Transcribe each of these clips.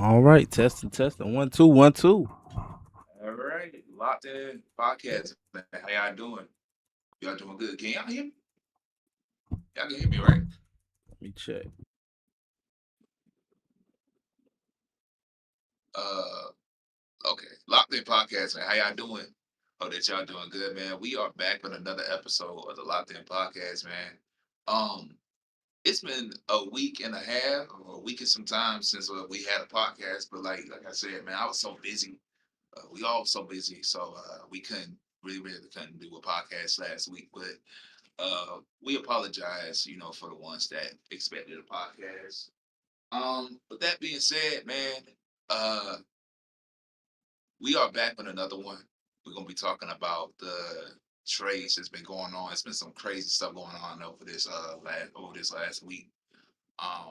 All right, testing, testing. 1, 2, 1, 2. All right, locked in podcast. Man. How y'all doing? Y'all doing good? Can y'all hear me? Y'all can hear me, right? Let me check. Uh, okay. Locked in podcast, man. How y'all doing? Hope that y'all doing good, man. We are back with another episode of the Locked In Podcast, man. Um, it's been a week and a half or a week and some time since we had a podcast, but like I said, man, I was so busy. We all so busy, so we really couldn't do a podcast last week, but we apologize, for the ones that expected a podcast. With that being said, man, uh, we are back with another one. We're gonna be talking about the trades that's been going on. It's been some crazy stuff going on over this last week.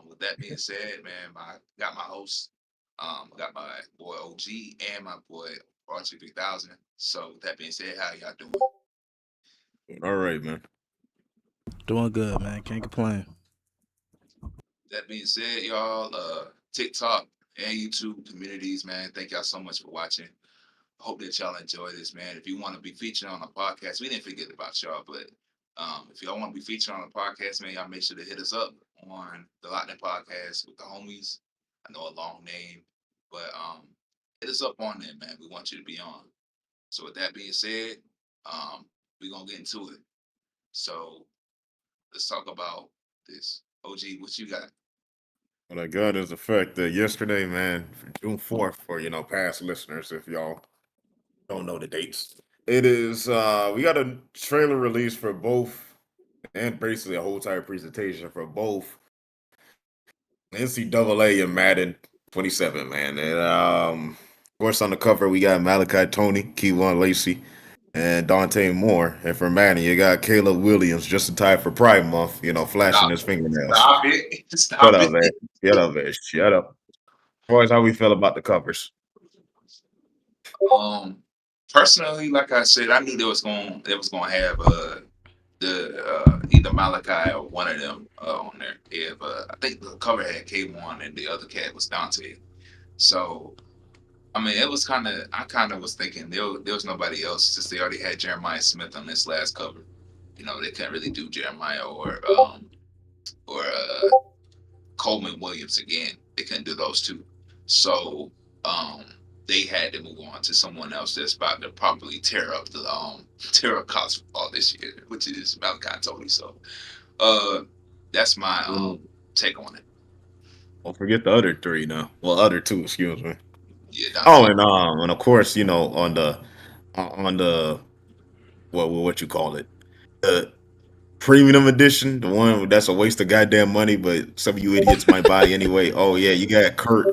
With that being said, man, got my host, got my boy OG and my boy Archie 3000. So with that being said, how y'all doing? All right, man. Doing good, man. Can't complain. That being said, y'all, TikTok and YouTube communities, man, thank y'all so much for watching. Hope that y'all enjoy this, man. If you want to be featured on a podcast, we didn't forget about y'all, but if y'all want to be featured on a podcast, man, y'all make sure to hit us up on the Locked In Podcast with the homies. I know a long name, but hit us up on there, man. We want you to be on. So with that being said, we're gonna get into it. So let's talk about this. OG, what you got? What I got is the fact that yesterday, man, June 4th, for past listeners, if y'all don't know the dates. It is we got a trailer release for both and basically a whole entire presentation for both NCAA and Madden 27, man. And of course on the cover we got Malachi Tony, Keywan Lacey, and Dante Moore. And for Madden, you got Caleb Williams just in time for Pride Month, flashing Stop his it. fingernails. Stop it. Shut Stop up, it. man. Shut up, man. Shut up. Boys, how we feel about the covers? Um, Personally, like I said, I knew they was gonna have the either Malachi or one of them on there. If I think the cover had K1 and the other cat was Dante. So I mean, it was I kind of was thinking there was nobody else since they already had Jeremiah Smith on this last cover. You know, they couldn't really do Jeremiah or Coleman Williams again. They couldn't do those two. So um they had to move on to someone else that's about to properly tear up the tear up college football this year, which is Malachi Tony. So uh that's my take on it. Don't forget the other three now. Well, other two, excuse me. Yeah, Oh, Dante. and of course, on the what you call it, the premium edition, the one that's a waste of goddamn money, but some of you idiots might buy anyway. Oh yeah, you got Kurt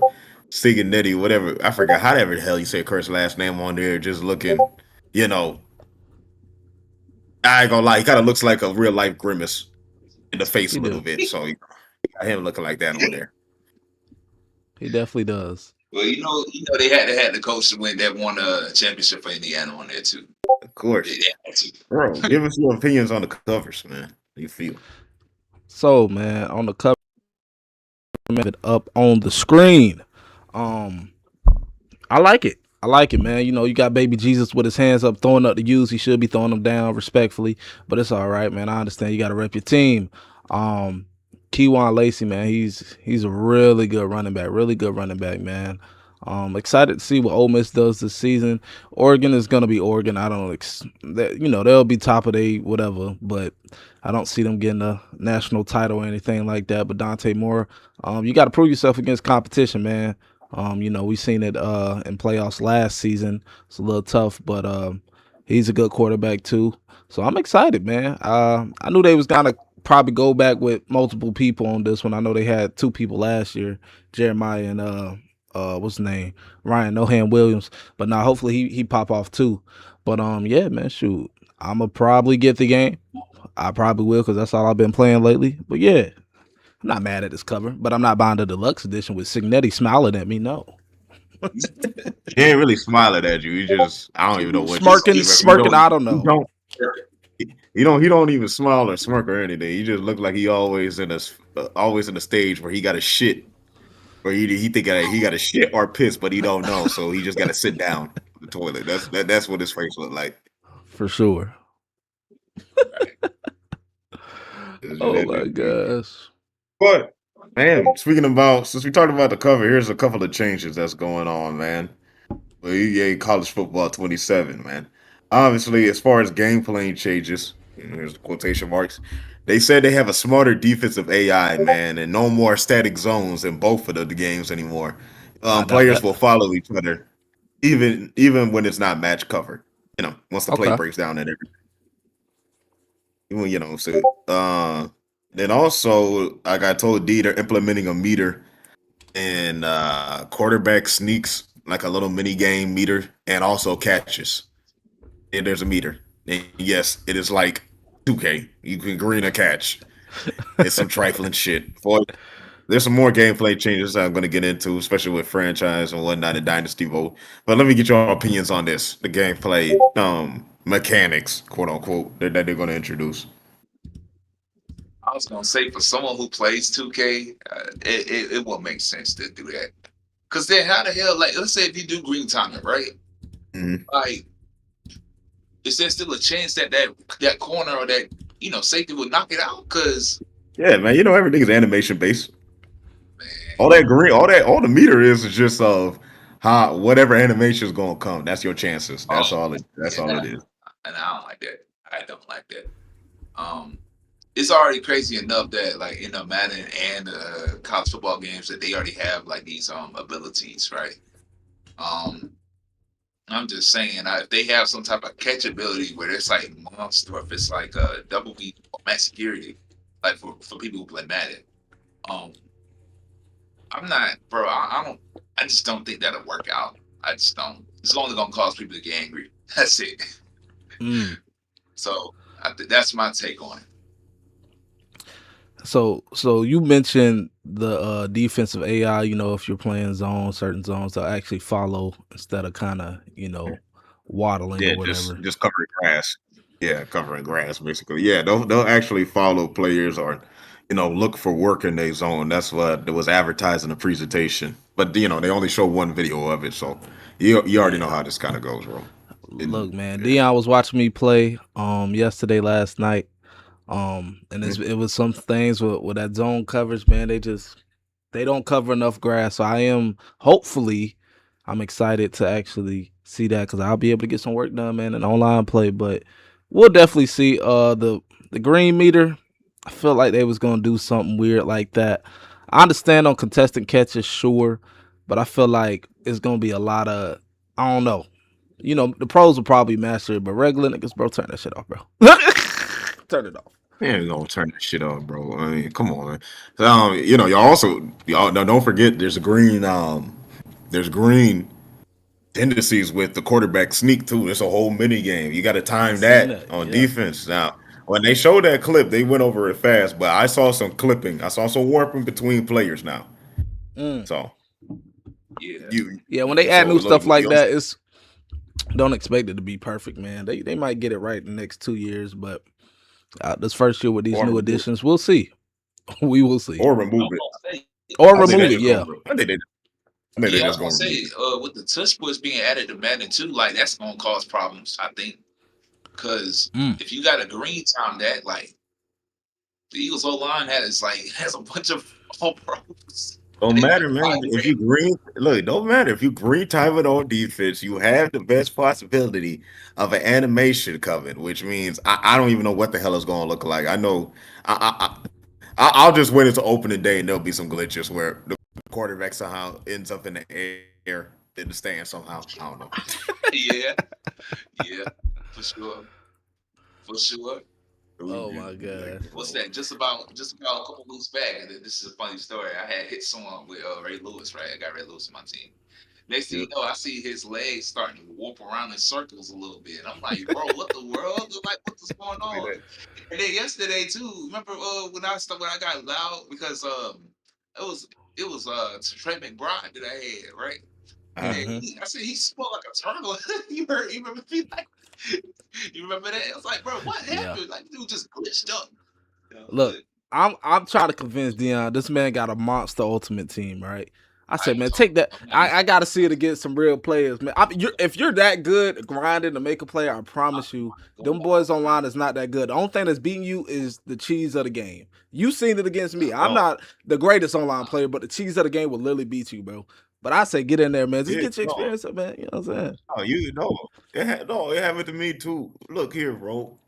Siganetti, whatever. I forgot how the hell you say Kurt's last name on there. Just looking, you know, I ain't gonna lie, he kind of looks like a real life Grimace in the face He a little do. bit. So you got him looking like that on there. He definitely does. Well, they had the coach to win that won a championship for Indiana on there too. Of They course, had to. bro. Give us your opinions on the covers, man. How you feel? So, man, on the cover, it up on the screen. Um, I like it. I like it, man. You know, you got baby Jesus with his hands up, throwing up the U's. He should be throwing them down respectfully, but it's all right, man. I understand you got to rep your team. Um, Keywan Lacey, man, he's a really good running back, really good running back, man. Excited to see what Ole Miss does this season. Oregon is gonna be Oregon. I don't, they'll be top of the whatever, but I don't see them getting a national title or anything like that. But Dante Moore, you got to prove yourself against competition, man. We seen it in playoffs last season. It's a little tough, but he's a good quarterback too. So I'm excited, man. I knew they was gonna probably go back with multiple people on this one. I know they had two people last year, Jeremiah and what's his name, Ryan Nohan Williams. But now hopefully he pop off too. But yeah, man, shoot, I'ma probably get the game. I probably will because that's all I've been playing lately. But yeah, I'm not mad at this cover, but I'm not buying the deluxe edition with Signetti smiling at me. No. He ain't really smiling at you. He just I don't even know what you Smirking, smirking. I don't you know. don't he don't even smile or smirk or anything. He just look like he always in a stage where he got a shit or he think he got a shit or piss, but he don't know, so he just got to sit down on the toilet. That's what his face look like. For sure. Oh my gosh. But man, speaking about since we talked about the cover, here's a couple of changes that's going on, man. Well, EA College Football 27, man. Obviously, as far as gameplay changes, here's the quotation marks. They said they have a smarter defensive AI, man, and no more static zones in both of the games anymore. I doubt Players that. will follow each other, even when it's not match covered. Once the play Okay. breaks down and everything. So then also, like I told D, they're implementing a meter and quarterback sneaks, like a little mini game meter, and also catches. And there's a meter. And yes, it is like 2K. You can green a catch. It's some trifling shit. There's some more gameplay changes I'm going to get into, especially with franchise and whatnot in Dynasty Mode. But let me get your opinions on this, the gameplay mechanics, quote unquote, that they're going to introduce. I was gonna say for someone who plays 2K, it won't make sense to do that. Cause then how the hell, like, let's say if you do green timing, right? Mhm. Like, is there still a chance that corner or that safety would knock it out? Cause Yeah, man, everything is animation based. man, All that green, all the meter is just of how whatever animation is gonna come. That's your chances. That's oh all it. That's yeah, all nah, it is. and I don't like that. I don't like that. Um, it's already crazy enough that like in the Madden and college football games that they already have like these abilities, right? Um, I'm just saying, if they have some type of catch ability where it's like monster, or if it's like a double beat or max security, like for people who play Madden, um, I'm not, bro. I don't. I just don't think that'll work out. I just don't. It's only gonna cause people to get angry. That's it. Mm. So that's my take on it. So you mentioned the defensive AI. You know, if you're playing zones, certain zones, they'll actually follow instead of kind of waddling or Yeah, whatever. just covering grass. Yeah, covering grass basically. Yeah, they'll actually follow players or look for work in their zone. That's what was advertised in the presentation. But they only show one video of it, so you already know Yeah. how this kind of goes, bro. Look, And man, yeah. Dion was watching me play yesterday last night. And Mhm. it was some things with that zone coverage, man. They don't cover enough grass. So I am hopefully I'm excited to actually see that because I'll be able to get some work done, man, in online play. But we'll definitely see the green meter. I felt like they was gonna do something weird like that. I understand on contested catches, sure, but I feel like it's gonna be a lot of I don't know. You know, the pros will probably master it, but regular niggas, bro, turn that shit off, bro. Turn it off. Man, gonna turn that shit off, bro. I mean, come on, man. Y'all now don't forget there's green tendencies with the quarterback sneak too. It's a whole mini game. You got to I time seen that that. on Yeah. defense. Now, when they showed that clip, they went over it fast, but I saw some clipping. I saw some warping between players now. Mm. So Yeah. Yeah, when they add so new look, stuff like that, it's don't expect it to be perfect, man. They might get it right in the next 2 years, but this first year with these or new remove additions, we'll see. We will see. or I'm remove it. gonna say, Or I think they remove it. just gonna. Yeah. I think they yeah, I was just gonna gonna remove say, it. with the touch push being added to Madden too, like that's gonna cause problems, I think, because Mm. if you got a green time that, like the Eagles O line has a bunch of all pros, and Don't they matter, like man. five If green. you green, look, it don't matter if you green time it on defense. You have the best possibility of an animation coming, which means I don't even know what the hell it's going to look like. I know I'll just wait until opening day and there'll be some glitches where the quarterback somehow ends up in the air in the stand somehow. I don't know. Yeah, yeah, for sure, for sure. Oh my Like, god. What's that? Just about a couple weeks back, and this is a funny story. I had hit someone with Ray Lewis, right? I got Ray Lewis on my team. Next thing yeah. you know, I see his legs starting to warp around in circles a little bit. I'm like, bro, what the world? Like, what's going See on? that? And then yesterday too, remember when I got loud because it was Trey McBride that I had, right? And Mm-hmm. I said he spoke like a turtle. You remember me like you remember that? I was like, bro, what Yeah. happened? Like dude just glitched up. Look, But I'm trying to convince Dion this man got a monster ultimate team, right? I I said, ain't man, talking. take that. I'm not even I got to see it against some real players, man. If you're that good grinding to make a play, I promise you, go them boys online is not that good. The only thing that's beating you is the cheese of the game. You seen it against me. I'm Oh, not the greatest online player, but the cheese of the game will literally beat you, bro. But I say, get in there, man. Just yeah, get your no, experience up, man. You know what I'm saying? no, it happened to me too. Look here, bro.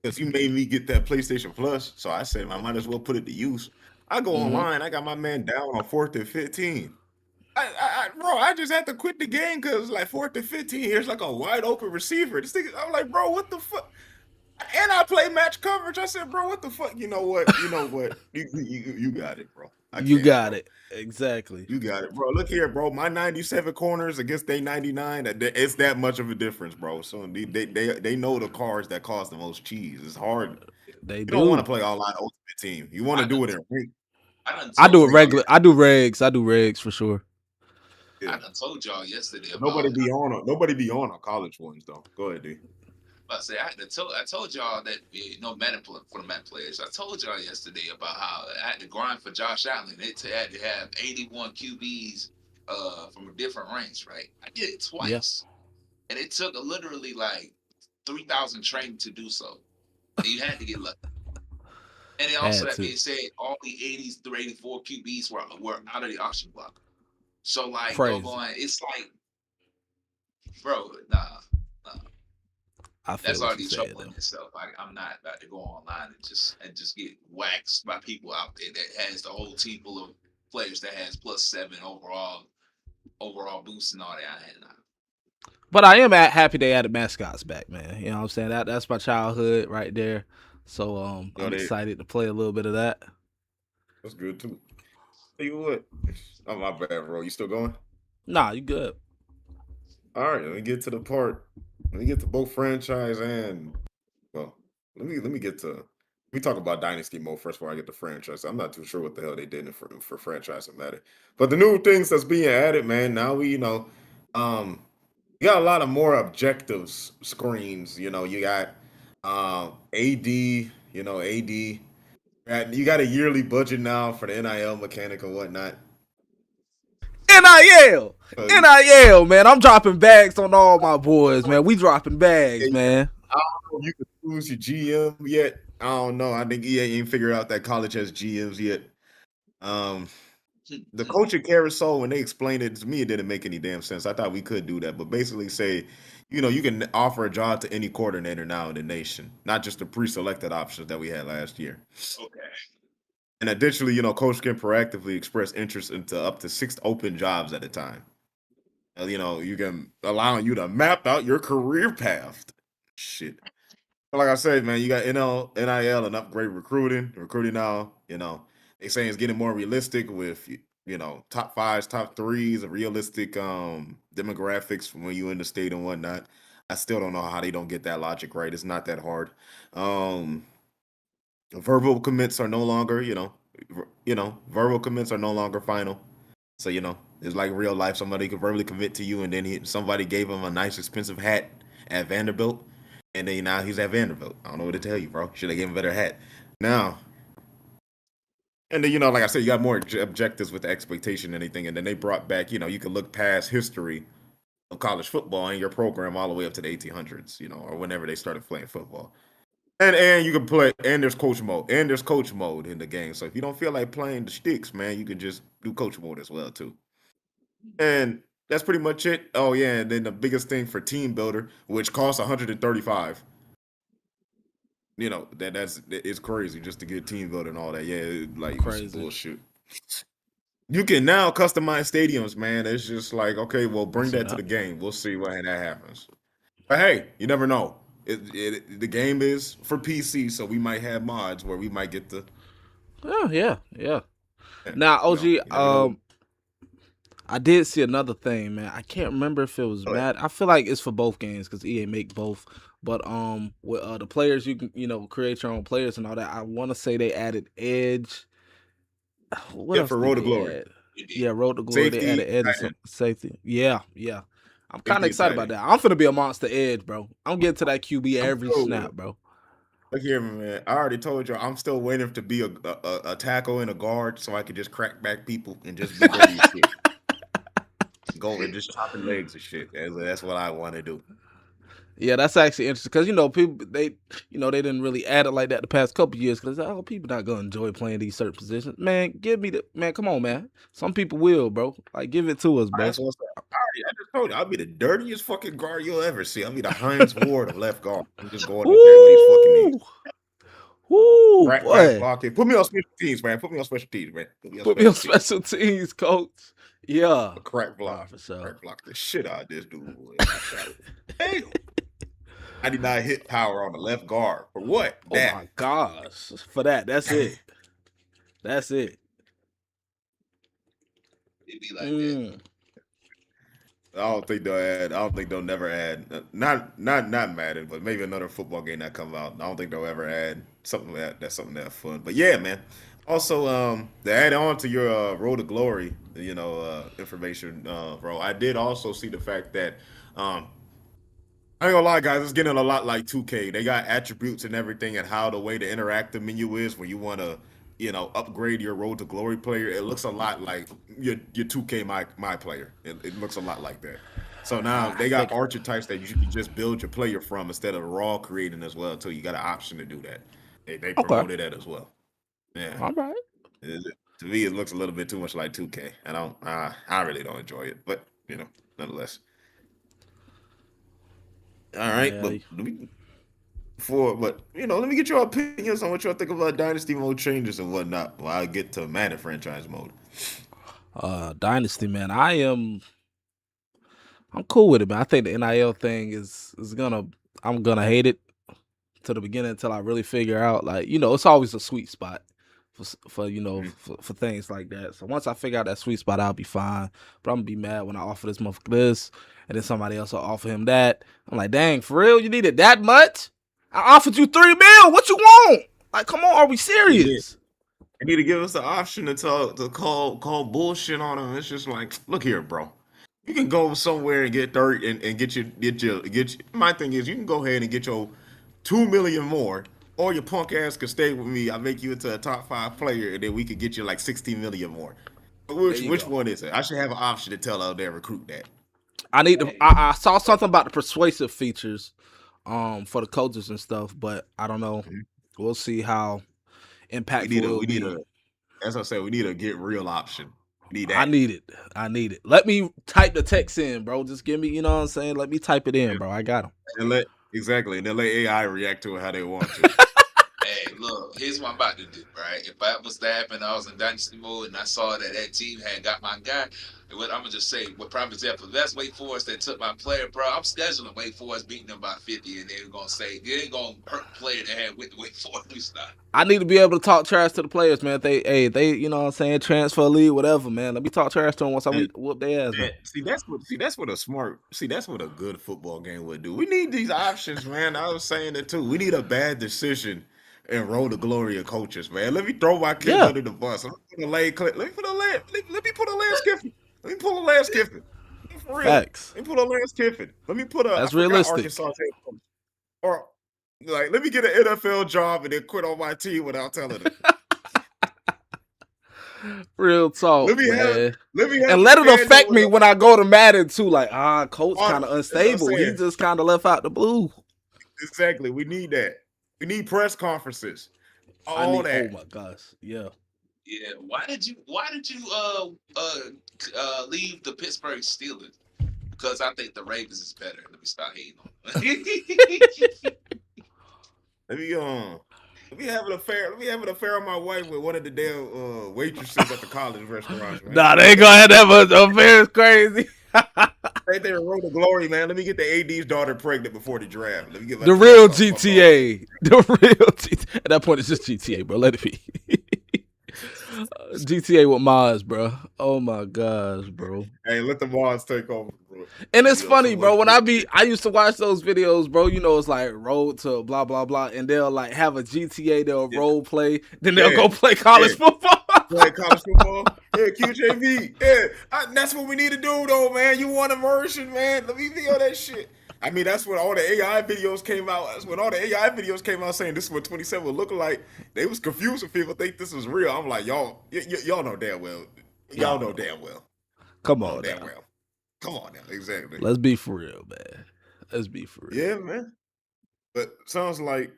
Because you made me get that PlayStation Plus. So I said I might as well put it to use. I go Mm-hmm. online, I got my man down on 4th and 15. Bro, I just had to quit the game because like 4th and 15, here's like a wide open receiver. This thing, I'm like, bro, what the fuck? And I play match coverage. I said, bro, what the fuck? You know what? You know what? You got it, bro. I You can't, got bro. it exactly. You got it, bro. Look here, bro. My 97 corners against they 99. It's that much of a difference, bro. So they know the cards that cost the most cheese. It's hard. They You don't want to do. play online ultimate team. You want to I do done it in ring. I done I do told a y'all regular. I do regs. I do regs for sure. I Yeah. done told y'all yesterday But about nobody be on college ones though. Go ahead, D. I told y'all that Madden for the Madden players. I told y'all yesterday about how I had to grind for Josh Allen. It had to have 81 QBs from a different ranks, right? I did it Yeah, twice, and it took literally like 3,000 training to do so. And you had to get lucky. And then also had that to. being said, all the 80s through 84 QBs were out of the auction block. So like, Crazy. doggone, it's like, bro, nah. I feel That's what you already said trouble though. in itself. I'm not about to go online and just get waxed by people out there that has the whole team full of players that has +7 overall boosts and all that. And But I am happy they added mascots back, man. You know what I'm saying? That's my childhood right there. So No, I'm excited to play a little bit of that. that's good too. Tell you what. Oh my bad, bro. You still going? Nah, you good. All right, let me get to the part. Let me get to both franchise and well, let me get to We talk about dynasty mode first before I get to franchise. I'm not too sure what the hell they did for franchise and matter. But the new things that's being added, man. Now um, you got a lot of more objectives screens. You got AD. AD. You got a yearly budget now for the NIL mechanic and whatnot. NIL, So, NIL, man. I'm dropping bags on all my boys, man. We dropping bags, yeah, man. I don't know if you can choose your GM yet. I don't know. I think EA ain't figured out that college has GMs yet. Um, the coaching carousel, when they explained it to me, it didn't make any damn sense. I thought we could do that, but basically say, you can offer a job to any coordinator now in the nation, not just the pre-selected options that we had last year. Okay. And additionally, coach can proactively express interest into up to 6 open jobs at a time. You can allow you to map out your career path. Shit. Like I said, man, you got NIL and upgrade recruiting. Recruiting now, they saying it's getting more realistic with top fives, top threes, realistic demographics when you in the state and whatnot. I still don't know how they don't get that logic right. It's not that hard. Verbal commits are no longer, verbal commits are no longer final. So it's like real life. Somebody could verbally commit to you, and then somebody gave him a nice, expensive hat at Vanderbilt, and then now he's at Vanderbilt. I don't know what to tell you, bro. Should have gave him a better hat. Now, and then like I said, you got more objectives with the expectation and anything, and then they brought back, you can look past history of college football in your program all the way up to the 1800s, or whenever they started playing football. And you can play, and there's coach mode, in the game. So if you don't feel like playing the sticks, man, you can just do coach mode as well too. And that's pretty much it. Oh yeah, and then the biggest thing for team builder, which costs 135. It's crazy just to get team builder and all that. Yeah, like it's Crazy. bullshit. You can now customize stadiums, man. It's just like, okay, well, I bring see that to that. the game. We'll see when that happens. But hey, you never know. The game is for PC, so we might have mods where we might get to. Yeah. Now, OG, You never know. I did see another thing, man. I can't remember if it was Go ahead. Mad. I feel like it's for both games because EA make both. But with the players, you can create your own players and all that. I want to say they added Edge. What Yeah, else for did Road to they Glory. add? It Yeah, did. Road to Glory. They Safety, added Edge and tight end. safety. Yeah. I'm kind of Safety and excited tight about end. that. I'm finna be a monster Edge, bro. I'm getting to that QB I'm every still snap, bro. look here, man. I already told you I'm still waiting to be a tackle and a guard so I can just crack back people and just be dirty as shit. Go and just chopping legs and shit. That's what I want to do. Yeah, that's actually interesting because people they didn't really add it like that the past couple years because people not gonna enjoy playing these certain positions. Man, give me the man. Come on, man. Some people will, bro. Like give it to us, bro. That's what's up. I just told you I'll be the dirtiest fucking guard you'll ever see. I'll be the Heinz Ward of left guard. I'm just going up there with these fucking knees. Woo, woo, Crack back boy. blocking. Put me on special teams, man. Put me on special teams, man. Put me on Put me on special teams. special teams, coach. Yeah, A crack nah, block. for sure. Crack block the shit out of this dude. Boy. Damn. I did not hit power on the left guard. For what? Oh That. my gosh, for that's it. That's it. It be like that. Mm. I don't think they'll never add. Not Madden, but maybe another football game that comes out. I don't think they'll ever add something that's something that fun. But yeah, man. Also, to add on to your Road to Glory, information, bro. I did also see the fact that I ain't gonna lie, guys. It's getting a lot like 2K. They got attributes and everything, and how the way the interactive menu is when you want to, upgrade your Road to Glory player. It looks a lot like your 2K my player. It looks a lot like that. So now I they got think. archetypes that you can just build your player from instead of raw creating as well. Too, you got an option to do that. They Okay. promoted that as well. Yeah. All right. To me, it looks a little bit too much like 2K. I really don't enjoy it, but nonetheless. All right, Yeah. but let me get your opinions on what y'all think about dynasty mode changes and whatnot. While I get to Madden franchise mode. Dynasty, man. I'm cool with it, man. I think the NIL thing is I'm gonna hate it to the beginning until I really figure out, like, it's always a sweet spot for for things like that. So once I figure out that sweet spot, I'll be fine. But I'm gonna be mad when I offer this motherfucker this, and then somebody else will offer him that. I'm like, dang, for real, you needed that much? I offered you $3 million. What you want? Like, come on, are we Yeah. serious? They need to give us the option to call bullshit on them. It's just like, look here, bro. You can go somewhere and get dirt and get your. My thing is, you can go ahead and get your 2 million more, or your punk ass could stay with me. I make you into a top 5 player, and then we could get you like 16 million more. There you Which go. one is it? I should have an option to tell out there recruit that. I need to. Hey, I saw something about the persuasive features, for the coaches and stuff, but I don't know. Mhm. We'll see how We impactful need a it'll we need be. a as I said, we need a get real option. We need I that. need it. I need it. Let me type the text in, bro. Just give me, you know what I'm saying? Let me type it in, bro. I got him. And let exactly, and then let AI react to it how they want to. hey, look, here's what I'm about to do, right? If that was to happen, I was in dynasty mode and I saw that that team had got my guy. What I'm gonna just say, what prime example? If that's Wake Forest that took my player, bro. I'm scheduling Wake Forest beating them by 50, and they're gonna say they ain't gonna hurt the player that had with the Wake Forest. We stop. I need to be able to talk trash to the players, man. If they, you know what I'm saying, transfer league, whatever, man. Let me talk trash to them once I whoop their ass, man. That's what a good football game would do. We need these options, man. I was saying it too. We need a bad decision and roll the glory of coaches, man. Let me throw my kids Yeah, under the bus. Let me put a Lance. Let me put a Lance Kiffin. Let me pull a Lance Kiffin. For real. facts. Let me put a Lance Kiffin. Let me put a I That's forgot realistic. Arkansas head coach. Or like let me get an NFL job and then quit on my team without telling them. Real talk, Let me have man. let me have And let it McDaniel affect with me the when I go to Madden too. Like, coach kind of that's what I'm unstable. He saying. just kind of left out the blue. Exactly. We need that. We need press conferences. I All need. Oh that. my gosh. Yeah. Yeah. Why did you leave the Pittsburgh Steelers? Because I think the Ravens is better. Let me stop hating on them. Let me let me have an affair on my wife with one of the damn waitresses at the college restaurants, man. Nah, they gonna have that much affair. Is crazy. Right there, road to glory, man. Let me get the AD's daughter pregnant before the draft. Let me get my The real pants off. Fuck all that. GTA. The real GTA. At that point, it's just GTA, bro. Let it be. GTA with Mars, bro. Oh my gosh, bro. Hey, let the Mars take over, bro. And it's You know, funny, so much bro. good shit. I used to watch those videos, bro. You know, it's like road to blah blah blah, and they'll like have a GTA, they'll Yeah, role play, then they'll yeah, go play yeah. college football. Like college football. Yeah, QJV. Yeah, that's what we need to do, though, man. You want immersion, man? Let me feel that shit. I mean, that's when all the AI videos came out. That's when all the AI videos came out saying this is what 27 would look like. They was confused when people think this is real. I'm like, y'all know damn well. Y'all Y'all know know. damn well. Come Oh, on damn now. well. Come on now. Exactly. Let's be for real, man. Let's be for real. Yeah, man. But sounds like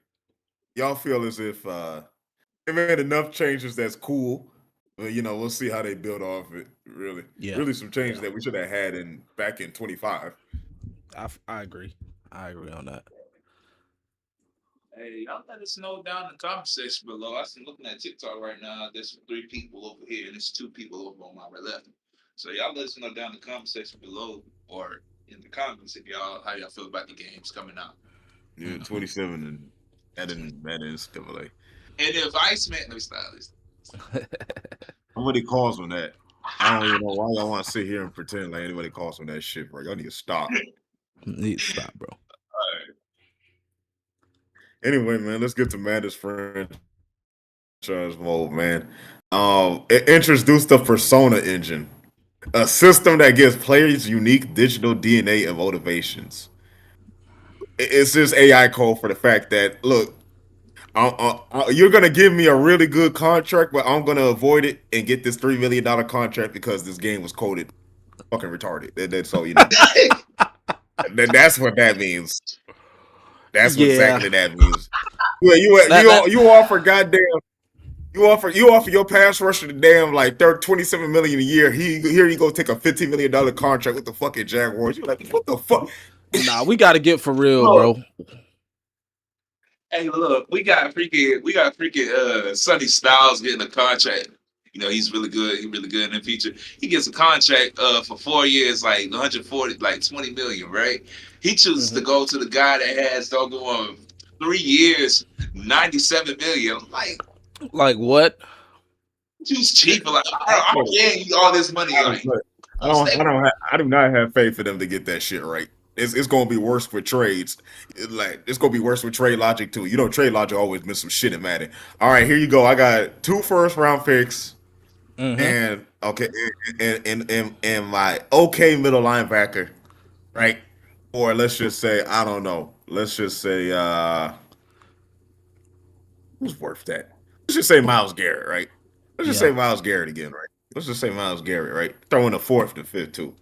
y'all feel as if they made enough changes that's cool. But we'll see how they build off it. Really, Yeah. really some changes Yeah. that we should have had in back in 25. I agree. I agree on that. Hey, y'all let us know down in the comment section below. I'm looking at TikTok right now. There's 3 people over here, and there's 2 people over on my left. So y'all let us know down in the comment section below, or in the comments if y'all how y'all feel about the games coming out. Yeah, 27 and that is double A. And if Iceman, let me stop this. Nobody calls on that. I don't even know why y'all want to sit here and pretend like anybody calls on that shit, bro. Y'all need to stop. Need to stop, bro. Anyway, man, let's get to Madden's franchise mode, man. It introduced the Persona engine, a system that gives players unique digital DNA and motivations. It's just AI code for the fact that look, you're gonna give me a really good contract, but I'm gonna avoid it and get this $3 million contract because this game was coded fucking retarded. So that's what that means. That's what Yeah. exactly that means. Yeah, That you offer goddamn. You offer your pass rusher the damn like 27 million a year. Here you go take a $15 million contract with the fucking Jaguars. You're like, what the fuck? nah, we gotta get for real, Look, bro. hey, look, we got freaking Sonny Styles getting a contract. You know, he's really good. He's really good in the future. He gets a contract for 4 years, like 140, like 20 million, right? He chooses to Hmm. go to the guy that has doggone 3 years, 97 million. Like, Like what? choose cheaper. Like, bro, I'm paying you all this money. I Like, don't, stay. I do not have faith for them to get that shit right. it's gonna be worse with trades. It's gonna be worse with trade logic too. You know, trade logic always been some shit in Madden. All right, here you go. I got 2 first-round picks Mm-hmm. and okay, and my okay middle linebacker, right? Or let's just say I don't know. Let's just say who's worth that? Let's just say Miles Garrett, right? Let's just Yeah. say Miles Garrett again, right? Let's just say Miles Garrett, right? Throw in the 4th and 5th too,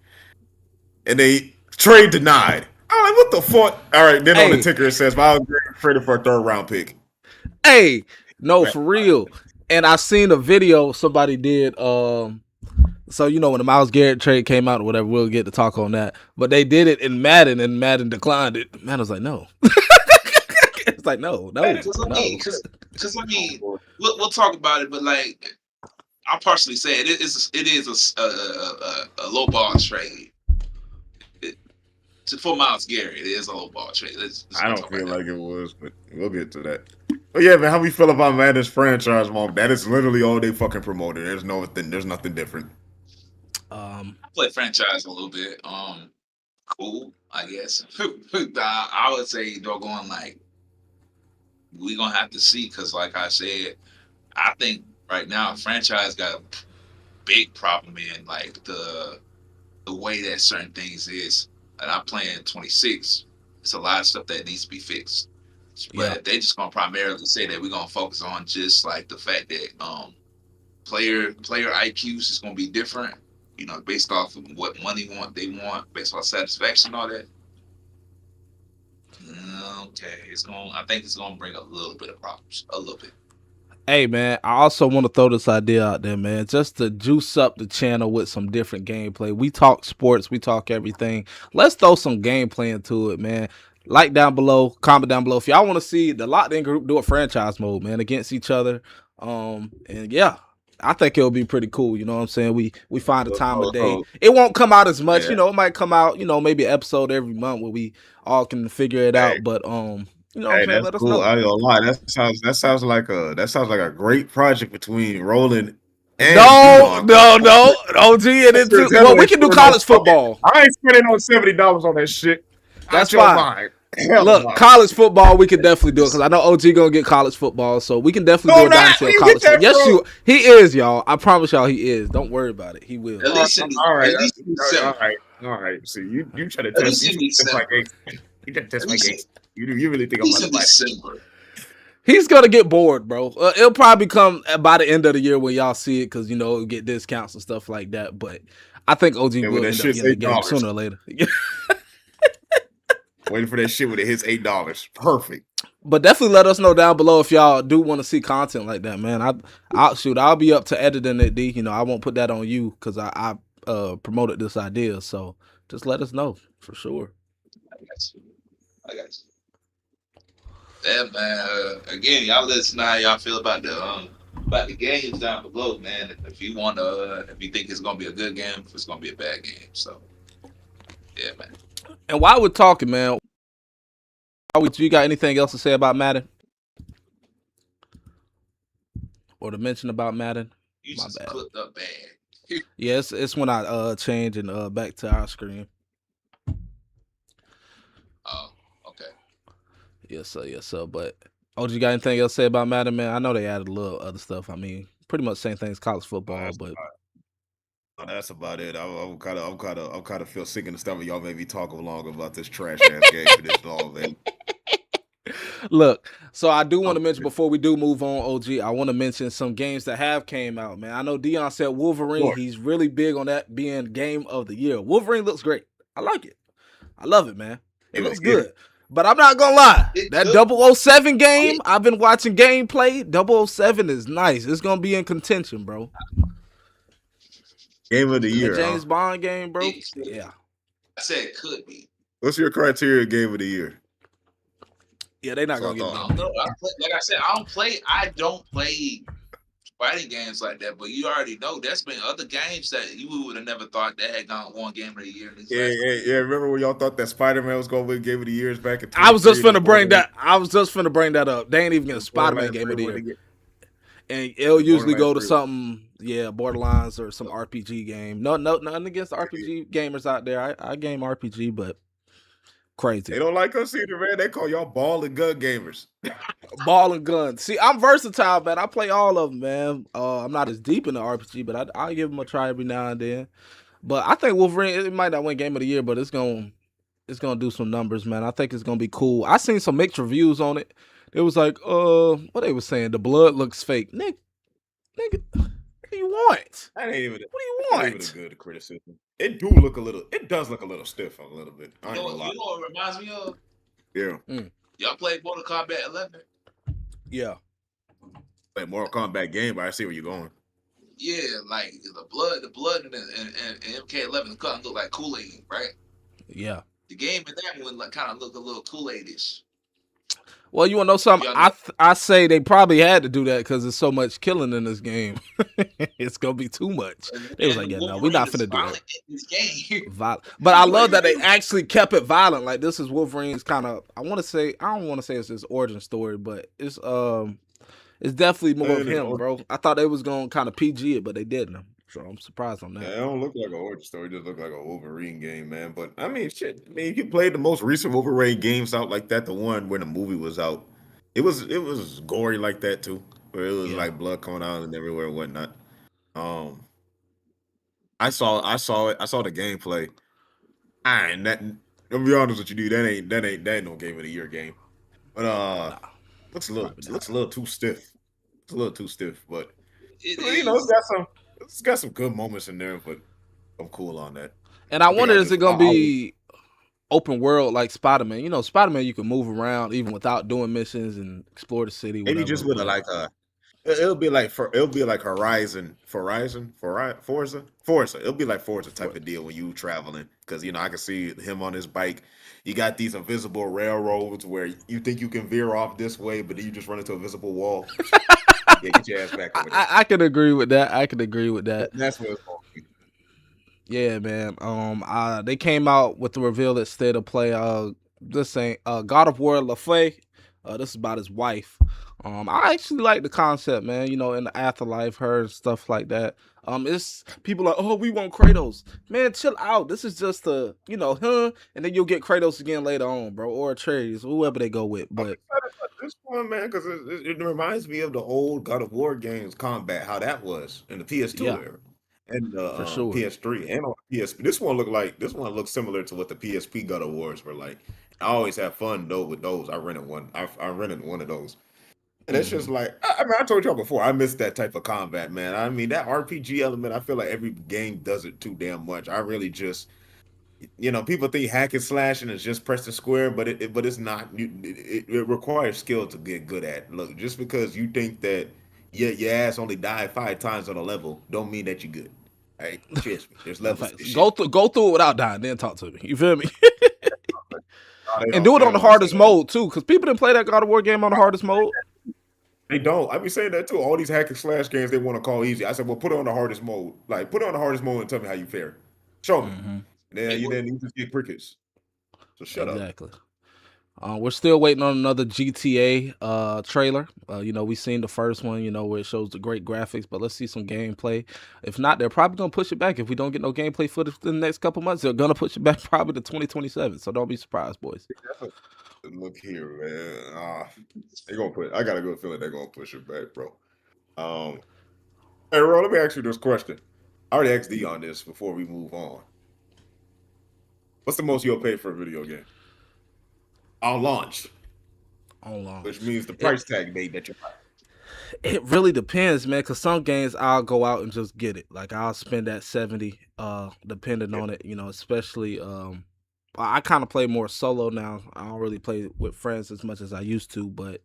and they trade denied. I'm like, what the fuck? All right, then on the Hey, ticker it says Miles Garrett traded for a 3rd-round pick. hey, no, Man, for real. And I seen a video somebody did. So you know when the Miles Garrett trade came out or whatever, we'll get to talk on that. But they did it in Madden, and Madden declined it. Madden was like, no. It's like no. Because I mean, we'll talk about it, but like I'll partially say it is a low ball trade. For Miles Garrett, it is a low ball trade. Let's I go don't talk about feel that. like it was, but we'll get to that. But yeah, man, how we feel about Madden's franchise, mom? That is literally all they fucking promoted. There's nothing different. I play franchise a little bit. Cool, I guess. I would say doggone like we gonna have to see because, like I said, I think right now franchise got a big problem in like the way that certain things is. And I'm playing 26. It's a lot of stuff that needs to be fixed. Yeah. But they just gonna primarily say that we're gonna focus on just like the fact that player IQs is gonna be different, you know, based off of what money they want, based on satisfaction, all that. Okay, I think it's gonna bring a little bit of problems, a little bit. Hey man, I also want to throw this idea out there, man, just to juice up the channel with some different gameplay. We talk sports, we talk everything. Let's throw some gameplay into it, man. Like down below, comment down below if y'all want to see the Locked In group do a franchise mode, man, against each other. And yeah, I think it'll be pretty cool. You know what I'm saying? We find a time of day. It won't come out as much, Yeah. you know. It might come out, you know, maybe an episode every month where we all can figure it out. But you know what I'm Hey, saying? that's Let us cool. know. I ain't gonna lie. That sounds like a great project between Roland and No, Dion. no, no, OG and I'm it sure too. as hell Well, we ain't can do spending no college football. I ain't spending no $70 on that shit. That's Out your fine. mind. Hell Look, no. college football, we can definitely do it because I know OG gonna get college football, so we can definitely do a No, not dynasty where of you college get football. that Yes, from. he is, y'all. I promise y'all, he is. Don't worry about it. He will. At least in All right, at least in December. all right. See, you try to At test least in my December. gates. You try to test At my least, gates. You really think at I'm least about in to buy? December. He's gonna get bored, bro. It'll probably come by the end of the year when y'all see it because you know it'll get discounts and stuff like that. But I think OG Yeah, when will that end up shit's getting the game $8. sooner or later. Waiting for that shit when it hits $8. Perfect. But definitely let us know down below if y'all do want to see content like that, man. I'll be up to editing it, D. You know, I won't put that on you because I promoted this idea. So just let us know for sure. I got you. Yeah, man. Again, y'all let us know how y'all feel about the games down below, man. If you want to, if you think it's gonna be a good game, if it's gonna be a bad game. So, yeah, man. And while we're talking, man, you got anything else to say about Madden or to mention about Madden? You My just bad. clipped up bad. Yes, it's when I change and back to our screen. Oh, okay. Yes, sir. Yes, sir. But you got anything else to say about Madden, man? I know they added a little other stuff. I mean, pretty much same thing as college football, but That's about it. I'm kind of feel sick in the stomach. Y'all made me talk long about this trash ass game for this long, man. look. So I do want to mention before we do move on, OG. I want to mention some games that have came out, man. I know Dion said Wolverine. Sure. He's really big on that being game of the year. Wolverine looks great. I like it. I love it, man. It looks good. But I'm not gonna lie. That 007 game, I've been watching gameplay. 007 is nice. It's gonna be in contention, bro. Game of the The year. James Bond game, bro. Yeah. Yeah. I said it could be. What's your criteria of game of the year? Yeah, they're not So I gonna get I it. don't know. Like I said, I don't play fighting games like that. But you already know there's been other games that you would have never thought that had gone one game of the year. Yeah. Remember when y'all thought that Spider-Man was going to win game of the years back in 2023? I was just finna bring that up. They ain't even getting Spider-Man game of the year. And it'll usually go to something, Borderlands or some RPG game. No, nothing against RPG gamers out there. I game RPG, but Crazy. They don't like us either, man. They call y'all ball and gun gamers. Ball and gun. See, I'm versatile, man. I play all of them, man. I'm not as deep in the RPG, but I give them a try every now and then. But I think Wolverine, it might not win Game of the Year, but it's gonna do some numbers, man. I think it's gonna be cool. I seen some mixed reviews on it. It was like, what they was saying, the blood looks fake. Nigga, what do you want? That ain't even What do you that ain't even a want? good criticism. It does look a little stiff a little bit. I ain't gonna lie. You know what it reminds me of? Yeah. Y'all played Mortal Kombat 11? Yeah. Like Mortal Kombat game, but I see where you're going. Yeah, like the blood in MK11 kind of look like Kool-Aid, right? Yeah. The game in that one like, kind of look a little Kool-Aid-ish. Well, you want to know something? I say they probably had to do that because there's so much killing in this game. It's gonna be too much. They was like, yeah, no, we're not finna do that. This game. But I love that they actually kept it violent. Like this is Wolverine's kind of. I don't want to say it's his origin story, but it's definitely more of him, bro. I thought they was gonna kind of PG it, but they didn't. So I'm surprised on that. Yeah, it don't look like an origin story. It just look like a Wolverine game, man. But I mean, shit. I mean, if you played the most recent Wolverine games out like that, the one where the movie was out, it was gory like that too, where it was like blood coming out and everywhere and whatnot. I saw it. I saw the gameplay. I'll be honest with you, dude. That ain't no Game of the Year game. But looks a little too stiff. It's a little too stiff, but you know, it's got some good moments in there. But I'm cool on that. And I wonder, is it gonna be open world like Spider-Man? You know, Spider-Man, you can move around even without doing missions and explore the city. Maybe whatever, just with it'll be like Forza. It'll be like Forza type of deal when you traveling, because you know I can see him on his bike. You got these invisible railroads where you think you can veer off this way, but then you just run into a visible wall. Yeah, get your ass back over there. I can agree with that. That's what it's going to be. Yeah, man. They came out with the reveal that State of Play. This ain't God of War Lafay. This is about his wife. I actually like the concept, man. You know, in the afterlife, her and stuff like that. It's people like, oh, we want Kratos. Man, chill out. This is just and then you'll get Kratos again later on, bro, or Atreus, whoever they go with. But this one, man, because it reminds me of the old God of War games combat, how that was in the PS2 era. And the sure. PS3 and on PSP. This one looks similar to what the PSP God of Wars were like. I always have fun though with those. I rented one of those. And it's just like, I mean, I told y'all before, I miss that type of combat, man. I mean, that RPG element, I feel like every game does it too damn much. I really just, people think hack and slashing is just press the square, but it's not. It requires skill to get good at. Look, just because you think that your ass only died 5 times on a level, don't mean that you're good. Hey, trust me. There's levels. Go through it without dying, then talk to me. You feel me? And do it on the hardest mode too, because people didn't play that God of War game on the hardest mode. They don't. I be saying that too. All these hack and slash games they want to call easy. I said, well, put it on the hardest mode. Like, put it on the hardest mode and tell me how you fare. Show me. Then you just get crickets. So shut up. Exactly. We're still waiting on another GTA trailer. We seen the first one, where it shows the great graphics, but let's see some gameplay. If not, they're probably gonna push it back. If we don't get no gameplay footage in the next couple months, they're gonna push it back probably to 2027. So don't be surprised, boys. Look here, man. I got a good feeling they're gonna push it back, bro. Hey, Ro, let me ask you this question. I already asked D on this before we move on. What's the most you'll pay for a video game? On launch. Which means the price tag made that you're buying. It really depends, man, because some games I'll go out and just get it. Like I'll spend that 70, depending on it, especially I kind of play more solo now. I don't really play with friends as much as I used to, but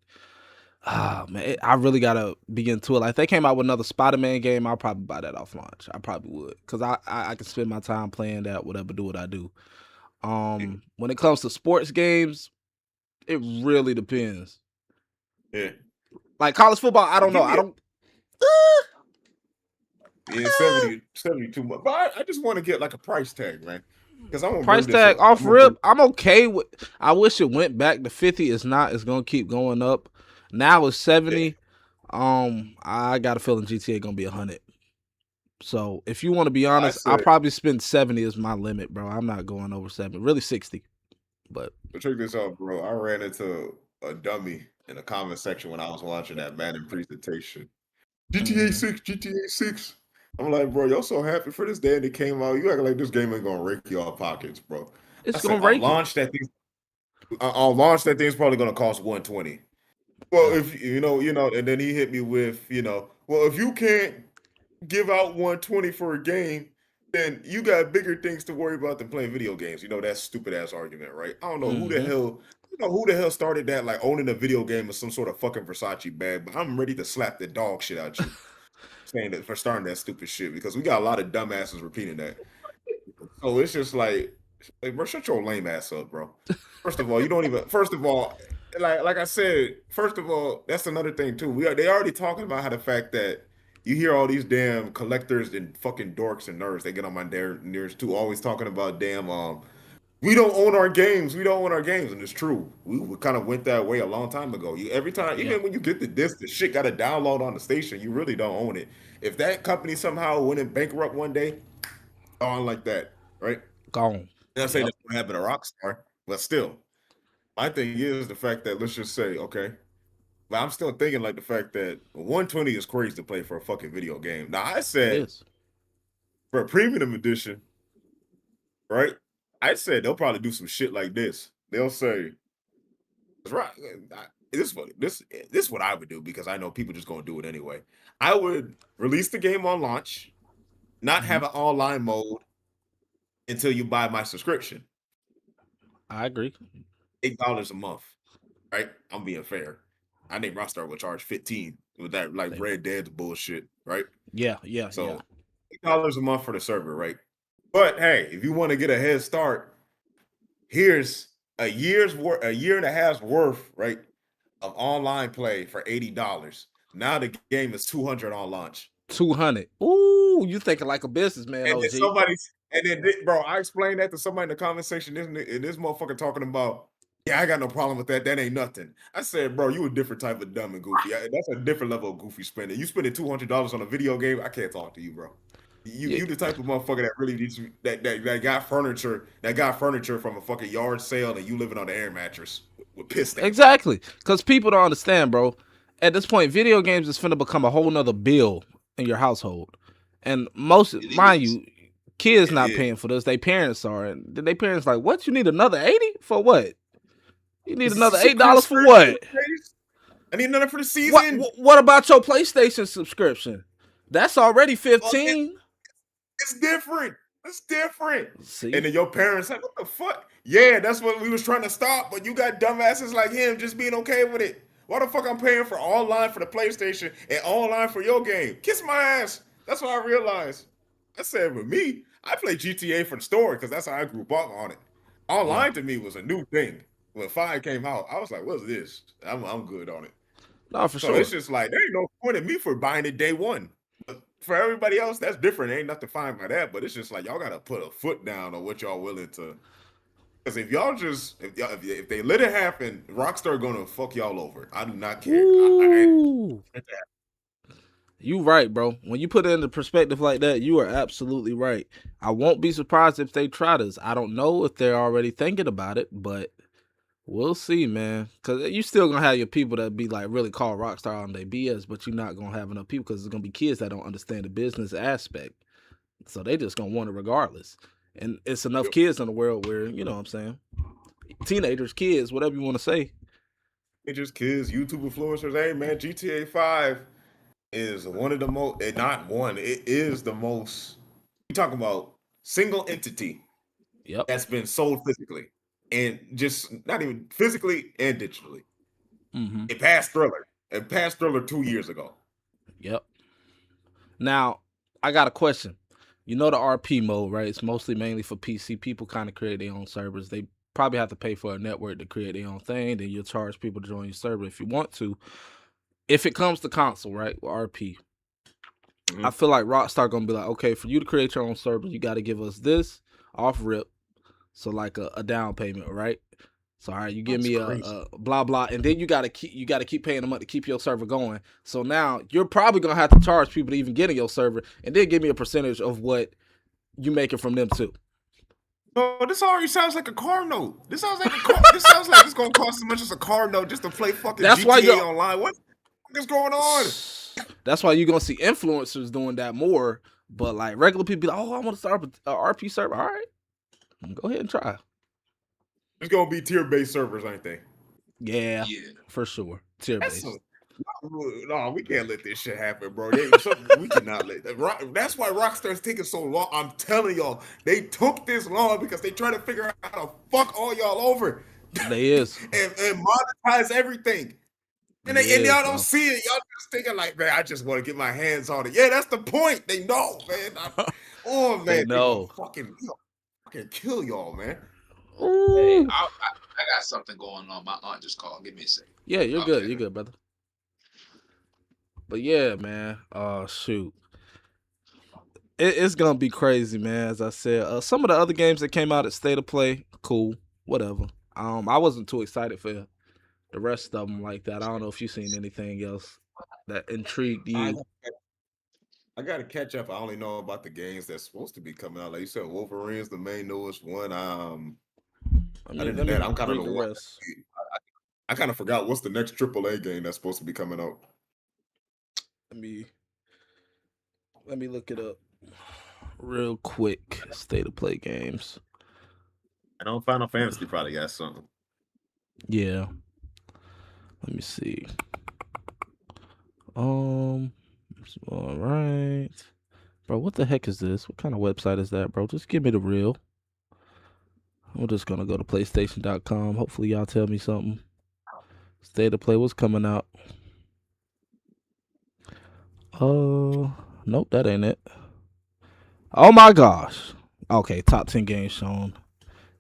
man, I really gotta be into it. Like if they came out with another Spider-Man game, I'll probably buy that off launch. I probably would, because I can spend my time playing that, whatever, do what I do. When it comes to sports games, it really depends. Yeah. Like college football, I don't know. I don't. Yeah, 70 too much. But I just want to get like a price tag, man. Because I want price tag off rip. I'm okay with. I wish it went back to 50. It's not. It's gonna keep going up. Now it's 70. Yeah. I got a feeling GTA gonna be 100. So if you want to be honest, I'll probably spend 70 as my limit, bro. I'm not going over 70. Really 60. But check this out, bro. I ran into a dummy in the comment section when I was watching that Madden presentation. GTA 6, GTA 6. I'm like, bro, y'all so happy for this day and it came out. You acting like this game ain't gonna rake y'all pockets, bro. I it's said, gonna rake it. On launch that thing's probably gonna cost 120. Well, Yeah. if and then he hit me with, well, if you can't give out 120 for a game, then you got bigger things to worry about than playing video games. That stupid ass argument, right? I don't know who the hell started that, like owning a video game is some sort of fucking Versace bag, but I'm ready to slap the dog shit out you saying that for starting that stupid shit because we got a lot of dumbasses repeating that. So it's just like bro, shut your lame ass up, bro. First of all, you don't even. First of all, like I said, first of all, that's another thing too. They already talking about how the fact that you hear all these damn collectors and fucking dorks and nerds. They get on my nerves too. Always talking about damn we don't own our games. We don't own our games, and it's true. We kind of went that way a long time ago. Every time, Yeah. even when you get the disc, the shit got to download on the station. You really don't own it. If that company somehow went in bankrupt one day, on like that, right? Gone. And I say that's what happened to Rockstar, but still, my thing is the fact that let's just say, okay, but I'm still thinking like the fact that 120 is crazy to play for a fucking video game. Now I It said is. for for a premium edition, right? I said they'll probably do some shit like this. They'll say, right, this is what I would do because I know people just gonna do it anyway. I would release the game on launch, not have an online mode until you buy my subscription. I agree. $8 a month, right? I'm being fair. I think Rockstar will charge 15 with that like Red Dead bullshit, right? Yeah. So $8 a month for the server, right? But hey, if you want to get a head start, here's a year and a half's worth, right, of online play for $80. Now the game is 200 on launch. 200. Ooh, you thinking like a businessman, And OG. bro, I explained that to somebody in the comment section. This motherfucker talking about, yeah, I got no problem with that. That ain't nothing. I said, bro, you a different type of dumb and goofy. That's a different level of goofy spending. You spending $200 on a video game, I can't talk to you, bro. You the type of motherfucker that really needs that got furniture from a fucking yard sale and you living on the air mattress with piss stains. Exactly. Because people don't understand, bro. At this point, video games is finna become a whole nother bill in your household. And mind you, kids not paying for this. They parents are. And they parents like, what? You need another 80 for what? You need another $8 for what? I need another for the season. What about your PlayStation subscription? That's already 15. It's different. It's different. See? And then your parents like, what the fuck? Yeah, that's what we was trying to stop, but you got dumbasses like him just being okay with it. Why the fuck I'm paying for online for the PlayStation and online for your game? Kiss my ass. That's what I realized. I said, with me, I play GTA for the story because that's how I grew up on it. Online to me was a new thing. When 5 came out, I was like, what's this? I'm good on it. No, for sure. It's just like, there ain't no point in me for buying it day one. But for everybody else, that's different. Ain't nothing fine by that. But it's just like, y'all got to put a foot down on what y'all willing to. Because if y'all just, if they let it happen, Rockstar going to fuck y'all over. I do not care. You right, bro. When you put it into perspective like that, you are absolutely right. I won't be surprised if they try this. I don't know if they're already thinking about it, but we'll see, man. Because you still going to have your people that be like really call Rockstar on their BS, but you're not going to have enough people because there's going to be kids that don't understand the business aspect. So they just going to want it regardless. And it's enough kids in the world where, you know what I'm saying? Teenagers, kids, whatever you want to say. Teenagers, kids, YouTube influencers. Hey, man, GTA 5 is one of the most, not one, it is the most, you talking about single entity that's been sold physically and just not even physically and digitally. It passed Thriller. It passed Thriller 2 years ago. Yep. Now, I got a question. You know the RP mode, right? It's mostly mainly for PC. People kind of create their own servers. They probably have to pay for a network to create their own thing. Then you'll charge people to join your server if you want to. If it comes to console, right, with RP, I feel like Rockstar gonna be like, okay, for you to create your own server, you got to give us this off rip, so like a down payment, right? So all right, you give me a blah blah, and then you gotta keep paying them up to keep your server going. So now you're probably gonna have to charge people to even get in your server, and then give me a percentage of what you making from them too. No, this already sounds like a car note. This sounds like a car. This sounds like it's gonna cost as much as a car note just to play fucking That's why GTA you're. online. What the fuck is going on? That's why you're gonna see influencers doing that more. But like regular people be like, oh, I want to start a RP server. All right, go ahead and try. It's gonna be tier-based servers, ain't they? Yeah, Yeah. for sure. Tier That's based. no, we can't let this shit happen, bro. We cannot let that. That's why Rockstar's taking so long. I'm telling y'all, they took this long because they try to figure out how to fuck all y'all over They is. and monetize everything. And They and is, y'all don't bro. see it. Y'all just thinking like, man, I just want to get my hands on it. Yeah, that's the point. They know, man. Oh They man, they gonna know. fucking kill y'all, man. Hey, Ooh. I got something going on. My aunt just called. Give me a second. Yeah, you're good. Okay. You're good, brother. But yeah, man. Shoot. It's gonna be crazy, man. As I said, some of the other games that came out at State of Play, cool, whatever. I wasn't too excited for the rest of them like that. I don't know if you seen anything else that intrigued I you. I gotta catch up. I only know about the games that's supposed to be coming out. Like you said, Wolverine's the main newest one. I Other mean, than let that, me I'm kind of read the the one. rest. I kind of forgot what's the next AAA game that's supposed to be coming out. Let me look it up real quick. State of Play games. I know Final Fantasy probably got something. Yeah. Let me see. Um. All right. Bro, what the heck is this? What kind of website is that, bro? Just give me the real. I'm just gonna go to PlayStation.com. Hopefully, y'all tell me something. State of Play, what's coming out? Nope, that ain't it. Oh my gosh. Okay, top 10 games shown.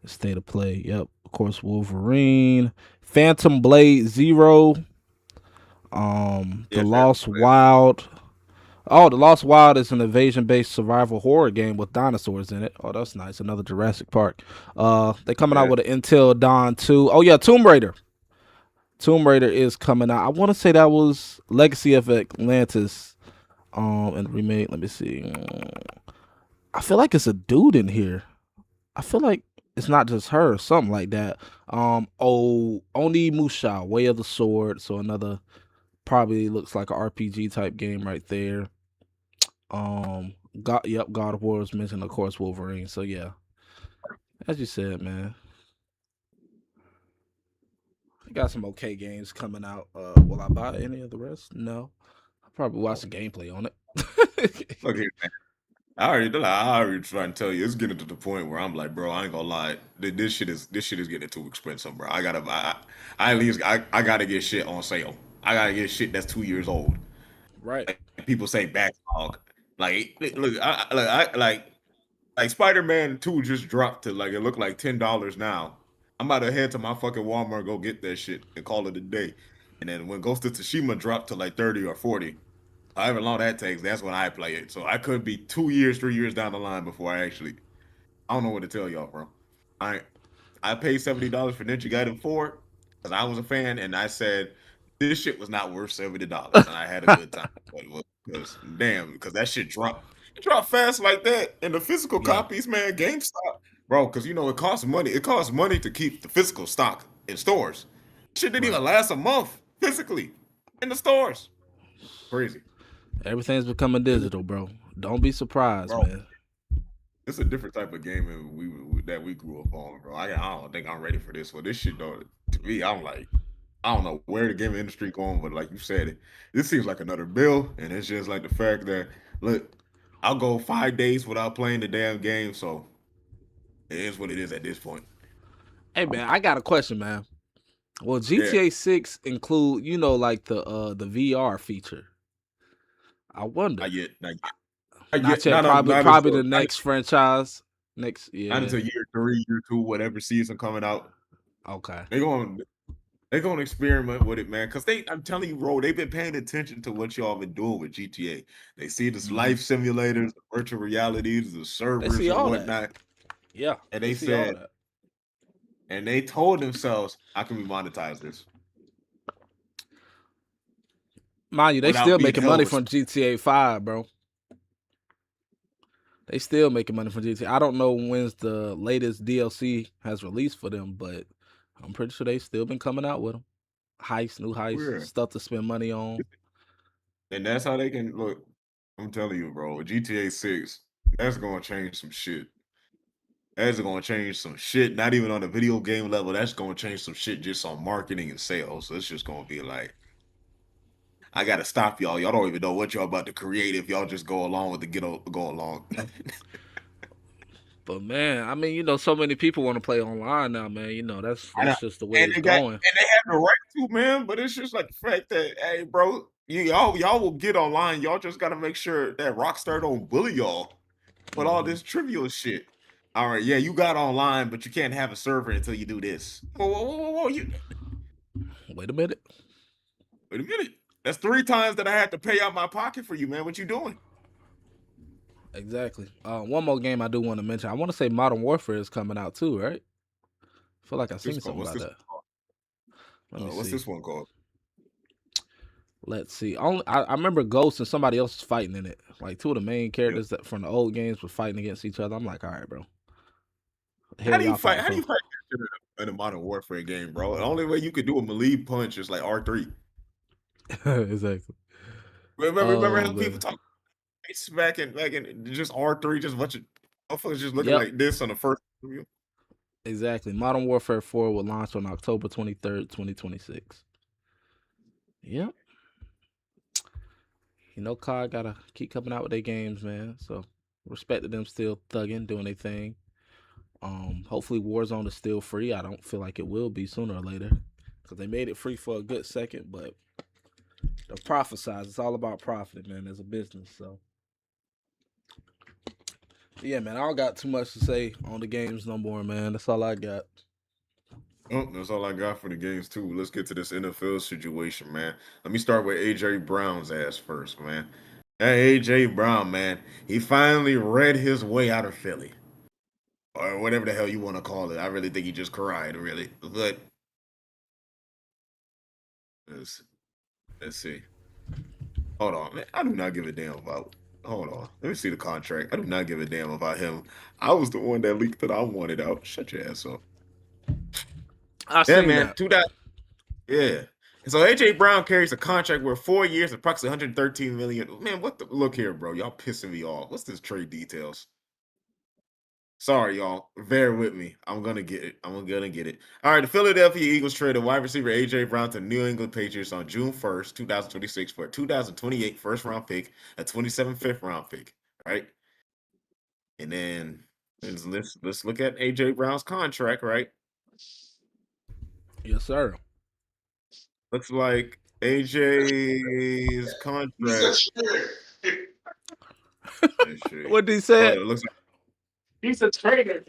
State of Play. Yep, of course, Wolverine, Phantom Blade Zero, The Yeah, Lost Wild. Oh, The Lost Wild is an invasion-based survival horror game with dinosaurs in it. Oh, that's nice. Another Jurassic Park. They coming out yeah. with an Until Dawn 2. Oh yeah, Tomb Raider. Tomb Raider is coming out. I want to say that was Legacy of Atlantis. And remake. Let me see. I feel like it's a dude in here. I feel like it's not just her, or something like that. Oni Musha, Way of the Sword. So another probably looks like an RPG type game right there. God of War was mentioned, of course, Wolverine. So yeah, as you said, man, I got some okay games coming out. Will I buy any of the rest? No, I'll probably watch the gameplay on it. Look here, man. I already trying to tell you, it's getting to the point where I'm like, bro, I ain't gonna lie. This shit is getting too expensive, bro. I gotta buy. I at least I gotta get shit on sale. I gotta get shit that's 2 years old. Right. Like people say backlog. Like look, like Spider-Man 2 just dropped to like it looked like $10 now. I'm about to head to my fucking Walmart and go get that shit and call it a day. And then when Ghost of Tsushima dropped to like 30 or 40, however long that takes, that's when I play it. So I could be 2 years, 3 years down the line before I don't know what to tell y'all, bro. I I paid $70 for Ninja Gaiden 4 because I was a fan and I said this shit was not worth $70 and I had a good time. But it was because damn, because that shit dropped. It dropped fast like that. And the physical Yeah. copies, man, GameStop, bro, because you know it costs money. It costs money to keep the physical stock in stores. Shit didn't Right. even last a month physically in the stores. Crazy. Everything's becoming digital, bro. Don't be surprised, Bro, man. it's a different type of gaming that we grew up on, bro. I don't think I'm ready for this. Well, this shit though, to me, I'm like, I don't know where the gaming industry going, but like you said, this seems like another bill, and it's just like the fact that look, I'll go 5 days without playing the damn game, so it is what it is at this point. Hey, man, I got a question, man. Will Yeah, GTA 6 include, like the VR feature? I wonder. not Not yet, yet. Probably not probably until the next franchise. Next, not yeah. until year three, year two, whatever season coming out. Okay. They going They're gonna experiment with it, man. Cause I'm telling you, bro, they've been paying attention to what y'all been doing with GTA. They see this Hmm. life simulators, the virtual realities, the They servers see and all that. whatnot, Yeah, and they see all that. they told themselves, "How can we monetize this Mind you, they without still being making money held?" from GTA 5, bro. They still making money from GTA. I don't know when's the latest DLC has released for them, but I'm pretty sure they still been coming out with them. Heist, new heist, Weird. stuff to spend money on. And that's how they can look. I'm telling you, bro, GTA 6, that's gonna change some shit. That's gonna change some shit. Not even on the video game level. That's gonna change some shit just on marketing and sales. So it's just gonna be like, I gotta stop y'all. Y'all don't even know what y'all about to create if y'all just go along with the go along. But man, I mean, so many people want to play online now, man. That's I know. that's just the way it's And going. they have the right to, man. But it's just like the fact that, hey, bro, y'all will get online. Y'all just gotta make sure that Rockstar don't bully y'all with all Hmm. this trivial shit. All right, yeah, you got online, but you can't have a server until you do this. Whoa, you Wait a minute. wait a minute. That's 3 times that I had to pay out my pocket for you, man. What you doing? Exactly. One more game I do want to mention. I want to say Modern Warfare is coming out too, right? I feel like I This seen called? something What's about this that. called? Let me What's see. this one called? Let's see. I remember Ghost and somebody else was fighting in it. Like two of the main Yep. characters that from the old games were fighting against each other. I'm like, all right, bro. The How hell do you y'all fight? fighting How do you for? fight that shit in a Modern Warfare game, bro? The only way you could do a melee punch is like R3. Exactly. Remember Oh how people man. talk back in just R3, just a bunch of motherfuckers just looking Yep. like this on the first view. Exactly. Modern Warfare 4 will launch on October 23rd, 2026. Yep. COD gotta keep coming out with their games, man. So respect to them still thugging, doing their thing. Hopefully Warzone is still free. I don't feel like it will be sooner or later. Because they made it free for a good second, but the profit size, it's all about profit, man, as a business. So yeah, man, I don't got too much to say on the games no more, man. That's all I got. Oh, that's all I got for the games too. Let's get to this NFL situation, man. Let me start with AJ Brown's ass first, man. That AJ Brown, man, he finally read his way out of Philly, or whatever the hell you want to call it. I really think he just cried, really. But let's let's see. Hold on, man. I do not give a damn about. Hold on. Let me see the contract. I do not give a damn about him. I was the one that leaked that I wanted out. Shut your ass up. I Yeah, seen man. that. 2000. Yeah. And so AJ Brown carries a contract worth 4 years, approximately 113 million. Man, what the look here, bro? Y'all pissing me off. What's this trade details? Sorry, y'all. Bear with me. I'm gonna get it. I'm gonna get it. All right, the Philadelphia Eagles traded wide receiver AJ Brown to New England Patriots on June 1st, 2026 for a 2028 first round pick, a 27 fifth round pick. Right? And then let's look at AJ Brown's contract, right? Yes, sir. Looks like AJ's He's a contract. trader. Let's see. What did he say? It looks like He's a trader.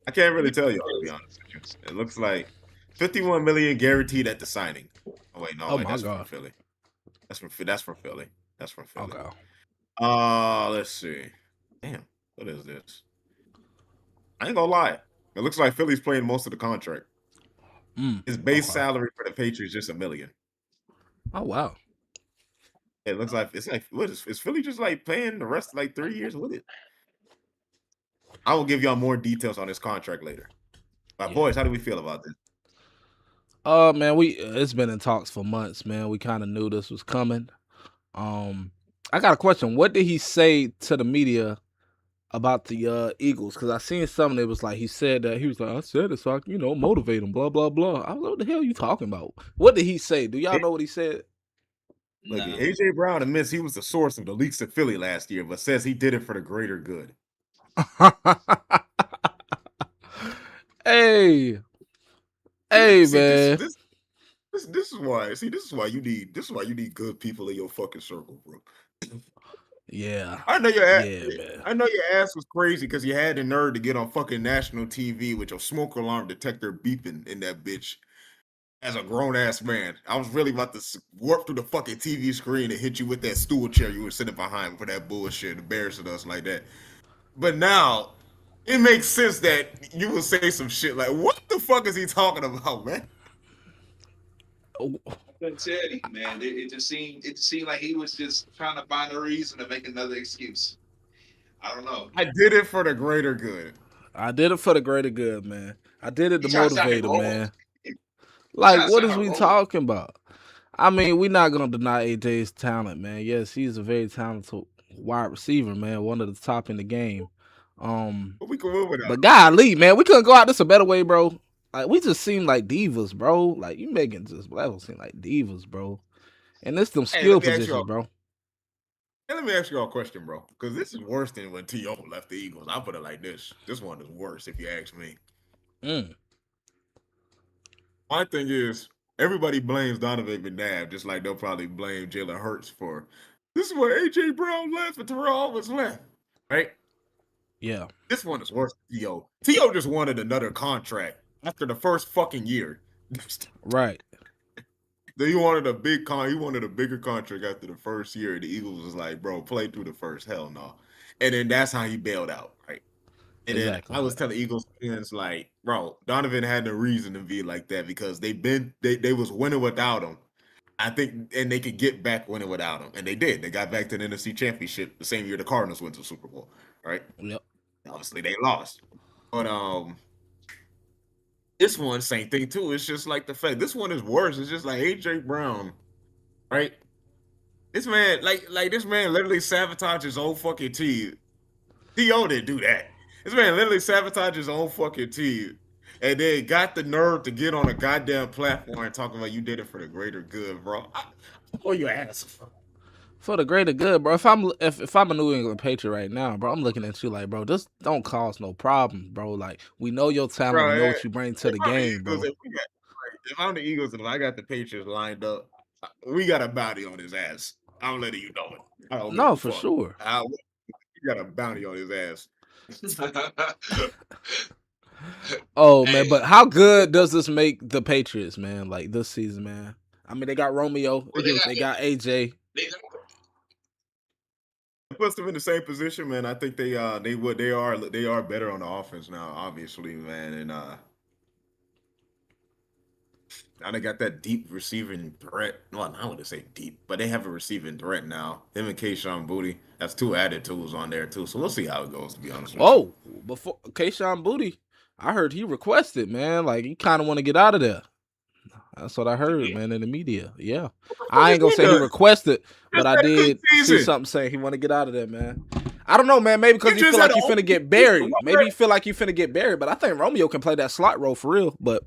I can't really tell y'all to be honest with you. It looks like 51 million guaranteed at the signing. Oh wait, no, Oh wait, my that's from god. Philly. That's from Philly. That's from Philly. Okay. Let's see. Damn, what is this? I ain't gonna lie. It looks like Philly's playing most of the contract. His base Okay. salary for the Patriots just a million. Oh wow. It looks like it's like what is Philly just like paying the rest of like 3 years with it? I will give y'all more details on this contract later. My Yeah. boys, how do we feel about this? Man, it's been in talks for months, man. We kind of knew this was coming. Um, I got a question. What did he say to the media about the Eagles? Because I seen something that was like he said that he was like, I said it so I can, motivate him, blah blah blah. I was like, what the hell are you talking about? What did he say? Do y'all know what he said? Look, Nah. AJ Brown admits he was the source of the leaks at Philly last year, but says he did it for the greater good. Hey, See, hey, see, this man. this this is why. See, this is why you need good people in your fucking circle, bro. Yeah, I know your ass. yeah, man. I know your ass was crazy because you had the nerve to get on fucking national TV with your smoke alarm detector beeping in that bitch as a grown ass man. I was really about to warp through the fucking TV screen and hit you with that stool chair you were sitting behind for that bullshit, embarrassing us like that. But now it makes sense that you would say some shit like, "What the fuck is he talking about, man?" I tell you, man, it just seemed like he was just trying to find a reason to make another excuse. I don't know. I did it for the greater good. I did it for the greater good, man. I did it He to trying to sound motivate him, heroic. man. He Like, trying to what sound is we heroic. talking about? I mean, we're not gonna deny AJ's talent, man. Yes, he's a very talented wide receiver, man. One of the top in the game. Um, But we can move it but out. golly, man, we couldn't go out this a better way, bro. Like, we just seem like divas, bro. Like, you making just levels seem like divas, bro. And it's them Hey, skill positions, bro. let me ask you all a question, bro. Because this is worse than when T.O. left the Eagles. I'll put it like this. This one is worse, if you ask me. Mm, My thing is, everybody blames Donovan McNabb, just like they'll probably blame Jalen Hurts for this is where A.J. Brown left and Terrell Owens left. Right? yeah, This one is worse than T.O. T.O. just wanted another contract after the first fucking year. right. Then he wanted a he wanted a bigger contract after the first year. The Eagles was like, bro, play through the first. Hell no. And then that's how he bailed out, right? And then Exactly. I was telling Eagles fans, like, bro, Donovan had no reason to be like that because they was winning without him. I think, and they could get back winning without him, and they did. They got back to the NFC Championship the same year the Cardinals went to the Super Bowl, right? Yep. Obviously, they lost, but this one same thing too. It's just like the fact this one is worse. It's just like AJ Brown, right? This man, like this man, literally sabotaged his own fucking team. T.O. didn't do that. This man literally sabotaged his own fucking team, and then got the nerve to get on a goddamn platform and talking about you did it for the greater good, bro. Oh, your ass. For the greater good, bro. If I'm a New England Patriot right now, bro, I'm looking at you like, bro, this don't cause no problem, bro. Like, we know your talent, we Bro, know what you bring to if the I'm the game, Eagles, bro. if I'm the Eagles and if I got the Patriots lined up, we got a bounty on his ass. I'm letting you know it. I don't give No, a for fuck. sure. We got a bounty on his ass. Oh man, Hey, but how good does this make the Patriots, man? Like this season, man. I mean, they got Romeo, well, they got they got AJ. they got It puts them in the same position, man. I think they are better on the offense now, obviously, man. And now they got that deep receiving threat. Well, I wouldn't say deep, but they have a receiving threat now. Him and Kayshawn Booty. That's two added tools on there too. So we'll see how it goes, to be honest with you. Oh, before Kayshawn Booty, I heard he requested, man. Like he kind of want to get out of there. That's what I he heard, did. man. In the media, yeah. What the fuck I is ain't gonna he say he doing? requested, but Just I had a good did see season. something saying he want to get out of there, man. I don't know, man. Maybe He because he just feel had like an he finna open get season. buried. Maybe he feel like he finna get buried. But I think Romeo can play that slot role for real. But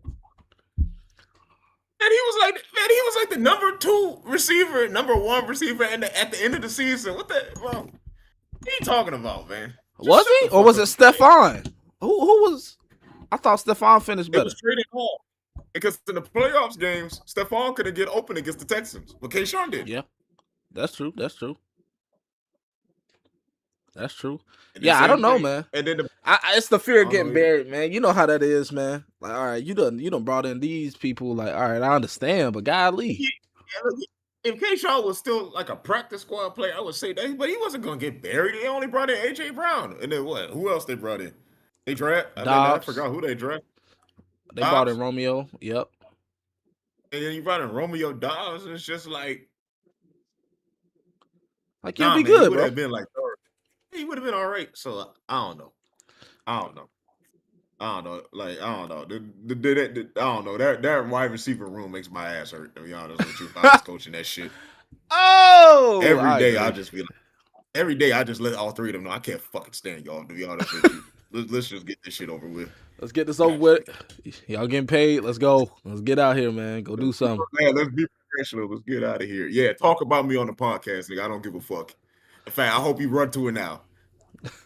And he was like the number two receiver, number one receiver, and at the end of the season. What the bro? What are you talking about, man? Just was shut he, the or fuck was up. it Stefan? Who was? I thought Stefan finished It better. was trading Hall. Because in the playoffs games, Stephon couldn't get open against the Texans, but Kayshawn did. Yeah, that's true. That's true. That's true. And the Yeah, I don't same know, thing. man. And then It's the fear I of don't know getting either. buried, man. You know how that is, man. Like, all right, you done brought in these people. Like, all right, I understand, but golly, If Kayshawn was still like a practice squad player, I would say that, but he wasn't gonna get buried. They only brought in AJ Brown. And then what? Who else they brought in? They draft, and then I Dobbs. forgot who they drafted. They brought in Dobbs. Romeo. Yep. And then you brought in Romeo Dobbs, and it's just Like he'll nah, be man, he good, would bro. have been like third. He would have been all right. So I don't know. I don't know. I don't know. Like I don't know. I don't know. That wide receiver room makes my ass hurt. To be honest with you, if I was coaching that shit Oh, every I day, I'll agree. just be like, every day I just let all three of them know I can't fucking stand y'all. To be honest with you, let's just get this shit over with. Let's get this over with. Y'all getting paid. Let's go. Let's get out here, man. Go do something. Let's be professional. Let's get out of here. Yeah, talk about me on the podcast, nigga. I don't give a fuck. In fact, I hope you run to it now.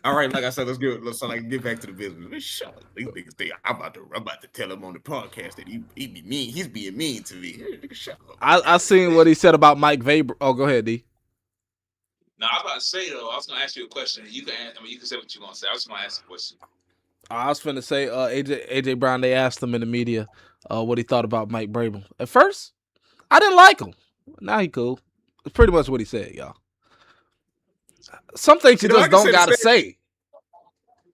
All right, like I said, get back to the business. Man, shut up. These niggas think I'm about to tell him on the podcast that he be mean. He's being mean to me. Hey, nigga, shut up. I seen what he said about Mike Vaber. Oh, go ahead, D. Now I was about to say though, I was gonna ask you a question. You can, you can say what you're gonna say. I was gonna ask a question. I was finna say, AJ Brown. They asked him in the media, what he thought about Mike Vrabel. At first, I didn't like him. Now he cool. It's pretty much what he said, y'all. Some things you I just can don't say the gotta same. say.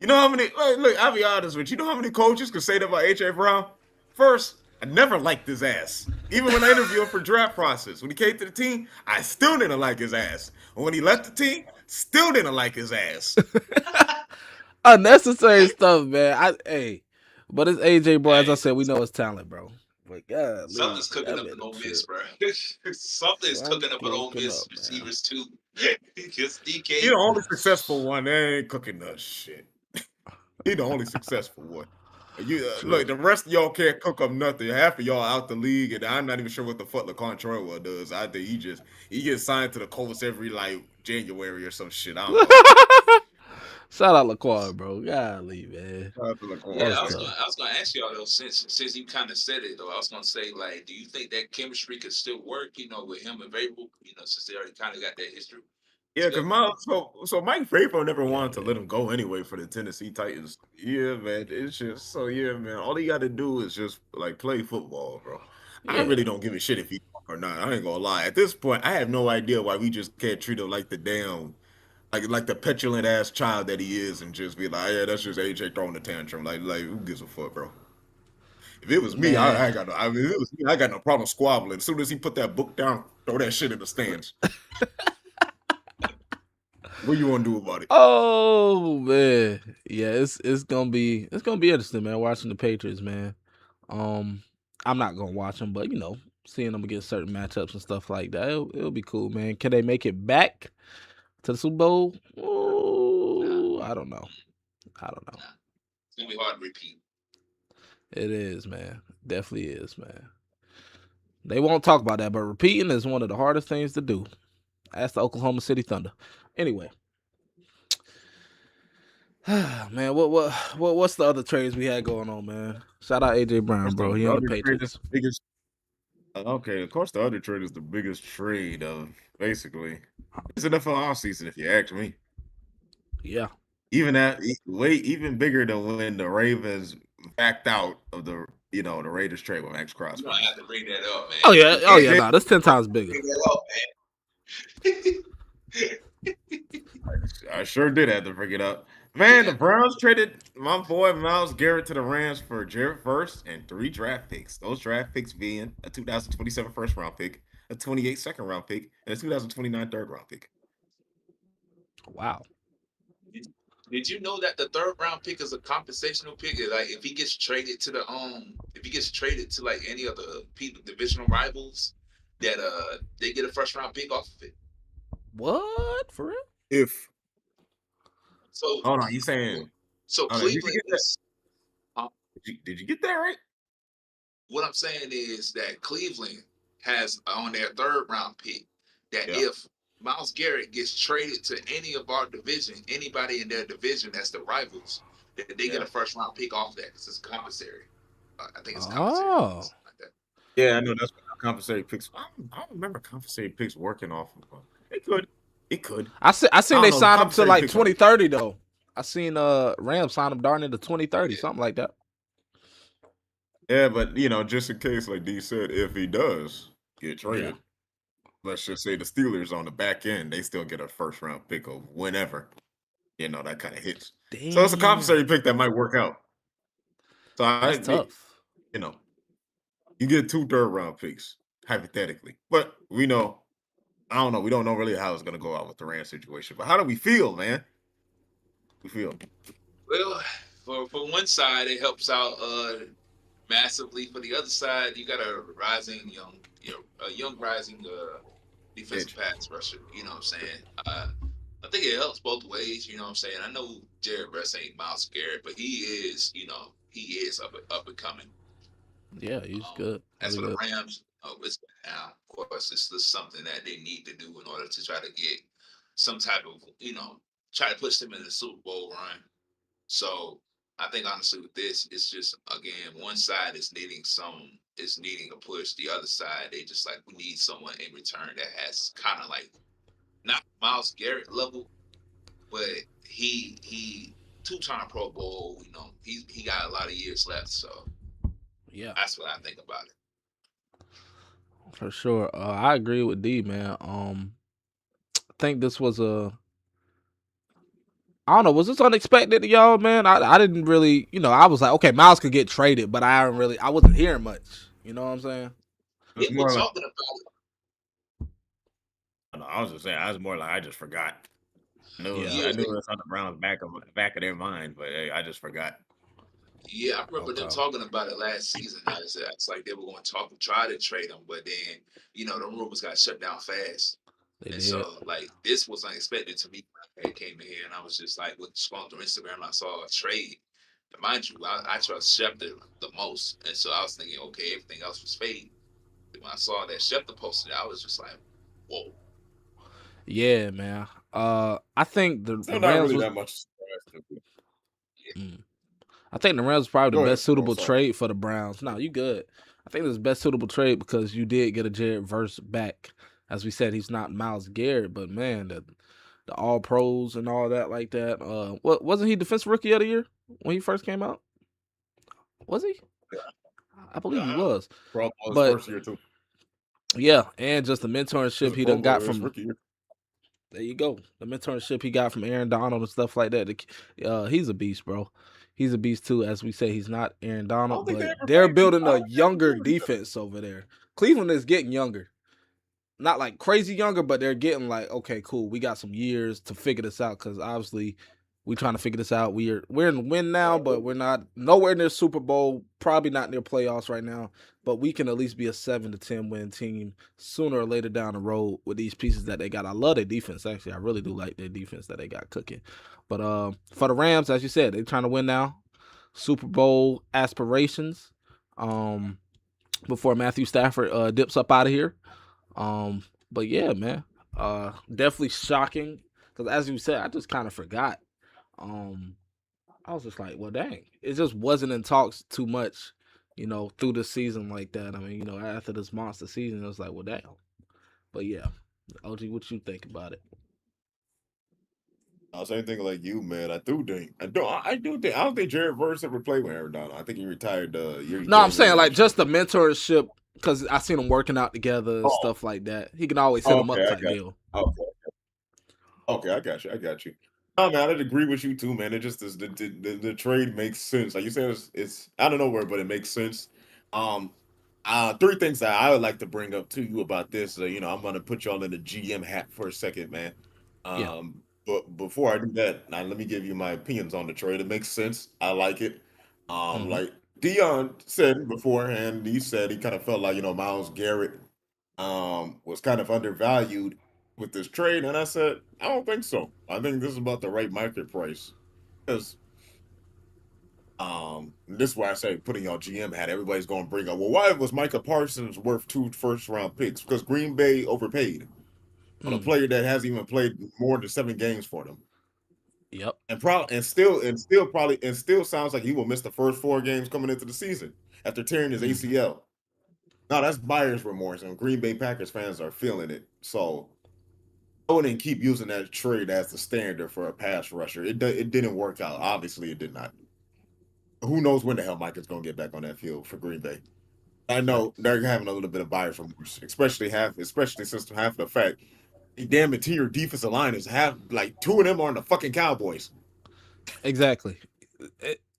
You know how many? Look, I'll be honest with you. You know how many coaches could say that about AJ Brown? First, I never liked his ass. Even when I interviewed him for draft process, when he came to the team, I still didn't like his ass. And when he left the team, still didn't like his ass. Unnecessary stuff, man. But it's AJ, bro. As I Hey, said, we know his talent, bro. But something's golly, cooking that up man in a Ole Miss, trip. bro. Something's cooking Something up in Ole cooking Miss up, man. receivers too. Because He DK, the only successful one. They ain't cooking that shit. He the only successful one. You True. look, the rest of y'all can't cook up nothing. Half of y'all out the league, and I'm not even sure what the fuck LeContrell does. I think he gets signed to the Colts every like January or some shit. I don't know. Shout out Laquan, bro. Golly, man. Shout out to yeah, That's Laquan, man. tough. I was gonna ask y'all though, since you kind of said it though, I was gonna say like, do you think that chemistry could still work? You know, with him available, you know, since they already kind of got that history Yeah, because together. Mike Vrabel never Yeah, wanted to let him go anyway for the Tennessee Titans. Yeah, man, it's just so yeah, man. All he got to do is just like play football, bro. I yeah. really don't give a shit if he or not. I ain't gonna lie. At this point, I have no idea why we just can't treat him like the damn like the petulant ass child that he is, and just be like, yeah, that's just AJ throwing a tantrum. Like who gives a fuck, bro? If it was me, I Man. ain't got no. I mean, if it was me, I got no problem squabbling. As soon as he put that book down, throw that shit in the stands. What you want to do about it? Oh man. Yeah, it's gonna be interesting, man, watching the Patriots, man. I'm not gonna watch them, but seeing them against certain matchups and stuff like that, it'll be cool, man. Can they make it back to the Super Bowl? Nah, Oh, I don't know. I don't know. nah, it's gonna be hard to repeat. It is, man. Definitely is, man. They won't talk about that, but repeating is one of the hardest things to do. That's the Oklahoma City Thunder. Anyway, man, what's the other trades we had going on, man? Shout out AJ Brown, Course, bro. He the on the other trade is Patriots. the biggest. Okay, of course, the other trade is the biggest trade of basically it's NFL offseason, if you ask me. Yeah. Even that way even bigger than when the Ravens backed out of the Raiders trade with Max You Crosby. don't have to bring that up, man. Oh yeah. You Oh They yeah. can't did. Nah, that's 10 times bigger. bring that up, man. I sure did have to bring it up. Man, the Browns traded my boy Myles Garrett to the Rams for Jared First and 3 draft picks. Those draft picks being a 2027 first round pick, a 28 second round pick, and a 2029 third round pick. Wow. Did you know that the third round pick is a compensational pick? Like if he gets traded to if he gets traded to like any of the divisional rivals, that they get a first round pick off of it. What? For real? If So hold on, you saying hold on, did you Cleveland get that? is Did you get that right? what I'm saying is that Cleveland has on their third round pick that Yeah, if Miles Garrett gets traded to any of our division, anybody in their division that's the rivals, that they get yeah. a first round pick off that because it's compensatory. I think it's compensatory, Oh. something like that. Yeah, I know that's what compensated picks. I don't remember compensated picks working off of it could. It could. I seen I they don't know. signed him to Compensated like picks are 2030 though. I seen Rams sign him darn into 2030, Yeah. something like that. yeah, but just in case, like D said, if he does get Yeah. traded, let's just say the Steelers on the back end, they still get a first round pick of whenever, that kind of hits. So it's a Damn. compensatory pick that might work out. So That's tough. you know, you get 2 third round picks, hypothetically. But I don't know. We don't know really how it's gonna go out with the Rams situation. But how do we feel, man? We feel. Well, for one side, it helps out massively. For the other side, you got a young rising defensive Edge. pass rusher. You know what I'm saying? I think it helps both ways. You know what I'm saying? I know Jared Russ ain't Miles Garrett, but he is. He is up and coming. Yeah, he's good. As Really for the good. Rams, it's now, of course, it's just something that they need to do in order to try to get some type of, try to push them in the Super Bowl run. So I think honestly with this, it's just again one side is needing a push. The other side, they just like we need someone in return that has kind of like not Miles Garrett level, but he 2-time Pro Bowl. He got a lot of years left. So Yeah, that's what I think about it. for sure. I agree with D, man. I think this was I don't know, was this unexpected to y'all, man? I didn't really, I was like, okay, Miles could get traded, but I wasn't hearing much. You know what I'm saying? It was People more like talking about no, I was just saying. I was more like I just forgot. it. Yeah. Yeah, I knew it was on the Browns back of their mind, but hey, I just forgot. yeah. I remember them Okay. talking about it last season. It's like they were going to try to trade him, but then the rumors got shut down fast. They And did. so, like, this was unexpected to me when I came in here, and I was just like, with scrolling through Instagram, I saw a trade. And mind you, I trust Schefter the most, and so I was thinking, okay, everything else was fake. When I saw that Schefter posted it, I was just like, whoa. Yeah, man. I think the Still not Rams really was. that much surprise to me. Mm. I think the Rams was probably the Go best ahead. Oh, suitable sorry. trade for the Browns. No, you good. I think it was the best suitable trade because you did get a Jared Verse back. As we said, he's not Miles Garrett, but man, the All Pros and all that like that. What wasn't he Defensive Rookie of the Year when he first came out? Was he? I believe he Yeah, was. Pro Bowl his But first year too. yeah, and just the He was mentorship a he Pro done got Bowler his from. rookie year. There you go. The mentorship he got from Aaron Donald and stuff like that. He's a beast, bro. He's a beast too. As we say, he's not Aaron I don't Donald, think they but ever they're played. building I a don't think they ever younger played with each other. defense over there. Cleveland is getting younger. Not like crazy younger, but they're getting like, okay, cool. We got some years to figure this out because obviously we trying to figure this out. We're in the win now, but we're not nowhere near Super Bowl. Probably not near playoffs right now. But we can at least be a 7 to 10 win team sooner or later down the road with these pieces that they got. I love their defense. Actually, I really do like their defense that they got cooking. But for the Rams, as you said, they're trying to win now. Super Bowl aspirations. Um, before Matthew Stafford dips up out of here. Um, but yeah, man, definitely shocking because as you said, I just kind of forgot. Um, I was just like, well, dang, it just wasn't in talks too much, through the season like that. I mean, after this monster season, it was like, well, damn. But yeah, OG, what you think about it? Same thing like you, man. I don't think Jared Verse ever played with Aaron Donald. I think he retired the year he No, I'm came in saying there like this year. just the mentorship because I seen them working out together and Oh, stuff like that. He can always hit oh, them okay, up I type got deal. you. Okay, okay, I got you. I got you. No, man, I'd agree with you too, man. It just is the trade makes sense. Like you said, it's I don't know where, but it makes sense. Um, three things that I would like to bring up to you about this. I'm gonna put y'all in the GM hat for a second, man. Yeah. But before I do that, now let me give you my opinions on the trade. It makes sense. I like it. Mm-hmm. Like Dion said beforehand, he said he kind of felt like Miles Garrett was kind of undervalued with this trade, and I said I don't think so. I think this is about the right market price because this is why I say putting y'all GM hat. Everybody's going to bring up, well, why was Micah Parsons worth 2 first round picks? Because Green Bay overpaid on a Mm. player that hasn't even played more than 7 games for them, Yep. and still sounds like he will miss the first 4 games coming into the season after tearing his Mm-hmm. ACL. Now that's buyer's remorse, and Green Bay Packers fans are feeling it. So I wouldn't keep using that trade as the standard for a pass rusher. It didn't work out. Obviously, it did not. Who knows when the hell Mike is going to get back on that field for Green Bay? I know Facts. they're having a little bit of buyer's remorse, especially since half the fact the damn interior defensive line is half like two of them are on the fucking Cowboys. Exactly.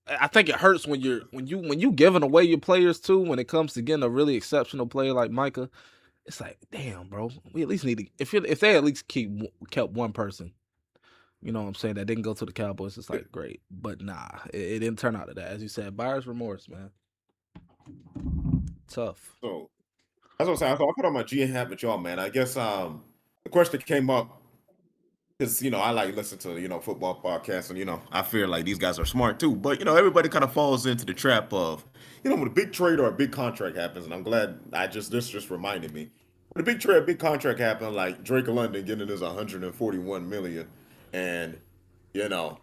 I think it hurts when you giving away your players too. When it comes to getting a really exceptional player like Micah, it's like, damn, bro. We at least need to if they at least kept one person. You know what I'm saying? That didn't go to the Cowboys. It's like great, but nah, it didn't turn out to that. As you said, buyer's remorse, man. Tough. So that's what I'm saying. So I put on my G hat with y'all, man. I guess the question came up because I like listen to football podcasts, and I feel like these guys are smart too. But everybody kind of falls into the trap of when a big trade or a big contract happens, and I'm glad this just reminded me when a big trade, big contract happened, like Drake London getting his 141 million, and you know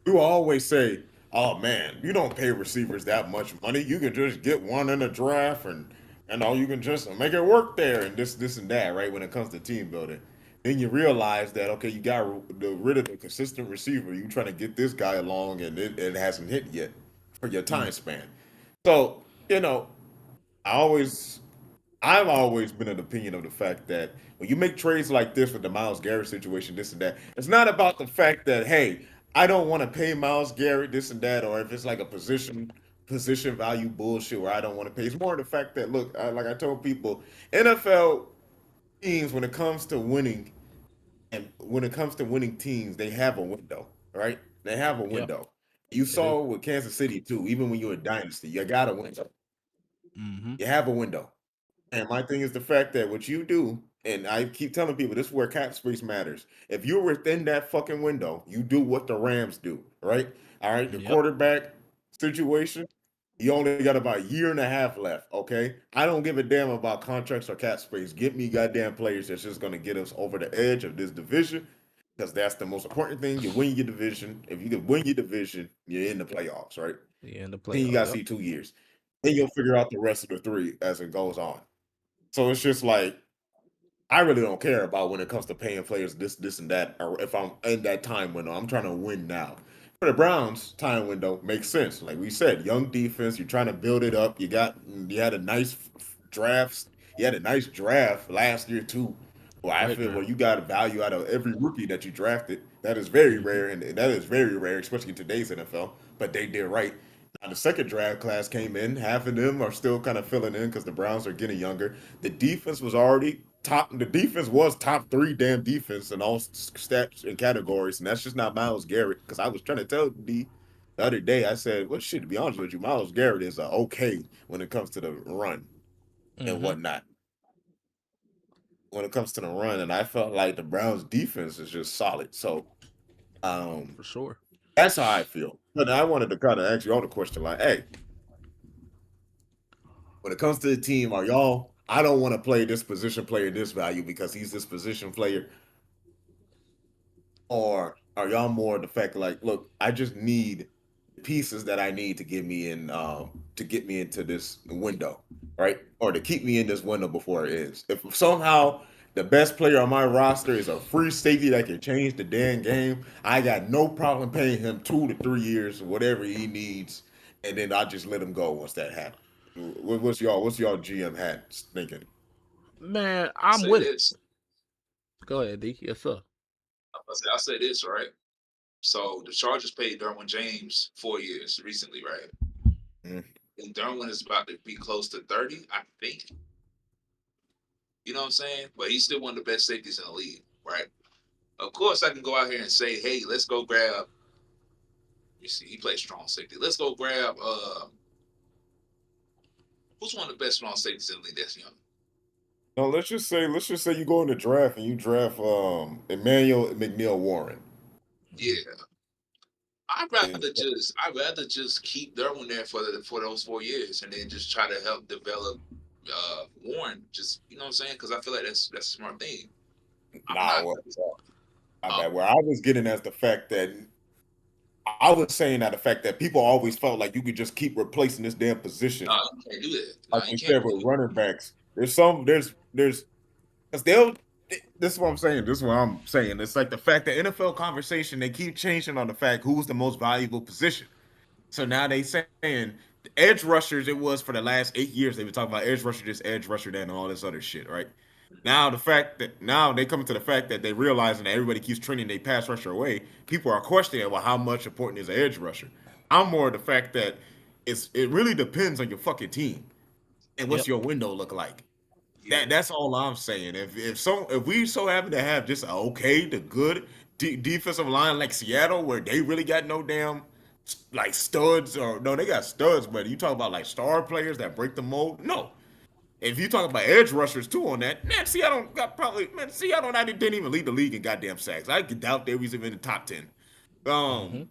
you always say, "Oh man, you don't pay receivers that much money. You can just get one in the draft, and all you can just make it work there, and this and that." Right when it comes to team building, then you realize that okay, you got rid of the consistent receiver. You trying to get this guy along, and it hasn't hit yet for your Mm, time span. So I always I've always been of the opinion of the fact that when you make trades like this with the Miles Garrett situation, this and that, it's not about the fact that, hey, I don't want to pay Miles Garrett this and that, or if it's like a position position value bullshit where I don't want to pay. It's more the fact that look, like I told people, NFL teams when it comes to winning and when it comes to winning teams, they have a window, right? They have a Yep, window. You they do. saw with Kansas City too. Even when you're a dynasty, you got a window. Mm-hmm. You have a window. And my thing is the fact that what you do, and I keep telling people this is where cap space matters. If you're within that fucking window, you do what the Rams do, right? All right, the Yep. quarterback situation, you only got about a year and a half left, okay? I don't give a damn about contracts or cap space. Get me goddamn players that's just gonna get us over the edge of this division, because that's the most important thing. You win your division. If you can win your division, you're in the playoffs, right? Yeah, in the Then you playoffs. gotta Yep. see 2 years. Then you'll figure out the rest of the three as it goes on. So it's just like I really don't care about when it comes to paying players this and that, or if I'm in that time window. I'm trying to win now. For the Browns, time window makes sense. Like we said, young defense, you're trying to build it up. You had a nice draft. You had a nice draft last year too. Well, I Great feel draft. where you got a value out of every rookie that you drafted. That is very Mm-hmm. rare, and that is very rare, especially in today's NFL. But they did right. Now the second draft class came in. Half of them are still kind of filling in because the Browns are getting younger. The defense was already top. The defense was top three damn defense in all stats and categories, and that's just not Miles Garrett. Because I was trying to tell D the other day, I said, "Well, shit. To be honest with you, Miles Garrett is okay when it comes to the run and Mm-hmm. whatnot. When it comes to the run, and I felt like the Browns defense is just solid. So, um, For sure. that's how I feel. But I wanted to kind of ask you all the question, like, hey, when it comes to the team, are y'all? I don't want to play this position player this value because he's this position player, or are y'all more the fact like, look, I just need the pieces that I need to get me into this window, right? Or to keep me in this window before it is. If somehow the best player on my roster is a free safety that can change the damn game, I got no problem paying him 2 to 3 years, whatever he needs, and then I just let him go once that happens. What's y'all GM hat thinking? Man, I I'm say with it. this. Go ahead, D. Yes, sir. I say this, right? So the Chargers paid Derwin James 4 years recently, right? Mm, And Derwin is about to be close to 30, I think. You know what I'm saying? But he's still one of the best safeties in the league, right? Of course, I can go out here and say, hey, let's go grab. You see, he plays strong safety. Let's go grab. Who's one of the best strong safeties in the league that's young? No, let's just say you go in the draft and you draft Emmanuel McNeil Warren. Yeah, I'd rather just keep Derwin there for those 4 years and then just try to help develop Warren. Just you know what I'm saying? Because I feel like that's a smart thing. I'm Nah, not. well, my Um, bad. Where I was getting as the fact that I was saying that the fact that people always felt like you could just keep replacing this damn position. nah, you can't do that. Like Nah, you you can't said do with that. running backs, there's because they'll. This is what I'm saying. This is what I'm saying. It's like the fact that NFL conversation they keep changing on the fact who's the most valuable position. So now they saying the edge rushers it was for the last 8 years they were talking about edge rusher this edge rusher that and all this other shit, right? Now the fact that now they come to the fact that they realizing that everybody keeps trending they pass rusher away, people are questioning well how much important is an edge rusher. I'm more the fact that it really depends on your fucking team and what's Yep. your window look like. Yeah. That's all I'm saying. If we so happen to have just a okay to good defensive line like Seattle, where they really got no damn like studs or no, they got studs, but you talk about like star players that break the mold. No, if you talk about edge rushers too on that, man, Seattle got probably man Seattle didn't even lead the league in goddamn sacks. I doubt they was even in the top 10. Mm-hmm. Um,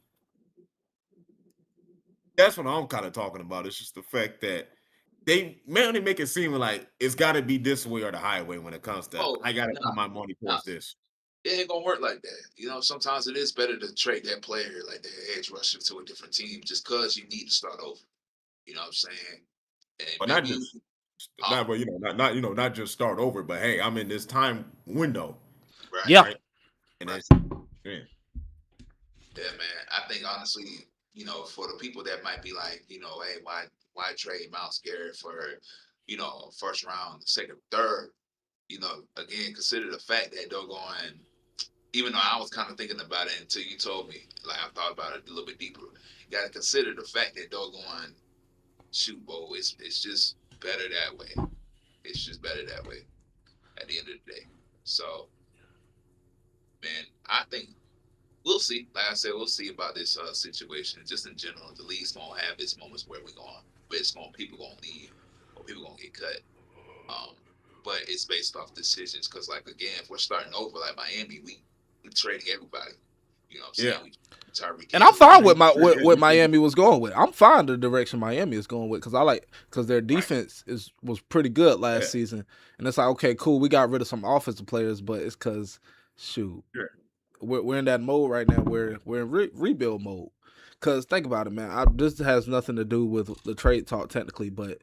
that's what I'm kind of talking about. It's just the fact that they make it seem like it's got to be this way or the highway when it comes to Oh, I got to put nah, my money nah. towards this. It ain't gonna work like that. You know, sometimes it is better to trade that player like that edge rusher to a different team just cause you need to start over. You know what I'm saying? And But not maybe, just huh? not but not just start over, but hey, I'm in this time window, Right, Yeah. right? And right. it's yeah. Yeah, man. I think honestly, for the people that might be like, hey, why trade Miles Garrett for, first round, second, third? Again, consider the fact that they're going. Even though I was kind of thinking about it until you told me, like I thought about it a little bit deeper. You got to consider the fact that they're going. shoot, Bo, it's just better that way. It's just better that way at the end of the day. So, man, I think we'll see. Like I said, we'll see about this situation. Just in general, the league's gonna have its moments where people gonna leave or people gonna get cut. Um, but it's based off decisions because, like, again, if we're starting over like Miami, we trading everybody. You know what I'm saying? Yeah. We Tyreek And I'm Hill. fine with Yeah, what you can. Miami was going with. I'm fine the direction Miami is going with because their Right. defense was pretty good Yeah. last season, and it's like, okay, cool, we got rid of some offensive players, but it's because shoot, Sure. we're in that mode right now where we're in rebuild mode. Because think about it, man. This has nothing to do with the trade talk technically, but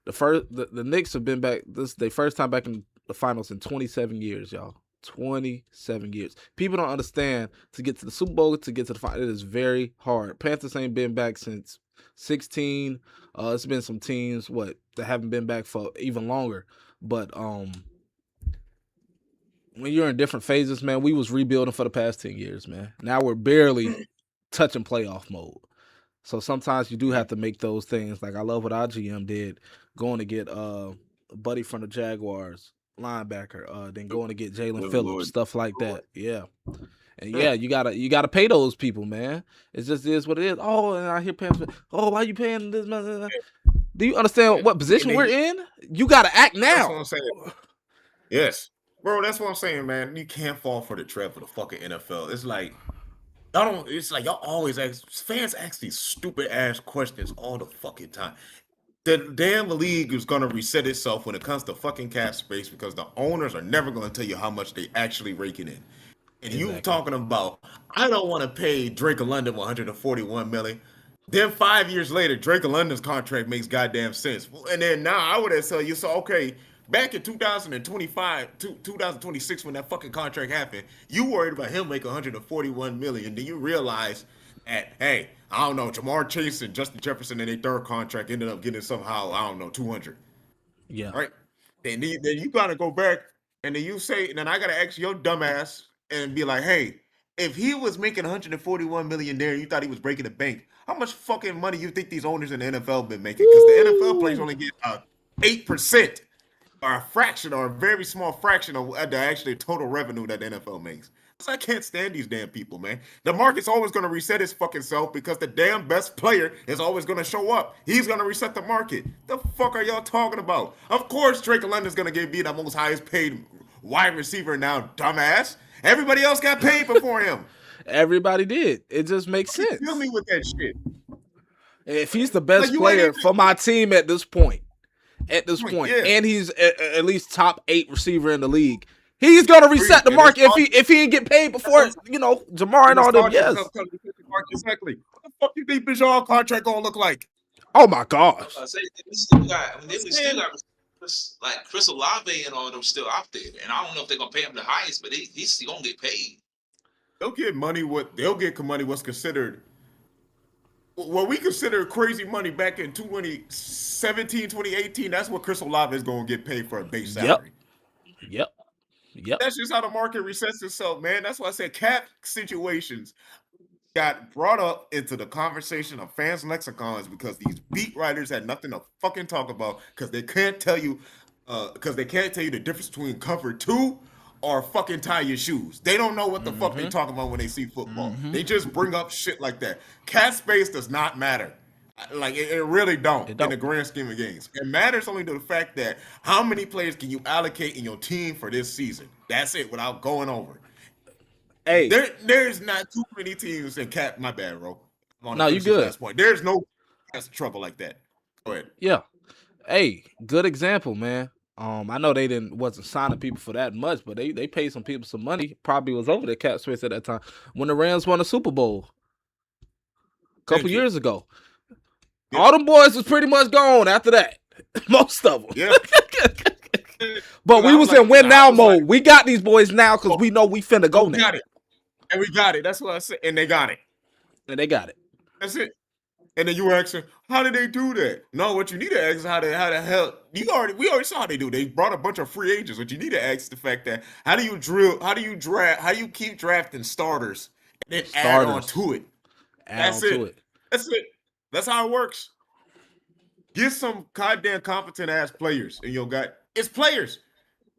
the Knicks have been back. This is their first time back in the finals in 27 years, y'all. 27 years. People don't understand, to get to the Super Bowl, to get to the final, it is very hard. Panthers ain't been back since 16. It's been some teams that haven't been back for even longer. But when you're in different phases, man, we was rebuilding for the past 10 years, man. Now we're barely touching playoff mode. So sometimes you do have to make those things. Like, I love what our GM did, going to get a buddy from the Jaguars, linebacker, then going to get Jalen Good Phillips, Lord. stuff like that. Yeah. And Yeah. yeah, you gotta pay those people, man. It just is what it is. Oh, and I hear Panthers, oh, why you paying this? Do you understand what position we're in? You gotta act That's what now. I'm saying. Yes. Bro, that's what I'm saying, man. You can't fall for the trap for the fucking NFL. It's like y'all always fans ask these stupid ass questions all the fucking time. The damn league is gonna reset itself when it comes to fucking cap space because the owners are never gonna tell you how much they actually raking in. And you Exactly. talking about, I don't want to pay Drake of London 141 million. Then 5 years later, Drake of London's contract makes goddamn sense. And then now I would have tell you, so okay, back in 2025, 2026, when that fucking contract happened, you worried about him making 141 million. Then you realize that, hey, I don't know, Jamar Chase and Justin Jefferson in their third contract ended up getting somehow, I don't know, 200. Yeah. Right? Then you gotta go back and then you say, and then I gotta ask your dumbass and be like, hey, if he was making 141 million there, you thought he was breaking the bank. How much fucking money you think these owners in the NFL been making? Because the NFL players only get 8% or a fraction or a very small fraction of the actually total revenue that the NFL makes. So I can't stand these damn people, man. The market's always going to reset its fucking self because the damn best player is always going to show up. He's going to reset the market. The fuck are y'all talking about? Of course, Drake London's going to get beat the most highest paid wide receiver now, dumbass. Everybody else got paid before him. Everybody did. It just makes sense. Kill me with that shit. If he's the best Like, you ain't player even- for my team at this point, Yeah. and he's at least top 8 receiver in the league, he's gonna reset the And market it's if he didn't get paid before, Jamar and all them. Yes. Exactly. What the fuck you think Bijan contract gonna look like? Oh my gosh. I say we still got like Chris Olave and all of them still out there, and I don't know if they're gonna pay him the highest, but he's still gonna get paid. They'll get money. They'll get money what's considered what we consider crazy money back in 2017, 2018. That's what Chris Olave is gonna get paid for a base salary. Yep. That's just how the market resets itself, man. That's why I said cap situations got brought up into the conversation of fans' lexicons because these beat writers had nothing to fucking talk about because they can't tell you the difference between cover 2 or fucking tie your shoes. They don't know what the fuck they talking about when they see football. They just bring up shit like that. Cap space does not matter. Like it really don't in the grand scheme of games. It matters only to the fact that how many players can you allocate in your team for this season. That's it without going over. Hey, there's not too many teams in cap. My bad, bro. No, you good. Last point. There's no trouble like that. Go ahead. Yeah. Hey, good example, man. I know they wasn't signing people for that much, but they paid some people some money. Probably was over the cap space at that time when the Rams won the Super Bowl a couple years ago. Yeah. All them boys was pretty much gone after that. Most of them. Yeah. But we was in win now mode. We got these boys now because we know we finna go now. Got it. And we got it. That's what I said. And they got it. That's it. And then you were asking, how did they do that? No, what you need to ask is how the hell we already saw how they do. They brought a bunch of free agents. What you need to ask is the fact that how do you keep drafting starters and then add on to it? That's it. That's how it works. Get some goddamn competent ass players in your gut. It's players.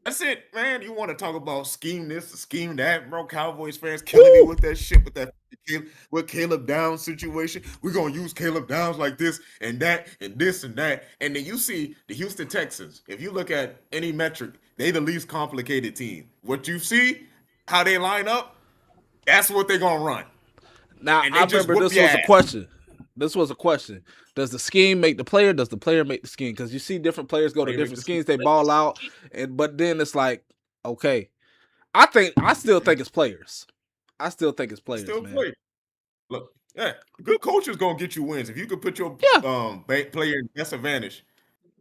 That's it, man. You want to talk about scheme this, scheme that, bro? Cowboys fans killing me Woo! with that shit, with Caleb Downs situation. We're gonna use Caleb Downs like this and that and this and that. And then you see the Houston Texans. If you look at any metric, they the least complicated team. What you see, how they line up, that's what they're gonna run. Now And I they just remember whoop this your was a ass. question. This was a question. Does the scheme make the player? Does the player make the scheme? Because you see different players go to Player make different the schemes, they ball out, but then it's like, okay, I still think it's players. I still think it's players, still man. play. Look, yeah, good coaches gonna get you wins. If you could put your Yeah, player in disadvantage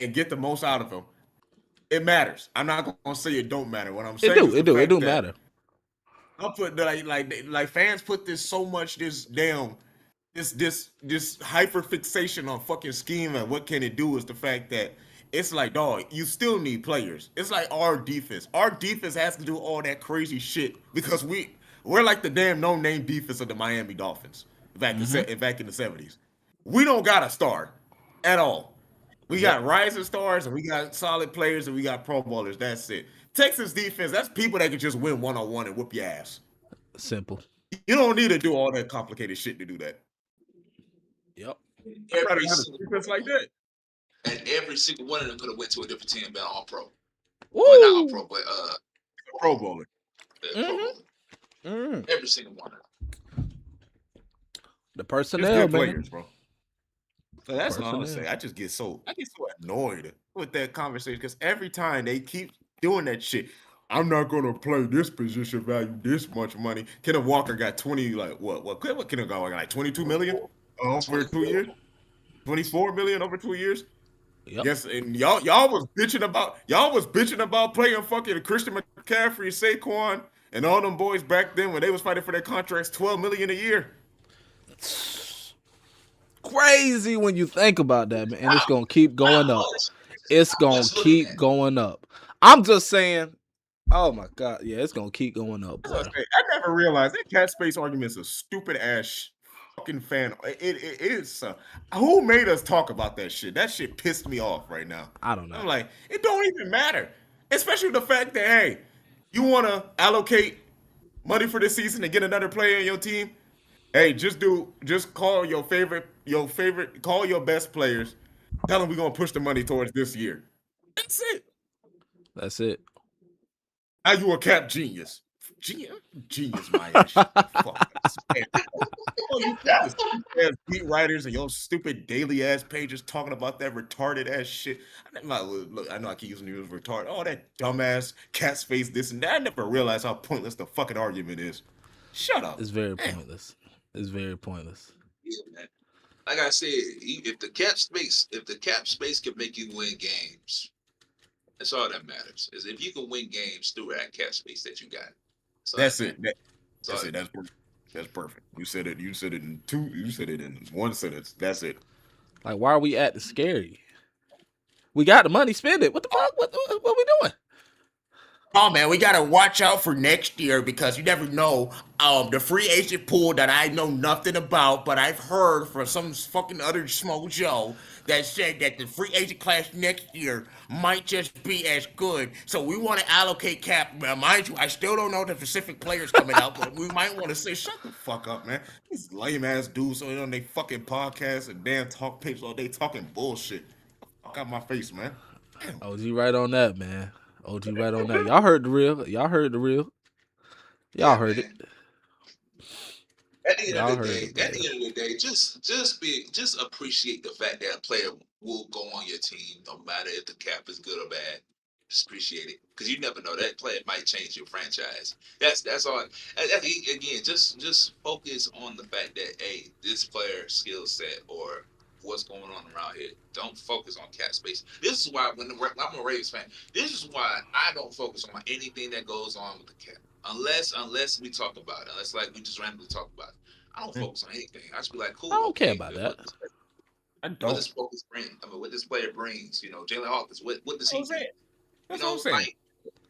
and get the most out of them, it matters. I'm not gonna say it don't matter. What I'm it saying do, is it the do, it fact do that matter. I put like fans put this hyper fixation on fucking scheme and what can it do is the fact that it's like, dog, you still need players. It's like our defense. Our defense has to do all that crazy shit because we're like the damn no name defense of the Miami Dolphins back in the 70s. We don't got a star at all. We Yep, got rising stars and we got solid players and we got pro bowlers. That's it. Texas defense, that's people that can just win one on one and whoop your ass. simple. You don't need to do all that complicated shit to do that. Yep, I'd rather Every have a single defense like that. and every single one of them could have went to a different team and been all pro. Well, not all woo. pro, but Pro bowler. pro Mm-hmm. bowler. Mm-hmm. Every single one of them. The Just personnel, good man. players, bro. So that's all I'm gonna Personnel. say. I get so annoyed with that conversation because every time they keep doing that shit. I'm not gonna play this position value this much money. Kenneth Walker got 20, like what Kenneth Walker got like 22 million over 2 years, 24 million over 2 years. Yep. Yes, and y'all was bitching about playing fucking Christian McCaffrey, Saquon, and all them boys back then when they was fighting for their contracts, 12 million a year. Crazy when you think about that, man. And it's gonna keep going up. It's gonna What's looking keep at? going up. I'm just saying. Oh my god, yeah, it's gonna keep going up, That's what boy. I say. I never realized that cat space argument's a stupid ass fucking fan. It is. Who made us talk about that shit? That shit pissed me off right now. I don't know. I'm like, it don't even matter. Especially the fact that hey, you want to allocate money for this season and get another player in your team. Hey, just call call your best players. Tell them we're gonna push the money towards this year. That's it. That's it. Now you a cap genius. Genius, my ass. Shut the fuck up. Oh, you got this ass beat writers and your stupid daily ass pages talking about that retarded ass shit. Look, I know I keep using you as retarded. Oh, that dumbass cat's face, this and that. I never realized how pointless the fucking argument is. Shut up. It's very Damn. pointless. It's very pointless. Yeah, man. Like I said, if the cap space can make you win games, that's all that matters. Is if you can win games through that cap space that you got. So That's it. so That's it. That's perfect. You said it. You said it in two. You said it in one sentence. That's it. Like, why are we acting scary? We got the money, spend it. What the fuck? What we doing? Oh man, we gotta watch out for next year because you never know. The free agent pool that I know nothing about, but I've heard from some fucking other small Joe that said that the free agent class next year might just be as good. So we want to allocate cap. Mind you, I still don't know the specific players coming out, but we might want to say, shut the fuck up, man. These lame ass dudes on they fucking podcasts and damn talk papers all day talking bullshit. Fuck out my face, man. Damn. OG right on that, man. OG right on that. Y'all heard the real. Y'all heard the real. Y'all yeah, heard man. it. At the end Y'all of the heard day, it, at man. the end of the day, just appreciate the fact that a player will go on your team, no matter if the cap is good or bad. Just appreciate it, because you never know, that player might change your franchise. That's all. Again, just focus on the fact that hey, this player skill set or what's going on around here. Don't focus on cap space. This is why I'm a Ravens fan. This is why I don't focus on anything that goes on with the cap. Unless we talk about it, unless like we just randomly talk about it. I don't focus on anything. I just be like, cool, I don't care okay, about good. that. I What don't. this focus bring? I mean, what this player brings. Jalen Hawkins. What does he do? That's what I'm saying. Like,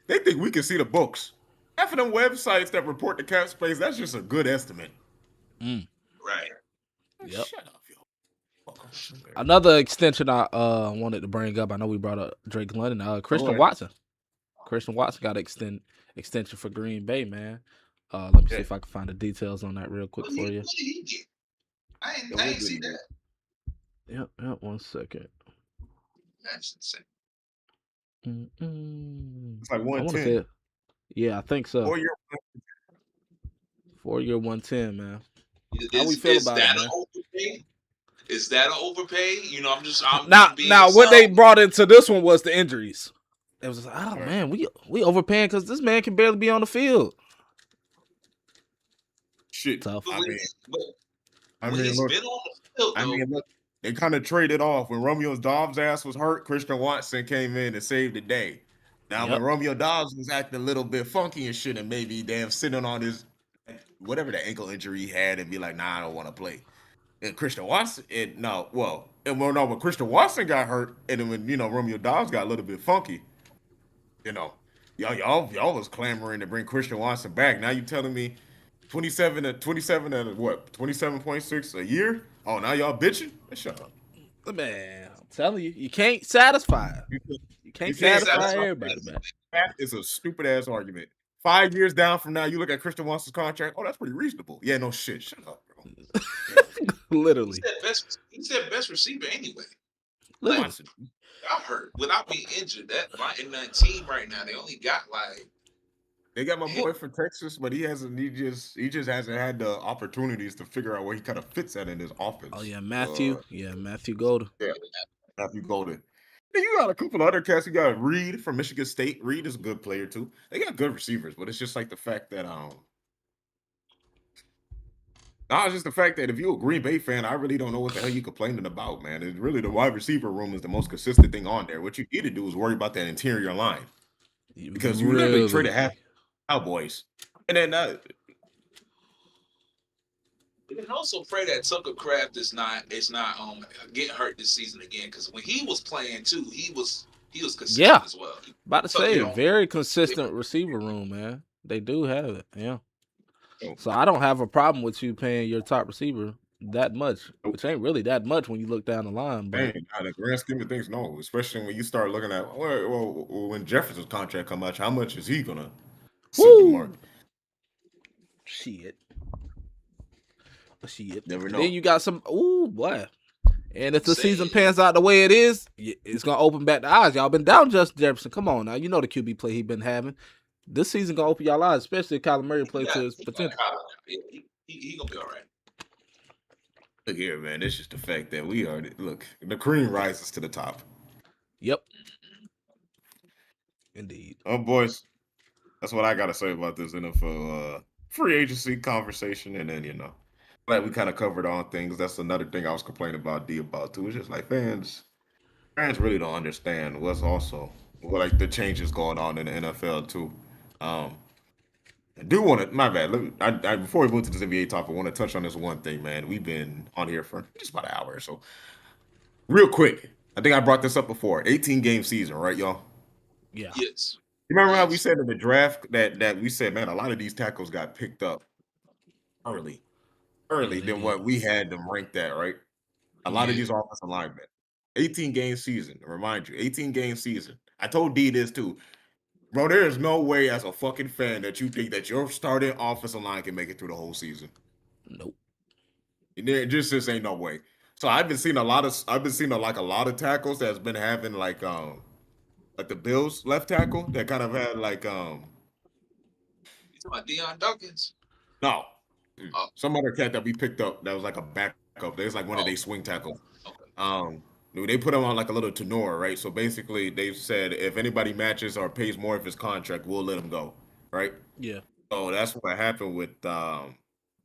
They think we can see the books. Half of them websites that report the cap space, that's just a good estimate. Mm. right. Yep. Shut up, yo. Another extension I wanted to bring up. I know we brought up Drake London. Go Christian ahead. Watson. Christian Watson got an extension for Green Bay, man. Let me see Yeah. if I can find the details on that real quick for you. What did he get? Yeah, I what ain't did see he get? that. Yep. 1 second. That's insane. It's like I want to say 110. it. Yeah, I think so. 4 year. 4 year 110, man. How we Is feel is about it, that man? an overpay? Is that an overpay? You know, Now, I'm being now, what they selfish. brought into this one was the injuries. It was like, oh Right. man, we overpaying because this man can barely be on the field. Shit. Tough. But I when mean, he's look. been on the field I though, mean, look. They kind of traded off when Romeo Dobbs' ass was hurt. Christian Watson came in and saved the day. Now, when Yep. Romeo Dobbs was acting a little bit funky and shit, and maybe damn sitting on his whatever the ankle injury he had, and be like, nah, I don't want to play. And Christian Watson, when Christian Watson got hurt, and then when Romeo Dobbs got a little bit funky, you know, y'all was clamoring to bring Christian Watson back. Now you telling me 27 and what 27.6 a year? Oh, now y'all bitching? Shut up. Man, I'm telling you, you can't satisfy. You can't. You You can't can't satisfy satisfy. everybody, man. That is a stupid ass argument. 5 years down from now, you look at Christian Watson's contract. Oh, that's pretty reasonable. Yeah, no shit. Shut up, bro. Literally. he said best receiver anyway. Like Literally. Watson. I heard without being injured, in that team right now, they only got like They got my boy for Texas, but he hasn't. He just hasn't had the opportunities to figure out where he kind of fits at in his offense. Oh yeah, Matthew. Matthew Golden. Yeah, Matthew Golden. Then you got a couple of other cats. You got Reed from Michigan State. Reed is a good player too. They got good receivers, but it's just like the fact that it's just the fact that if you're a Green Bay fan, I really don't know what the hell you complaining about, man. It's really the wide receiver room is the most consistent thing on there. What you need to do is worry about that interior line because you literally traded half Cowboys, and then you can also pray that Tucker Craft is not getting hurt this season again because when he was playing too, he was consistent as well. About to say, very consistent receiver room, man. They do have it, yeah. So I don't have a problem with you paying your top receiver that much, which ain't really that much when you look down the line. But the grand scheme of things, no. Especially when you start looking at when Jefferson's contract come out, how much is he gonna sit the mark? Shit. Never know. Then you got some. Ooh, boy. And if the season pans out the way it is, it's gonna open back the eyes. Y'all been down Justin Jefferson. Come on now, you know the QB play he been having. This season gonna open y'all eyes, especially if Kyler Murray play to his potential. He gonna be all right. Look here, man. It's just the fact that the cream rises to the top. Yep. Indeed. Oh, boys. That's what I gotta say about this NFL free agency conversation, and then glad we kind of covered on things. That's another thing I was complaining about about too. It's just like fans really don't understand what's also like the changes going on in the NFL too. I do want to. My bad. Before we move to this NBA topic, I want to touch on this one thing, man. We've been on here for just about an hour or so. Real quick, I think I brought this up before. 18-game season, right, y'all? Yeah. Yes. You remember how we said in the draft that we said, man, a lot of these tackles got picked up early than what we had them ranked at, right? A lot of these offensive linemen. 18-game season. Remind you, 18-game season. I told D this too. Bro, there is no way as a fucking fan that you think that your starting offensive line can make it through the whole season. Nope. There just ain't no way. So I've been seeing a lot of tackles that's been having like the Bills left tackle that kind of had like You talking about Deion Dawkins? No. Some other cat that we picked up that was like a backup. There's like one of their swing tackles. Okay. They put him on like a little tenor, right? So basically they said if anybody matches or pays more of his contract, we'll let him go. Right? Yeah. So that's what happened with him,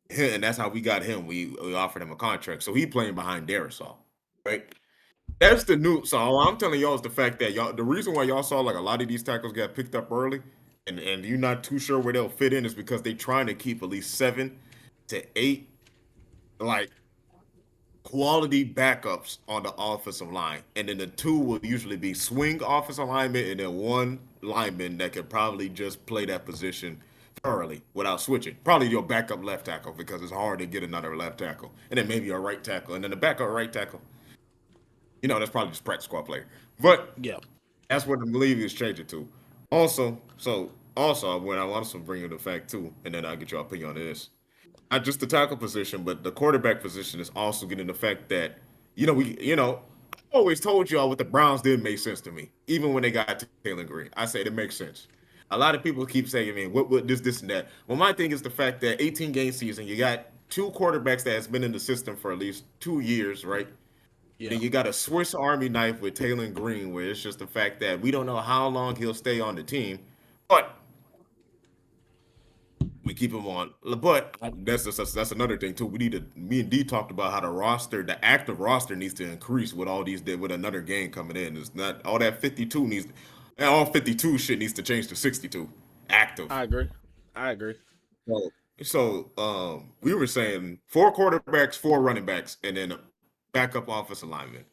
and that's how we got him. We offered him a contract. So he playing behind Darisaw. Right? That's the new. So all I'm telling y'all is the fact that the reason why y'all saw like a lot of these tackles got picked up early, and you're not too sure where they'll fit in is because they're trying to keep at least 7 to 8 like quality backups on the offensive line, and then the 2 will usually be swing offensive lineman, and then 1 lineman that can probably just play that position thoroughly without switching. Probably your backup left tackle because it's hard to get another left tackle, and then maybe a right tackle, and then the backup right tackle. That's probably just practice squad player. But Yeah. that's what the league is changing to. Also, when I want to bring in the fact too, and then I'll get your opinion on this. Not just the tackle position, but the quarterback position is also getting the fact that I always told y'all what the Browns did make sense to me, even when they got Taylor Green. I said it makes sense. A lot of people keep saying, "Man, what this and that." Well, my thing is the fact that 18 game season, you got two quarterbacks that has been in the system for at least 2 years, right? Yeah. Then you got a Swiss Army knife with Taylor Green, where it's just the fact that we don't know how long he'll stay on the team, but we keep him on. But that's another thing too. We need to. Me and D talked about how the active roster needs to increase with all these with another game coming in. It's not all that 52 needs. All 52 shit needs to change to 62 active. I agree. I agree. We were saying 4 quarterbacks, 4 running backs, and then a backup offensive lineman.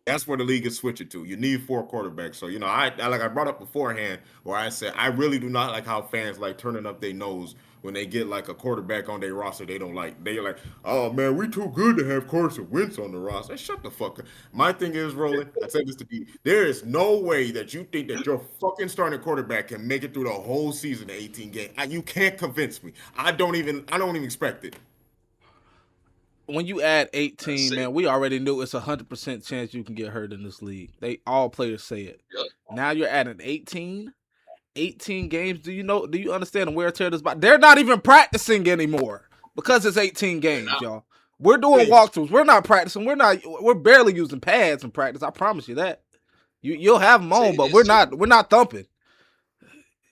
That's where the league is switching to. You need 4 quarterbacks. So I like I brought up beforehand where I said I really do not like how fans like turning up their nose when they get like a quarterback on their roster they don't like. They're like, oh man, we too good to have Carson Wentz on the roster. Shut the fuck up. My thing is, Roland, I said this to be there is no way that you think that your fucking starting quarterback can make it through the whole season of 18 games. You can't convince me. I don't even expect it. When you add I 18, say, man, we already knew it's 100% chance you can get hurt in this league. All players say it. yep, Now you're adding 18 games. Do you understand the wear and tear of this body? They're not even practicing anymore because it's 18 games, y'all. We're doing walkthroughs. We're not practicing. We're barely using pads in practice. I promise you that. You'll have them on, but we're not thumping.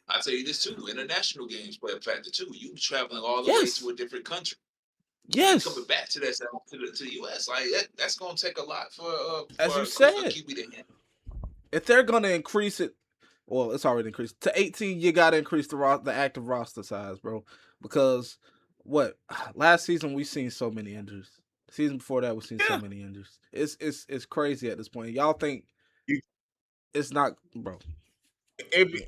I tell you this too. International games play a factor too. You traveling all the way Yes. to a different country. Yes. Coming back to the U.S. Like that's gonna take a lot for As you a said, QB to hit. if they're gonna increase it, well, it's already increased to 18. You gotta increase the active roster size, bro. Because last season we seen so many injuries. The season before that we seen so many injuries. It's crazy at this point. Y'all think it's not, bro?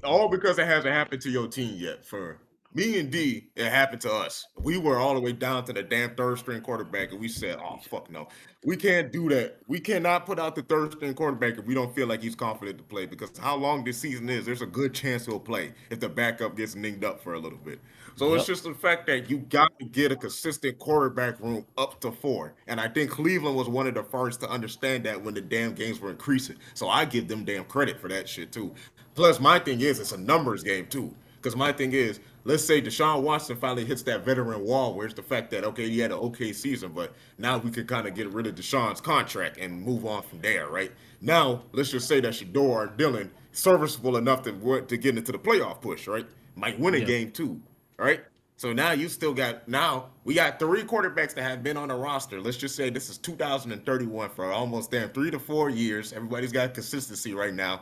All because it hasn't happened to your team yet. For me and D, it happened to us. We were all the way down to the damn third string quarterback, and we said, "Oh fuck no, we can't do that. We cannot put out the third string quarterback if we don't feel like he's confident to play. Because how long this season is, there's a good chance he'll play if the backup gets ninged up for a little bit. So it's just the fact that you got to get a consistent quarterback room up to 4. And I think Cleveland was one of the first to understand that when the damn games were increasing. So I give them damn credit for that shit too. Plus, my thing is, it's a numbers game too. Because my thing is, let's say Deshaun Watson finally hits that veteran wall, where it's the fact that, okay, he had an okay season, but now we could kind of get rid of Deshaun's contract and move on from there, right? Now, let's just say that Shador or Dylan serviceable enough to get into the playoff push, right? Might win a game too, right? So now we got 3 quarterbacks that have been on the roster. Let's just say this is 2031 for almost 3 to 4 years. Everybody's got consistency right now.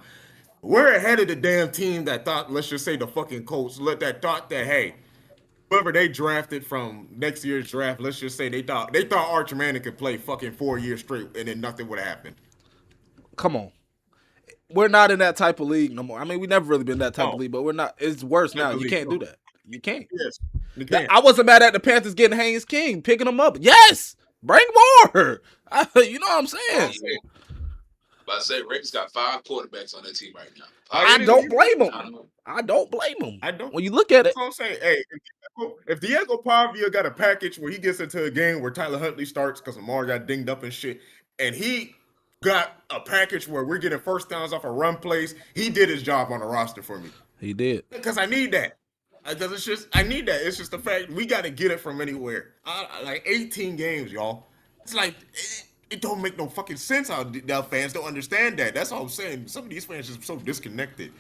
We're ahead of the damn team that thought, let's just say the fucking Colts, that thought that, hey, whoever they drafted from next year's draft, let's just say they thought Arch Manning could play fucking 4 years straight and then nothing would happen. Come on. We're not in that type of league no more. I mean, we never really been in that type of league, but we're not. It's worse now. You can't do that. You can't. Yes. You can't. I wasn't mad at the Panthers getting Haynes King, picking them up. Yes, bring more. You know what I'm saying? But I say Rick's got 5 quarterbacks on that team right now. I don't blame him. I don't blame him. I don't. When you look at it, that's what I'm saying. Hey, if Diego Pavia got a package where he gets into a game where Tyler Huntley starts because Lamar got dinged up and shit, and he got a package where we're getting first downs off of run plays, he did his job on the roster for me. He did. Because I need that. Because I need that. It's just the fact we got to get it from anywhere. Like 18 games, y'all. It's like it don't make no fucking sense how fans don't understand that. That's all I'm saying. Some of these fans are just so disconnected.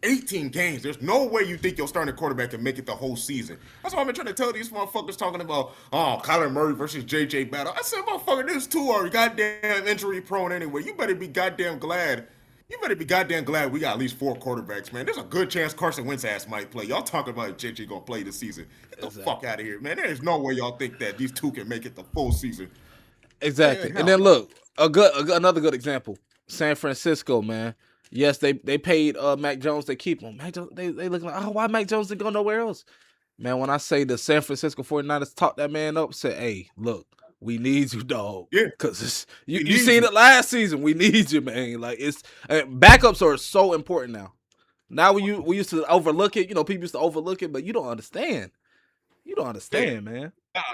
18 games. There's no way you think your starting quarterback can make it the whole season. That's why I've been trying to tell these motherfuckers talking about, Kyler Murray versus J.J. Battle. I said, motherfucker, these two are goddamn injury prone anyway. You better be goddamn glad. We got at least 4 quarterbacks, man. There's a good chance Carson Wentz ass might play. Y'all talking about J.J. gonna play this season. Get the fuck out of here, man. There's no way y'all think that these two can make it the full season. Exactly. And then look, another good example. San Francisco, man. Yes, they paid Mac Jones. They keep him. Mac Jones, they looking like, why Mac Jones didn't go nowhere else? Man, when I say the San Francisco 49ers talked that man up, said, hey, look, we need you, dog. Yeah, Cause we you need seen you. it last season. We need you, man. Like it's backups are so important now. Now we used to overlook it. You know, people used to overlook it, but you don't understand. You don't Yeah. understand, man. That's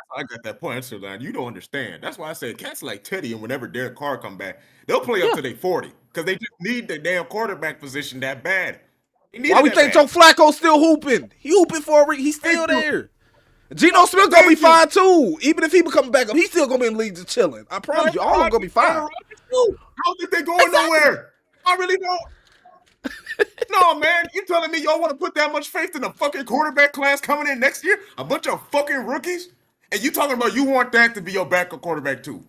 why I got that point. So line. You don't understand. That's why I said cats like Teddy, and whenever Derek Carr come back, they'll play up Yeah. to they 40 because they just need the damn quarterback position that bad. They need Why it we that think Joe bad. Flacco's still hooping? He hooping for a he's Thank still you. there. Geno Smith gonna be Thank you. fine too. Even if he become back up, he's still gonna be in the league just chilling. I promise you, all of them gonna be Aaron fine. Rodgers too. I don't think they're going Exactly. nowhere. I really don't. No, man, you telling me y'all want to put that much faith in the fucking quarterback class coming in next year? A bunch of fucking rookies? And you talking about you want that to be your backup quarterback too?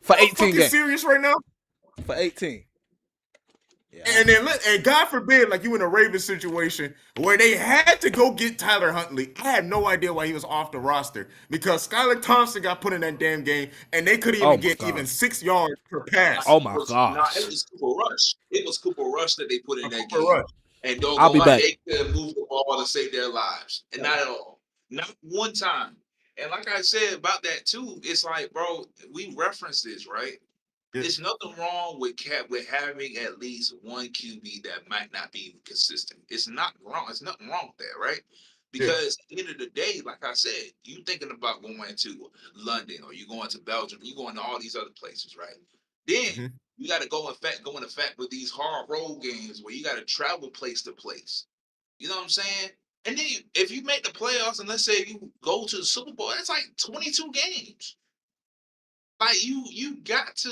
For Y'all 18 fucking games. serious right now? For 18. Yeah. And God forbid, like you in a Ravens situation where they had to go get Tyler Huntley. I had no idea why he was off the roster because Skylar Thompson got put in that damn game and they couldn't Oh even my get even gosh. 6 yards per pass. Oh It my was it gosh. was Cooper Rush. It was Cooper Rush that they put in A that Cooper game. Rush. And I'll doggone be like back. they could move the ball to save their lives. And not at all. Not one time. And like I said about that too, it's like, bro, we reference this, right? Yeah. There's nothing wrong with having at least one QB that might not be consistent. It's not wrong. It's nothing wrong with that, right? Yeah. Because at the end of the day, like I said, you thinking about going to London or you going to Belgium, you going to all these other places, right? Then Mm-hmm. you got to go in effect with these hard road games where you got to travel place to place. You know what I'm saying? And then if you make the playoffs and let's say you go to the Super Bowl, that's like 22 games. Like you got to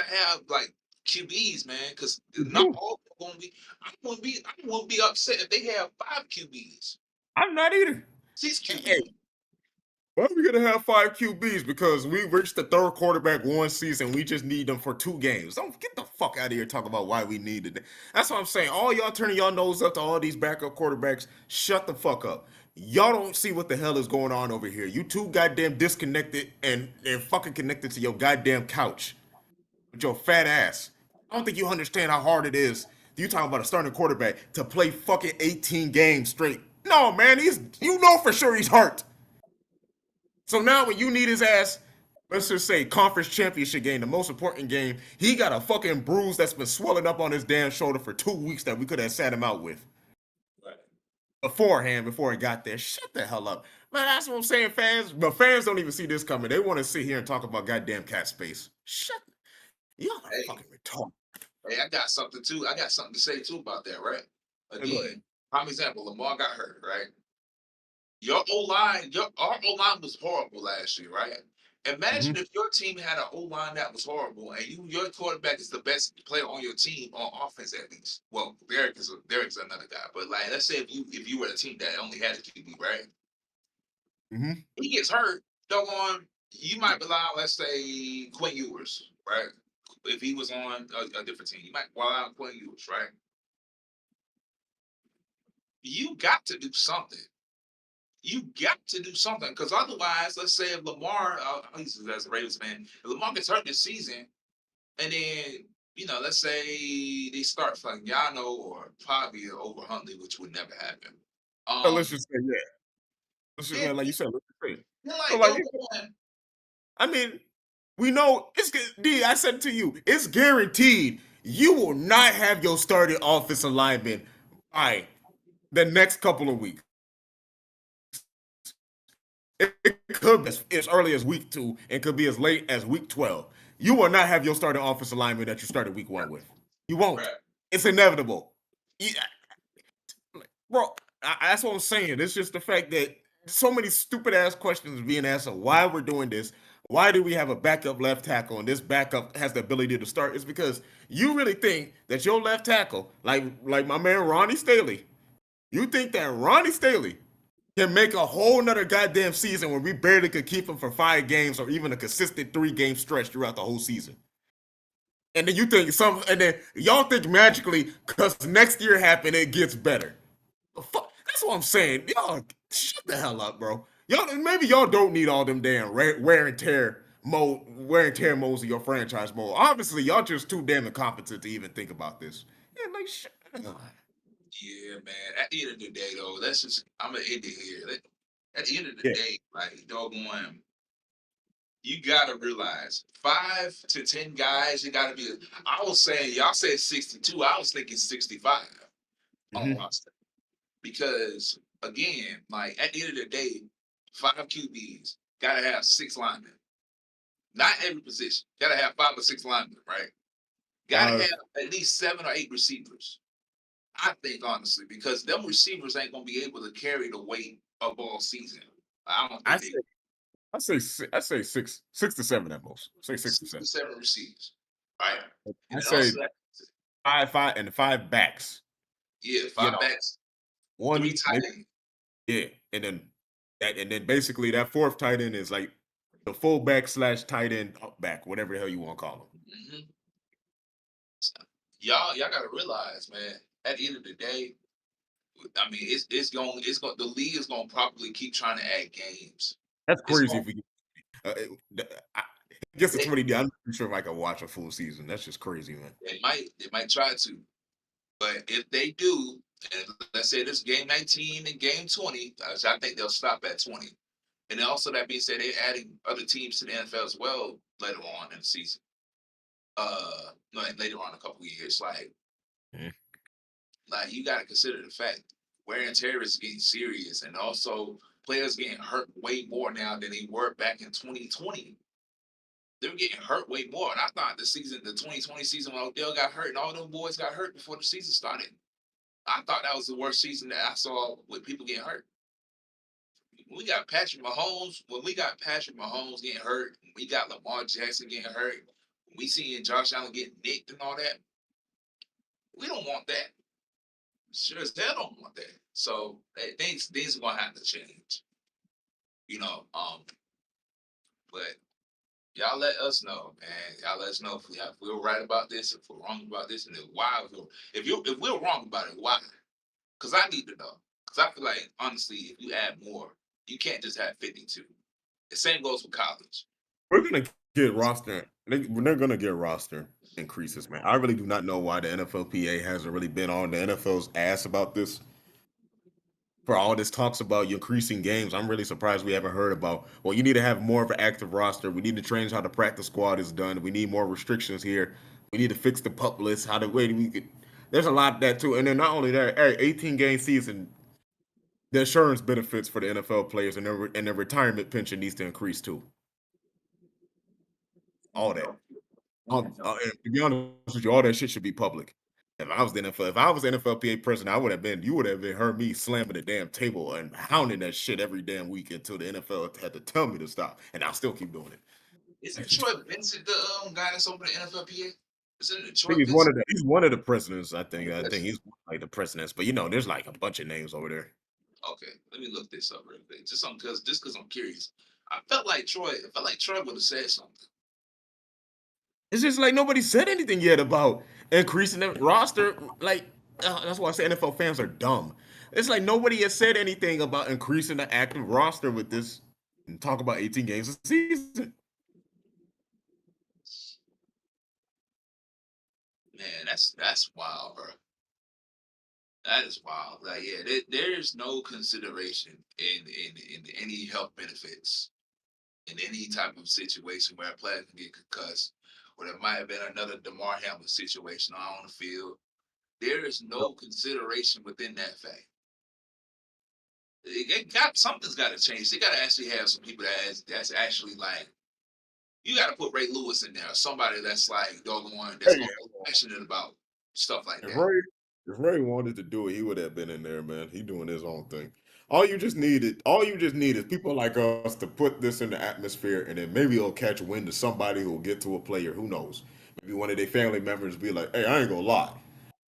have like QBs, man, because You not do. all are gonna be. I wouldn't be upset if they have 5 QBs, I'm not either. 6 QBs. Hey, why are we gonna have 5 QBs? Because we reached the third quarterback one season. We just need them for 2 games. Don't get the fuck out of here talking about why we needed it. That's what I'm saying. All y'all turning y'all nose up to all these backup quarterbacks. Shut the fuck up. Y'all don't see what the hell is going on over here. You too goddamn disconnected and fucking connected to your goddamn couch with your fat ass. I don't think you understand how hard it is. You talking about a starting quarterback to play fucking 18 games straight. No, man, you know for sure he's hurt. So now when you need his ass, let's just say conference championship game, the most important game, he got a fucking bruise that's been swelling up on his damn shoulder for 2 weeks that we could have sat him out with Right. beforehand before he got there. Shut the hell up. Man, that's what I'm saying, fans. But fans don't even see this coming. They want to sit here and talk about goddamn cat space. Shut. Y'all are Hey, fucking retarded. hey, I got something too. I got something to say too about that, right? Hey, go ahead. Again, prime example, Lamar got hurt, right? Our O line was horrible last year, right? Imagine Mm-hmm. if your team had an O line that was horrible, and your quarterback is the best player on your team on offense at least. Well, Derek's another guy, but like let's say if you were a team that only had a QB, right? Mm-hmm. He gets hurt, go on. You might rely on, let's say, Quinn Ewers, right? If he was on a different team, you might rely on Quinn Ewers, right? You got to do something. You got to do something because otherwise, let's say if Lamar, he's as a Ravens fan, if Lamar gets hurt this season, and then let's say they start Fagnano or probably over Huntley, which would never happen. So let's Um, just say, yeah. then Like you said, let's just say. they're So like, like, yo, come on. I mean, we know D. I said to you, it's guaranteed you will not have your starting offensive lineman by the next couple of weeks. It could be as early as week 2 and could be as late as week 12. You will not have your starting offensive lineman that you started week 1 with. You won't. Right. It's inevitable. Yeah, bro, that's what I'm saying. It's just the fact that so many stupid ass questions being answered. Why we're doing this? Why do we have a backup left tackle and this backup has the ability to start? It's because you really think that your left tackle, like my man Ronnie Staley, you think that Ronnie Staley can make a whole nother goddamn season where we barely could keep him for 5 games or even a consistent 3 game stretch throughout the whole season. And then and then y'all think magically because next year happened, it gets better. Fuck, that's what I'm saying. Y'all shut the hell up, bro. Maybe y'all don't need all them damn wear and tear modes of your franchise mode. Obviously, y'all just too damn incompetent to even think about this. Yeah, like shut. Yeah, man. At the end of the day, though, I'm gonna end it here. At the end of the Yeah. day, like doggone, you gotta realize 5 to 10 guys. You gotta be. I was saying y'all said 62. I was thinking 65 on Hmm. roster because again, like at the end of the day, 5 QBs gotta have 6 linemen. Not every position. Gotta have 5 or 6 linemen, right? Gotta have Five. at least 7 or 8 receivers. I think honestly, because them receivers ain't gonna be able to carry the weight of all season. I don't I think they say I say six to seven at most. Say six to six to seven. seven receivers, right? And I then say also five and five backs. yeah, You five know, backs, three one tight maybe ends. yeah, and then basically that fourth tight end is like the fullback slash tight end back, whatever the hell you want to call him. Mhm. Y'all gotta realize, man. At the end of the day, I mean, it's going the league is gonna probably keep trying to add games. That's It's crazy going if we I guess the they, 20. I'm not sure if I can watch a full season. That's just crazy, man. they might try to, but if they do, and let's say this game 19 and game 20, I think they'll stop at 20. And then also that being said, they're adding other teams to the NFL as well later on in the season. Like later on in a couple of years, Mhm. like you got to consider the fact wear and tear is getting serious, and also players getting hurt way more now than they were back in 2020. They're getting hurt way more, and I thought the 2020 season, when Odell got hurt and all them boys got hurt before the season started. I thought that was the worst season that I saw with people getting hurt. When we got Patrick Mahomes getting hurt, when we got Lamar Jackson getting hurt, when we seeing Josh Allen getting nicked and all that, we don't want that. Sure as hell don't want that. So things are gonna have to change, you know. But y'all let us know, man. Y'all let us know if we're right about this, if we're wrong about this, and then why. If we're wrong about it, why? Because I need to know. Because I feel like honestly, if you add more, you can't just have 52. The same goes for college. We're gonna get roster. They're gonna get roster increases, man. I really do not know why the NFLPA hasn't really been on the NFL's ass about this. For all this talks about you increasing games, I'm really surprised we haven't heard about. Well, you need to have more of an active roster. We need to change how the practice squad is done. We need more restrictions here. We need to fix the pup list. How the way we could. There's a lot of that too. And then not only that, hey, 18 game season, the insurance benefits for the NFL players and their retirement pension needs to increase too. All that. And to be honest with you, all that shit should be public. If I was the NFLPA president, you would have been heard me slamming the damn table and hounding that shit every damn week until the NFL had to tell me to stop, and I'll still keep doing it. Isn't Troy Vincent the guy that's over the NFLPA? Isn't it I Troy think Vincent? he's one of the presidents. I think Yes. he's like the presidents, but there's like a bunch of names over there. Okay, let me look this up real quick. Just because I'm curious. I felt like Troy would have said something. It's just like nobody said anything yet about increasing the roster. Like that's why I say NFL fans are dumb. It's like nobody has said anything about increasing the active roster with this and talk about 18 games a season. Man, that's wild, bro. That is wild. Like, yeah, there's no consideration in any health benefits in any type of situation where a player can get concussed, or there might have been another Damar Hamlin situation on the field. There is no consideration within that fact. Something's got to change. They got to actually have some people that's actually like you got to put Ray Lewis in there, somebody that's like the one that's Hey, gonna be passionate about stuff like if that. Ray wanted to do it, he would have been in there, man. He doing his own thing. All you just need is people like us to put this in the atmosphere, and then maybe it'll catch wind to somebody who will get to a player. Who knows? Maybe one of their family members be like, "Hey, I ain't gonna lie,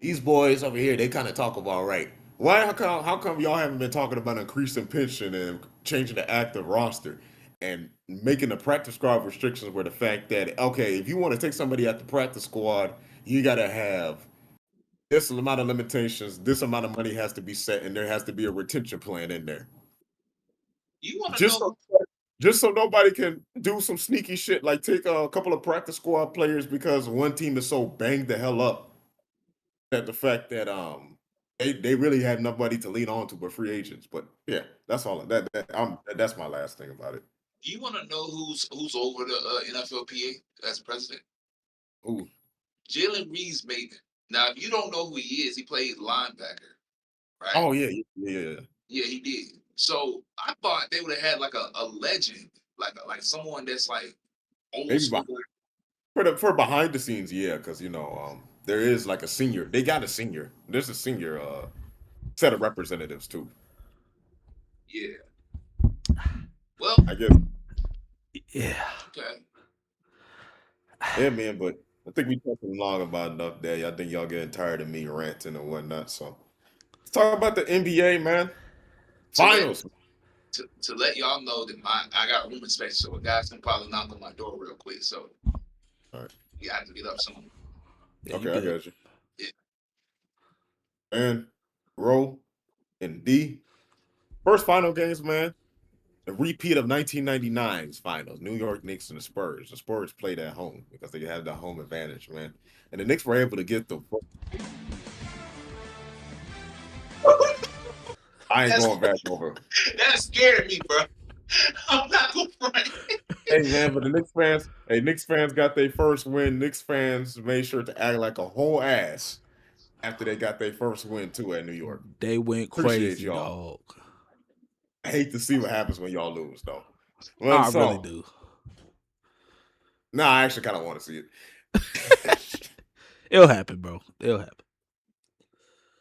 these boys over here, they kind of talk about right. Why? How come y'all haven't been talking about increasing pension and changing the active roster and making the practice squad restrictions where the fact that okay, if you want to take somebody at the practice squad, you gotta have this amount of limitations, this amount of money has to be set, and there has to be a retention plan in there. You want to Just know so who? just so nobody can do some sneaky shit like take a couple of practice squad players because one team is so banged the hell up that the fact that they really had nobody to lean on to but free agents. But yeah, that's all. That's my last thing about it. Do you want to know who's over the NFLPA as president? Ooh, Jalen Reeves Maven. Now, if you don't know who he is, he played linebacker, right? oh yeah, yeah. Yeah, he did. So I thought they would have had like a legend, like someone that's like old Maybe school. for behind the scenes, yeah, because there is like a senior. They got a senior. There's a senior set of representatives too. Yeah. Well, I guess. Yeah. okay. Yeah, man. But I think we talking long about enough there. I think y'all getting tired of me ranting and whatnot. So let's talk about the NBA, man. To let Finals. to let y'all know that I got room inspection, so a guy's gonna probably knock on my door real quick. So All right. you have to get up soon. Yeah, you Okay, I good. got you. Yeah. Man, Roll and D. First final games, man. The repeat of 1999's finals. New York Knicks and the Spurs. The Spurs played at home because they had the home advantage, man. And the Knicks were able to get the. I ain't That's going back over. that scared me, bro. I'm not gonna front. Hey man, but the Knicks fans got their first win. Knicks fans made sure to act like a whole ass after they got their first win too at New York. They went Appreciate crazy, y'all. dog. I hate to see what happens when y'all lose though. Well, I really so do. I actually kind of want to see it. It'll happen, bro. It'll happen.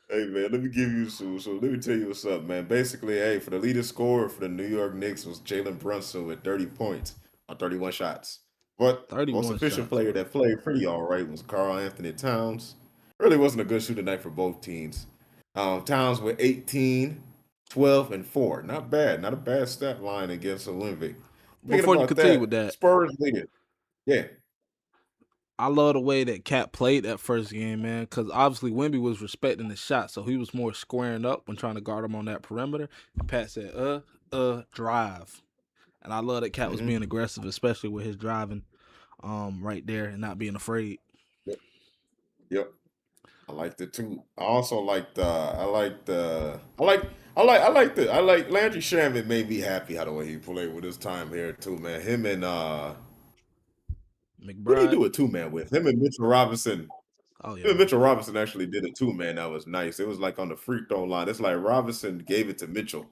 Hey man, let me give you some. So let me tell you what's up, man. Basically, hey, for the leading scorer for the New York Knicks was Jalen Brunson with 30 points on 31 shots. But most 31 efficient shots, player bro. that played pretty all right was Carl Anthony Towns. Really wasn't a good shooting night for both teams. Towns with 18, 12, and 4. Not bad. Not a bad stat line against a Olympic. Thinking Before you about continue with that, that, Spurs leading. Yeah. I love the way that Cat played that first game, man, because obviously Wemby was respecting the shot, so he was more squaring up when trying to guard him on that perimeter. And Pat said, drive. And I love that Cat was hmm being aggressive, especially with his driving right there and not being afraid. Yep. Yep. I liked it too. I also liked I like Landry Shamet made me happy how the way he played with his time here too, man. Him and who did he McBride. do a two man with? Him and Mitchell Robinson. Oh, Him yeah. and Mitchell Robinson actually did a two man that was nice. It was like on the free throw line. It's like Robinson gave it to Mitchell,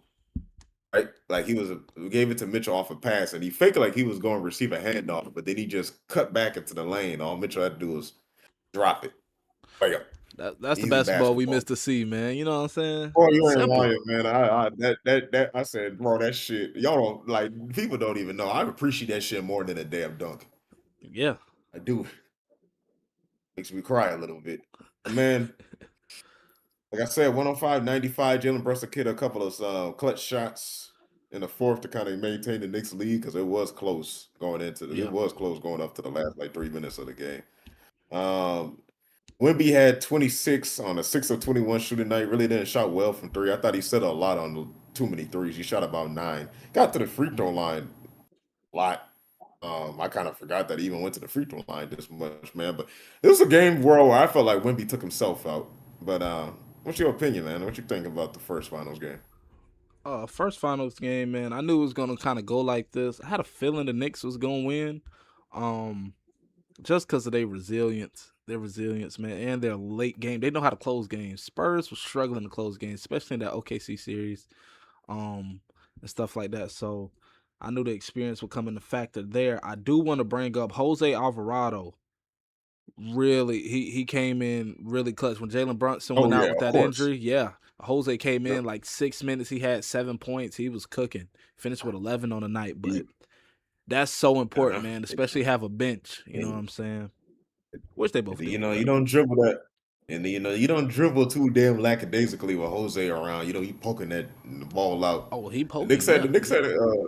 right? Like gave it to Mitchell off a pass and he faked like he was going to receive a handoff, but then he just cut back into the lane. All Mitchell had to do was drop it. Bam. That's the Easy basketball we basketball. missed to see, man. You know what I'm saying? Oh, you ain't Simple. lying, man. That I said, bro, that shit. Y'all don't like people don't even know. I appreciate that shit more than a damn dunk. Yeah. I do. Makes me cry a little bit. But man, like I said, 105-95, Jalen Brunson hit a couple of clutch shots in the fourth to kind of maintain the Knicks lead because it was close going into this. It Yeah. was close going up to the last like 3 minutes of the game. Um Wimby had 26 on a 6 of 21 shooting night. Really didn't shot well from three. I thought he set a lot on too many threes. He shot about 9. Got to the free throw line a lot. I kind of forgot that he even went to the free throw line this much, man. But it was a game where I felt like Wimby took himself out. But what's your opinion, man? What you think about the first finals game? First finals game, man. I knew it was gonna kind of go like this. I had a feeling the Knicks was gonna win. Um, just because of their resilience, man, and their late game. They know how to close games. Spurs was struggling to close games, especially in that OKC series, and stuff like that. So I knew the experience would come into factor there. I do want to bring up Jose Alvarado. Really, he came in really clutch when Jalen Brunson Oh went out yeah, with of that course. injury. Yeah, Jose came Yep. in like 6 minutes. He had 7 points. He was cooking. Finished with 11 on the night, but that's so important, Uh-huh. man. Especially have a bench. You know what And, I'm saying? Which they and both then, do, you but don't dribble that. And then, you don't dribble too damn lackadaisically with Jose around. You poking that ball out. oh, he The Knicks poking, had yeah, the Knicks yeah, had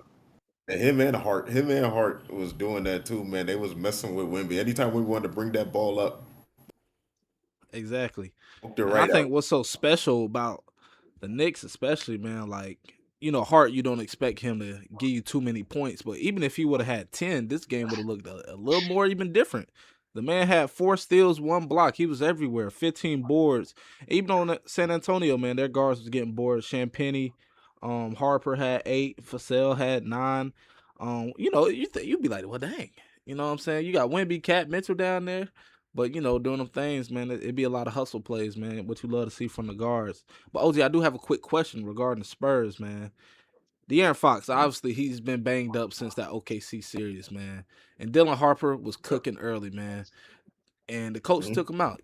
and him and Hart was doing that too, man. They was messing with Wimby. Anytime we wanted to bring that ball up, exactly. poked it And I right think out. what's so special about the Knicks, especially, man, like Hart, you don't expect him to give you too many points, but even if he would have had 10, this game would have looked a little more even different. The man had 4 steals, 1 block. He was everywhere. 15 boards. Even on San Antonio, man, their guards was getting bored. Champagny, Harper had 8. Vassell had 9. You'd be like, well, dang. You know what I'm saying? You got Wemby, Cat Mitchell down there. But doing them things, man, it'd be a lot of hustle plays, man. What you love to see from the guards. But OG, I do have a quick question regarding the Spurs, man. De'Aaron Fox, obviously, he's been banged up since that OKC series, man. And Dylan Harper was cooking early, man. And the coach Mhm. took him out.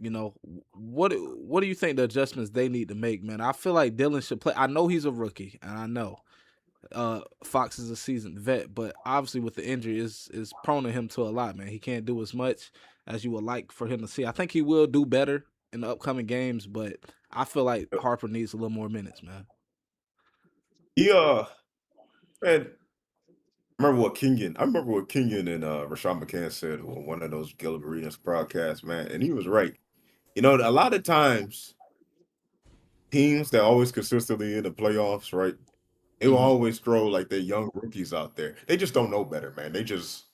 What do you think the adjustments they need to make, man? I feel like Dylan should play. I know he's a rookie, and I know Fox is a seasoned vet, but obviously with the injury is prone to him to a lot, man. He can't do as much as you would like for him to see. I think he will do better in the upcoming games, but I feel like Harper needs a little more minutes, man. He man, I remember what Kenyon and Rashawn McCann said on one of those Gilbert Arenas broadcasts, man, and he was right. A lot of times teams that always consistently in the playoffs, right? They will Hmm. always throw like their young rookies out there. They just don't know better, man. They just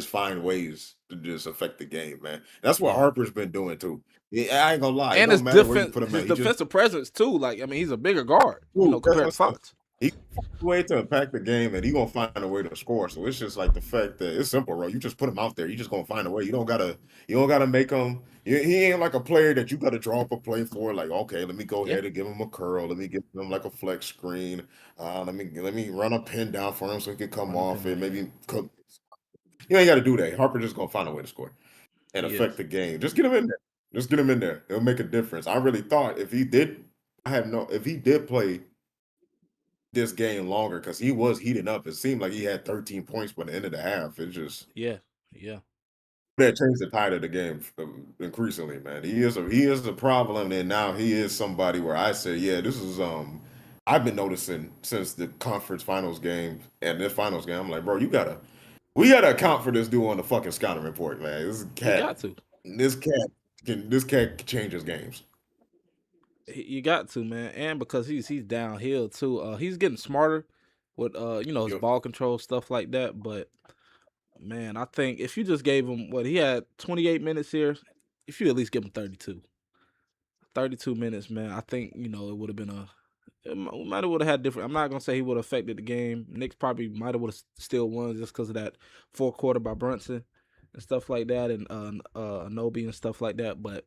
find ways to just affect the game, man. That's what Yeah. Harper's been doing too. Yeah, I ain't gonna lie. It And don't matter where you put him his at. He just defensive presence too. Like, I mean, he's a bigger guard, Ooh, compared to that's a Fox. he gonna find a way to impact the game, and he gonna find a way to score. So it's just like the fact that it's simple, bro. You just put him out there. You just gonna find a way. You don't gotta make him. He ain't like a player that you gotta draw up a play for. Like, okay, let me go Yeah. ahead and give him a curl. Let me give him like a flex screen. Let me run a pin down for him so he can come Run the off pin and down. maybe cook. You ain't gotta do that. Harper just gonna find a way to score and He affect is. the game. Just get him in there. Just get him in there. It'll make a difference. I really thought if he did play this game longer because he was heating up. It seemed like he had 13 points by the end of the half. It just Yeah. Yeah. that changed the tide of the game increasingly, man. He is a problem, and now he is somebody where I say, yeah, this is I've been noticing since the conference finals game and this finals game. I'm like, bro, we gotta account for this dude on the fucking scouting report, man. You got to. This cat changes games. You got to, man. And because he's downhill too. He's getting smarter with his Yep. ball control, stuff like that. But man, I think if you just gave him what he had 28 minutes here, if you at least give him 32 minutes, man, I think it would have been might have would have had different. I'm not gonna say he would have affected the game. Knicks probably might have would have still won just because of that fourth quarter by Brunson and stuff like that, and Anobi and stuff like that. But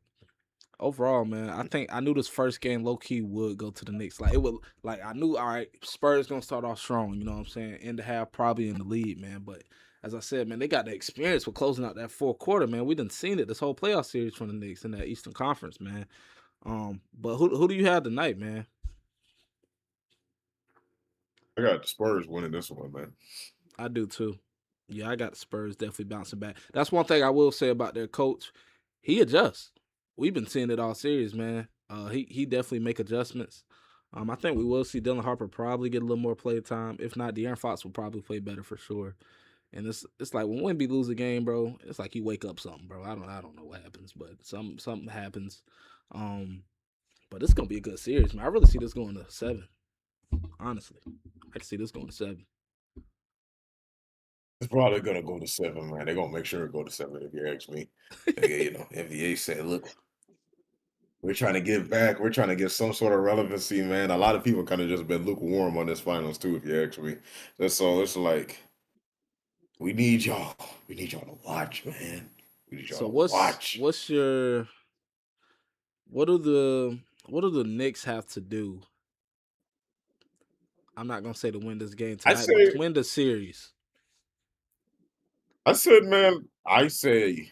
overall, man, I think I knew this first game low key would go to the Knicks. Like it would, like I knew, all right, Spurs gonna start off strong. You know what I'm saying? End the half probably in the lead, man. But as I said, man, they got the experience with closing out that fourth quarter, man. We done seen it this whole playoff series from the Knicks in that Eastern Conference, man. But who do you have tonight, man? I got the Spurs winning this one, man. I do too. Yeah, I got the Spurs definitely bouncing back. That's one thing I will say about their coach. He adjusts. We've been seeing it all series, man. He definitely make adjustments. I think we will see Dylan Harper probably get a little more play time. If not, De'Aaron Fox will probably play better for sure. And it's like when Wemby lose a game, bro. It's like you wake up something, bro. I don't know what happens, but something happens. Um, but it's gonna be a good series, man. I really see this going to 7. Honestly, I can see this going to 7. It's probably gonna go to 7, man. They're gonna make sure it go to 7 if you ask me. NBA said, look, we're trying to give back. We're trying to get some sort of relevancy, man. A lot of people kind of just been lukewarm on this finals too, if you ask me. So it's like we need y'all. We need y'all to watch, man. We need y'all So to what's watch. what's your what do the Knicks have to do? I'm not gonna say to win this game I tonight, but to say, win the series. I said, man, I say,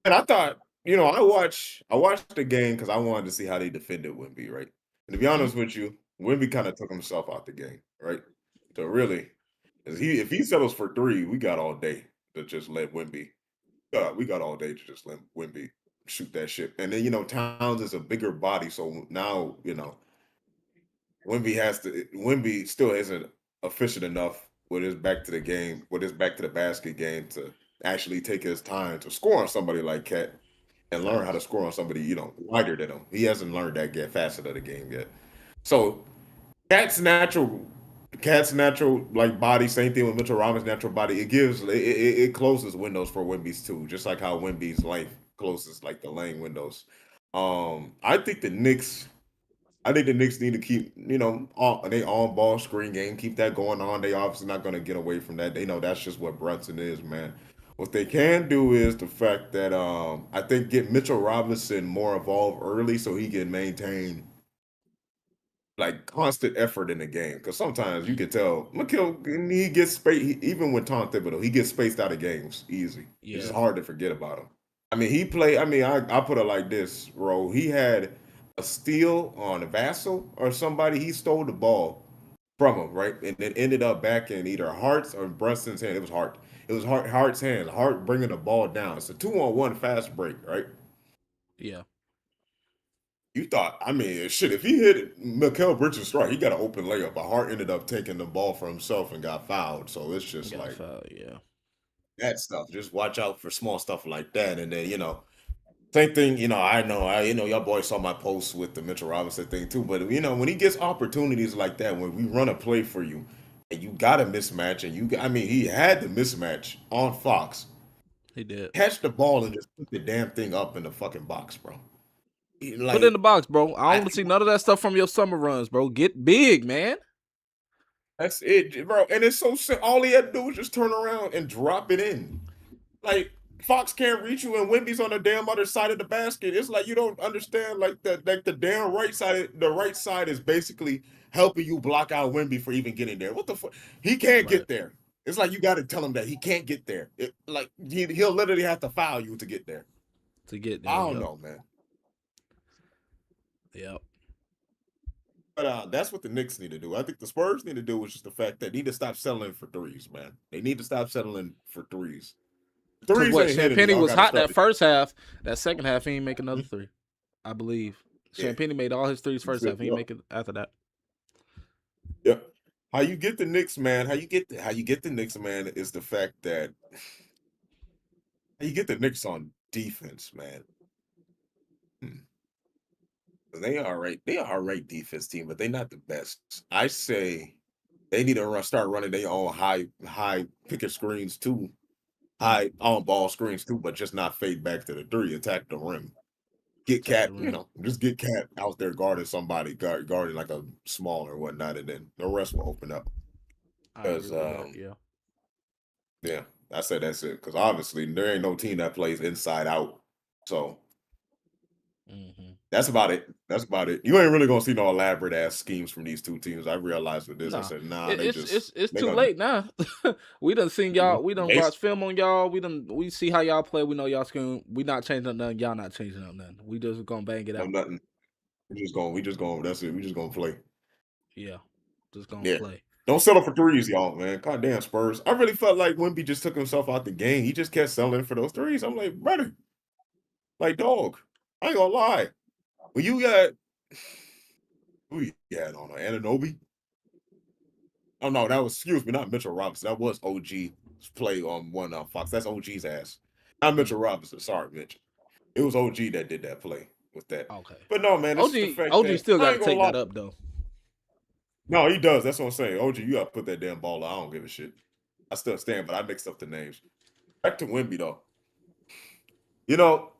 and I thought, I watched the game because I wanted to see how they defended Wimby, right? And to be Hmm. honest with you, Wimby kind of took himself out the game, right? So really, if he settles for three, we got all day to just let Wimby. We got all day to just let Wimby shoot that shit. And then Towns is a bigger body, so now Wimby still isn't efficient enough with his back to the game, with his back to the basket game to actually take his time to score on somebody like Cat and learn how to Facts. score on somebody, lighter than him. He hasn't learned that get facet of the game yet. So Cat's natural Cat's natural like body, same thing with Mitchell Robinson's natural body. It closes windows for Wimby's too, just like how Wimby's length closes like the lane windows. I think the Knicks. I think the Knicks need to keep, they on ball screen game, keep that going on. They obviously not going to get away from that. They know that's just what Brunson is, man. What they can do is the fact that I think get Mitchell Robinson more involved early so he can maintain like constant effort in the game. Because sometimes you Mm, can tell McKill he gets space even with Tom Thibodeau, he gets spaced out of games easy. It's just yeah, hard to forget about him. I mean, he played. I mean, I put it like this, bro. He had a steal on a Vassal or somebody. He stole the ball from him, right, and then ended up back in either Hart's or Brunson's hand. It was Hart. It was Hart's hand. Hart bringing the ball down. It's a 2-on-1 fast break, right? yeah. You thought, I mean, shit. If he hit Mikael Bridges strike, he got an open layup. But Hart ended up taking the ball for himself and got fouled. So it's just Got like foul. Yeah, that stuff. Just watch out for small stuff like that, and then same thing, I know, y'all boys saw my post with the Mitchell Robinson thing too. But when he gets opportunities like that, when we run a play for you, and you got a mismatch, and I mean, he had the mismatch on Fox, he did. catch the ball and just put the damn thing up in the fucking box, bro. Put it in Like the box, bro. I I don't want to think see none of that stuff from your summer runs, bro. Get big, man. that's it, bro. And it's so simple. All he had to do was just turn around and drop it in. Like Fox can't reach you and Wimby's on the damn other side of the basket. It's like you don't understand the damn the right side is basically helping you block out Wimby for even getting there. What the fuck? He can't Right. get there. It's like you got to tell him that he can't get there. He'll literally have to foul you to get there. To get I there. don't Yep. know, man. Yep. But that's what the Knicks need to do. I think the Spurs need to do is just the fact that they need to stop settling for threes, man. They need to stop settling for threes. Cause Threes what ain't hitting. Champagne Y'all was got to hot start. that first half. That second half, he ain't make another three. I believe Yeah. Champagne made all his threes first half. He ain't Yep. make it after that. Yep. How you get the Knicks, man? How you get the Knicks, man, is the fact that how you get the Knicks on defense, man. Hmm. They are right. They are a right defense team, but they're not the best. I say they need to start running their own high picket screens too, Mm, high on ball screens too, but just not fade back to the three, attack the rim. Get attack the Cat, rim. just get Cat out there guarding somebody, guarding like a small or whatnot, and then the rest will open up. I agree Because with that. Yeah. yeah, I said that's it. Because obviously there ain't no team that plays inside out. So Hmm. that's about it. That's about it. You ain't really gonna see no elaborate ass schemes from these two teams. I realized with this. I Nah, said, nah, it, they it's just it's it's they too gonna late now. We done seen y'all. We done they watched film on y'all. We see how y'all play. We know y'all scheme. We not changing up nothing. Y'all not changing up nothing. We just gonna bang it know out. nothing. We just going that's it. We just gonna play. Yeah, just gonna Yeah. play. Don't settle for threes, y'all, man. God damn Spurs. I really felt like Wimby just took himself out the game. He just kept settling for those threes. I'm like, brother, like dog. I ain't gonna lie. When you got who you had on Ananobi? Oh no, that was excuse me, not Mitchell Robinson. That was OG's play on one Fox. That's OG's ass. Not Mm, Mitchell Robinson. Sorry, Mitch. It was OG that did that play with that. okay. But no, man, it's just the fact OG that still got I to ain't gonna take lie. that up though. No, he does. That's what I'm saying. OG, you gotta put that damn ball out. I don't give a shit. I still stand, but I mixed up the names. Back to Wimby though.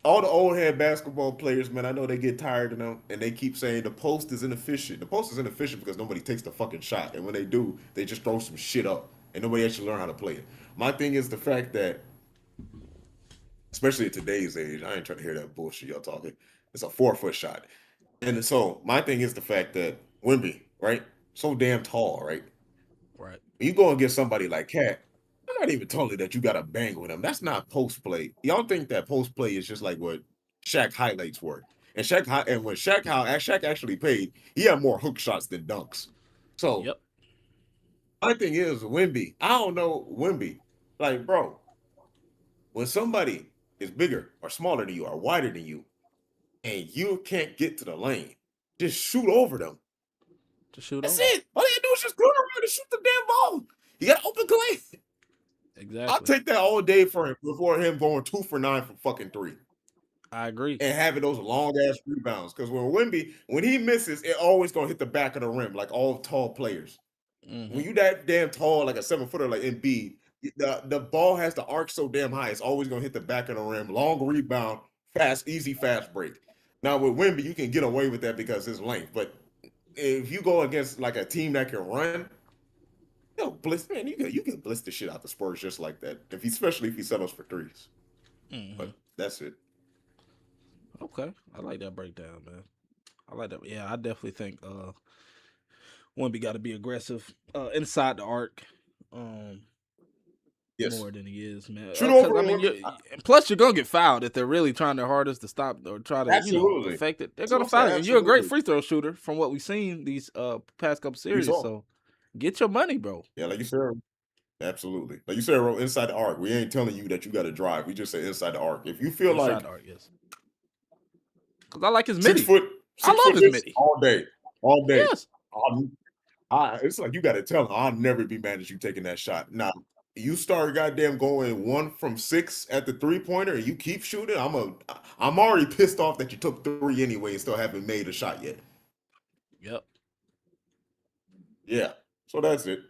All the old head basketball players, man, I know they get tired of them and they keep saying the post is inefficient. The post is inefficient because nobody takes the fucking shot. And when they do, they just throw some shit up and nobody actually learn how to play it. My thing is the fact that, especially at today's age, I ain't trying to hear that bullshit y'all talking. It's a 4 foot shot. And so my thing is the fact that Wimby, right? So damn tall, right? Right. When you go and get somebody like Cat, I'm not even telling you that you got to bang with him. That's not post play. Y'all think that post play is just like what Shaq highlights were. And when Shaq actually played, he had more hook shots than dunks. So Yep. my thing is Wimby. I don't know Wimby. Like, bro, when somebody is bigger or smaller than you or wider than you, and you can't get to the lane, just shoot over them. To shoot That's over. it. All you do is just turn around and shoot the damn ball. You got to open lane. I'll Exactly. take that all day for him before him going 2 for 9 from fucking three I agree. and having those long ass rebounds. Because when he misses, it always gonna hit the back of the rim like all tall players. When Mm-hmm. you that damn tall, like a 7 footer like Embiid, the ball has to arc so damn high, it's always gonna hit the back of the rim. Long rebound, fast, easy, fast break. Now with Wemby, you can get away with that because his length. But if you go against like a team that can run, blitz man, you can blitz the shit out the Spurs just like that. Especially if he settles for threes. Mm-hmm. But that's it. Okay, I like that breakdown, man. I like that. Yeah, I definitely think Wemby got to be aggressive inside the arc, um, Yes. more than he is, man. Shoot Because over I on mean, Wemby. and plus you're gonna get fouled if they're really trying their hardest to stop or try to Absolutely. affect it. They're That's what gonna I'm saying. foul you, and you're a great Absolutely. free throw shooter from what we've seen these past couple We series. saw. So get your money, bro. Yeah, like you said. Absolutely. Like you said, bro, inside the arc. We ain't telling you that you got to drive. We just say inside the arc. If you feel Inside like the arc, yes. Because I like his six midi. foot, I six love foot his this midi. all day, all day. Yes. It's like you got to tell him, I'll never be mad at you taking that shot. Now, you start goddamn going 1 from 6 at the 3 pointer, and you keep shooting. I'm already pissed off that you took 3 anyway and still haven't made a shot yet. Yep. Yeah. So that's it.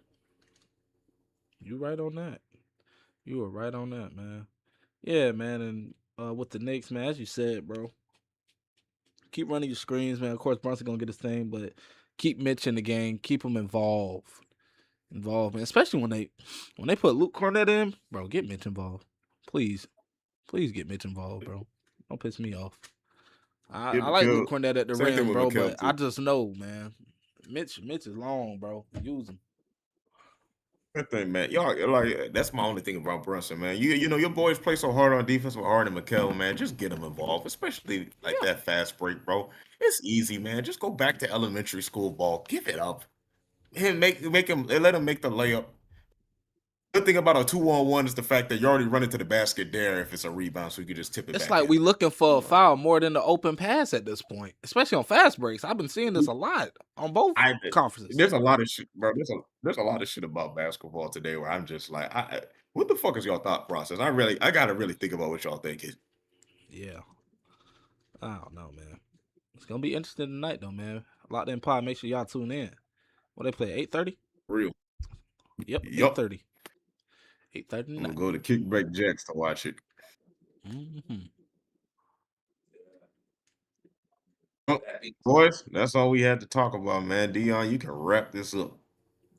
You right on that. You were right on that, man. Yeah, man. And with the Knicks, man, as you said, bro, keep running your screens, man. Of course, Brunson gonna get his thing, but keep Mitch in the game. Keep him involved, man. Especially when they put Luke Cornett in, bro. Get Mitch involved, please, please get Mitch involved, bro. Don't piss me off. Yeah, I like Luke Mikal. Cornett at the Same thing rim, with bro, Mikal but I too. just know, man. Mitch is long, bro. Use him. Good thing, man. Y'all like that's my only thing about Brunson, man. You know your boys play so hard on defense with Harden and McHale, man. Just get them involved, especially like Yeah, that fast break, bro. It's easy, man. Just go back to elementary school ball. Give it up and make him let him make the layup. Good thing about a 2-on-1 is the fact that you already run into the basket there if it's a rebound, so you can just tip it it's back like in. we looking for a You know, foul more than the open pass at this point, especially on fast breaks. I've been seeing this a lot on both I conferences. there's a lot of shit, bro. There's a lot of shit about basketball today where I'm just like, what the fuck is y'all thought process? I gotta really think about what y'all thinking. Yeah, I don't know, man. It's gonna be interesting tonight, though, man. Locked in pod. Make sure y'all tune in. What they play? 8:30. Real. Yep, Yup. 8:30. 8:30 I'm gonna tonight. go to Kickback Jacks to watch it. Mm-hmm. Oh, boys, that's all we had to talk about, man. Dion, you can wrap this up.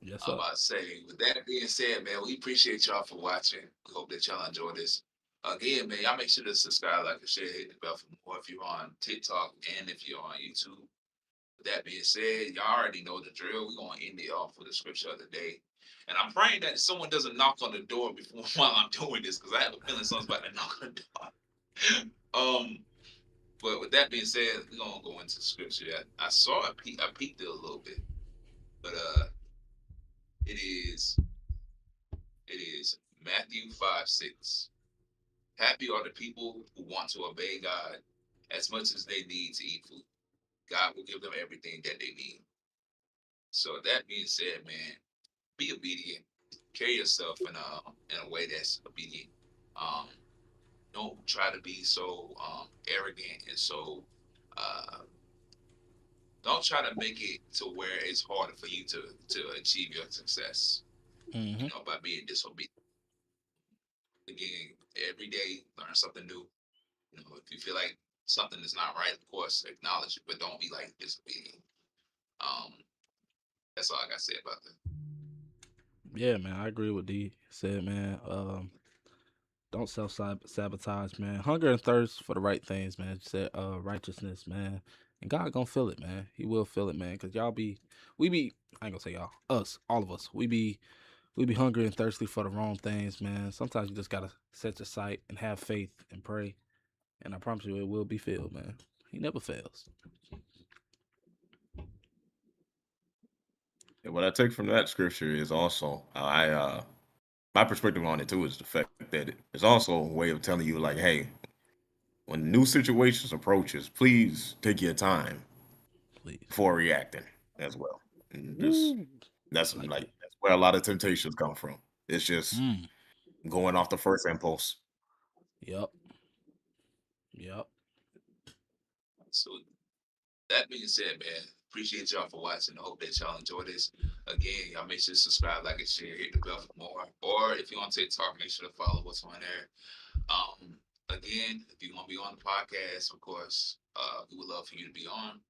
Yes, I'm sir. about to say, with that being said, man, we appreciate y'all for watching. We hope that y'all enjoy this. Again, man, y'all make sure to subscribe, like, and share, hit the bell for more if you're on TikTok and if you're on YouTube. With that being said, y'all already know the drill. We're gonna end it off with the scripture of the day. And I'm praying that someone doesn't knock on the door before while I'm doing this, because I have a feeling someone's about to knock on the door. But with that being said, we're gonna go into scripture. I saw I peeked it a little bit, but it is it is Matthew 5:6. Happy are the people who want to obey God as much as they need to eat food. God will give them everything that they need. So that being said, man, be obedient. Carry yourself in a way that's obedient. Um, don't try to be so arrogant and so uh, don't try to make it to where it's harder for you to achieve your success. Mm-hmm. By being disobedient. Again, every day learn something new. If you feel like something is not right, of course, acknowledge it, but don't be like disobedient. Um, that's all I got to say about that. Yeah, man. I agree with D said, man. Don't self sabotage, man. Hunger and thirst for the right things, man. Said righteousness, man. And God gonna feel it, man. He will feel it, man. Cause we be. I ain't gonna say y'all, us, all of us. We be hungry and thirsty for the wrong things, man. Sometimes you just gotta set your sight and have faith and pray, and I promise you, it will be filled, man. He never fails. And what I take from that scripture is also my perspective on it too is the fact that it's also a way of telling you like, hey, when new situations approaches, please take your time Please. before reacting as well. And just Woo. that's Like like it. that's where a lot of temptations come from. It's just Mm. going off the first impulse. Yep. Yep. So that being said, man, Appreciate y'all for watching. I hope that y'all enjoy this. Again, y'all make sure to subscribe, like, and share, hit the bell for more. Or if you're on TikTok, make sure to follow what's on there. Again, if you want to be on the podcast, of course, we would love for you to be on.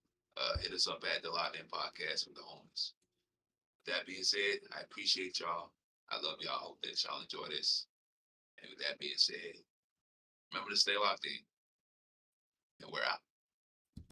Hit us up at the Loc'd Podcast with the homies. That being said, I appreciate y'all. I love y'all. I hope that y'all enjoy this. And with that being said, remember to stay locked in. And we're out.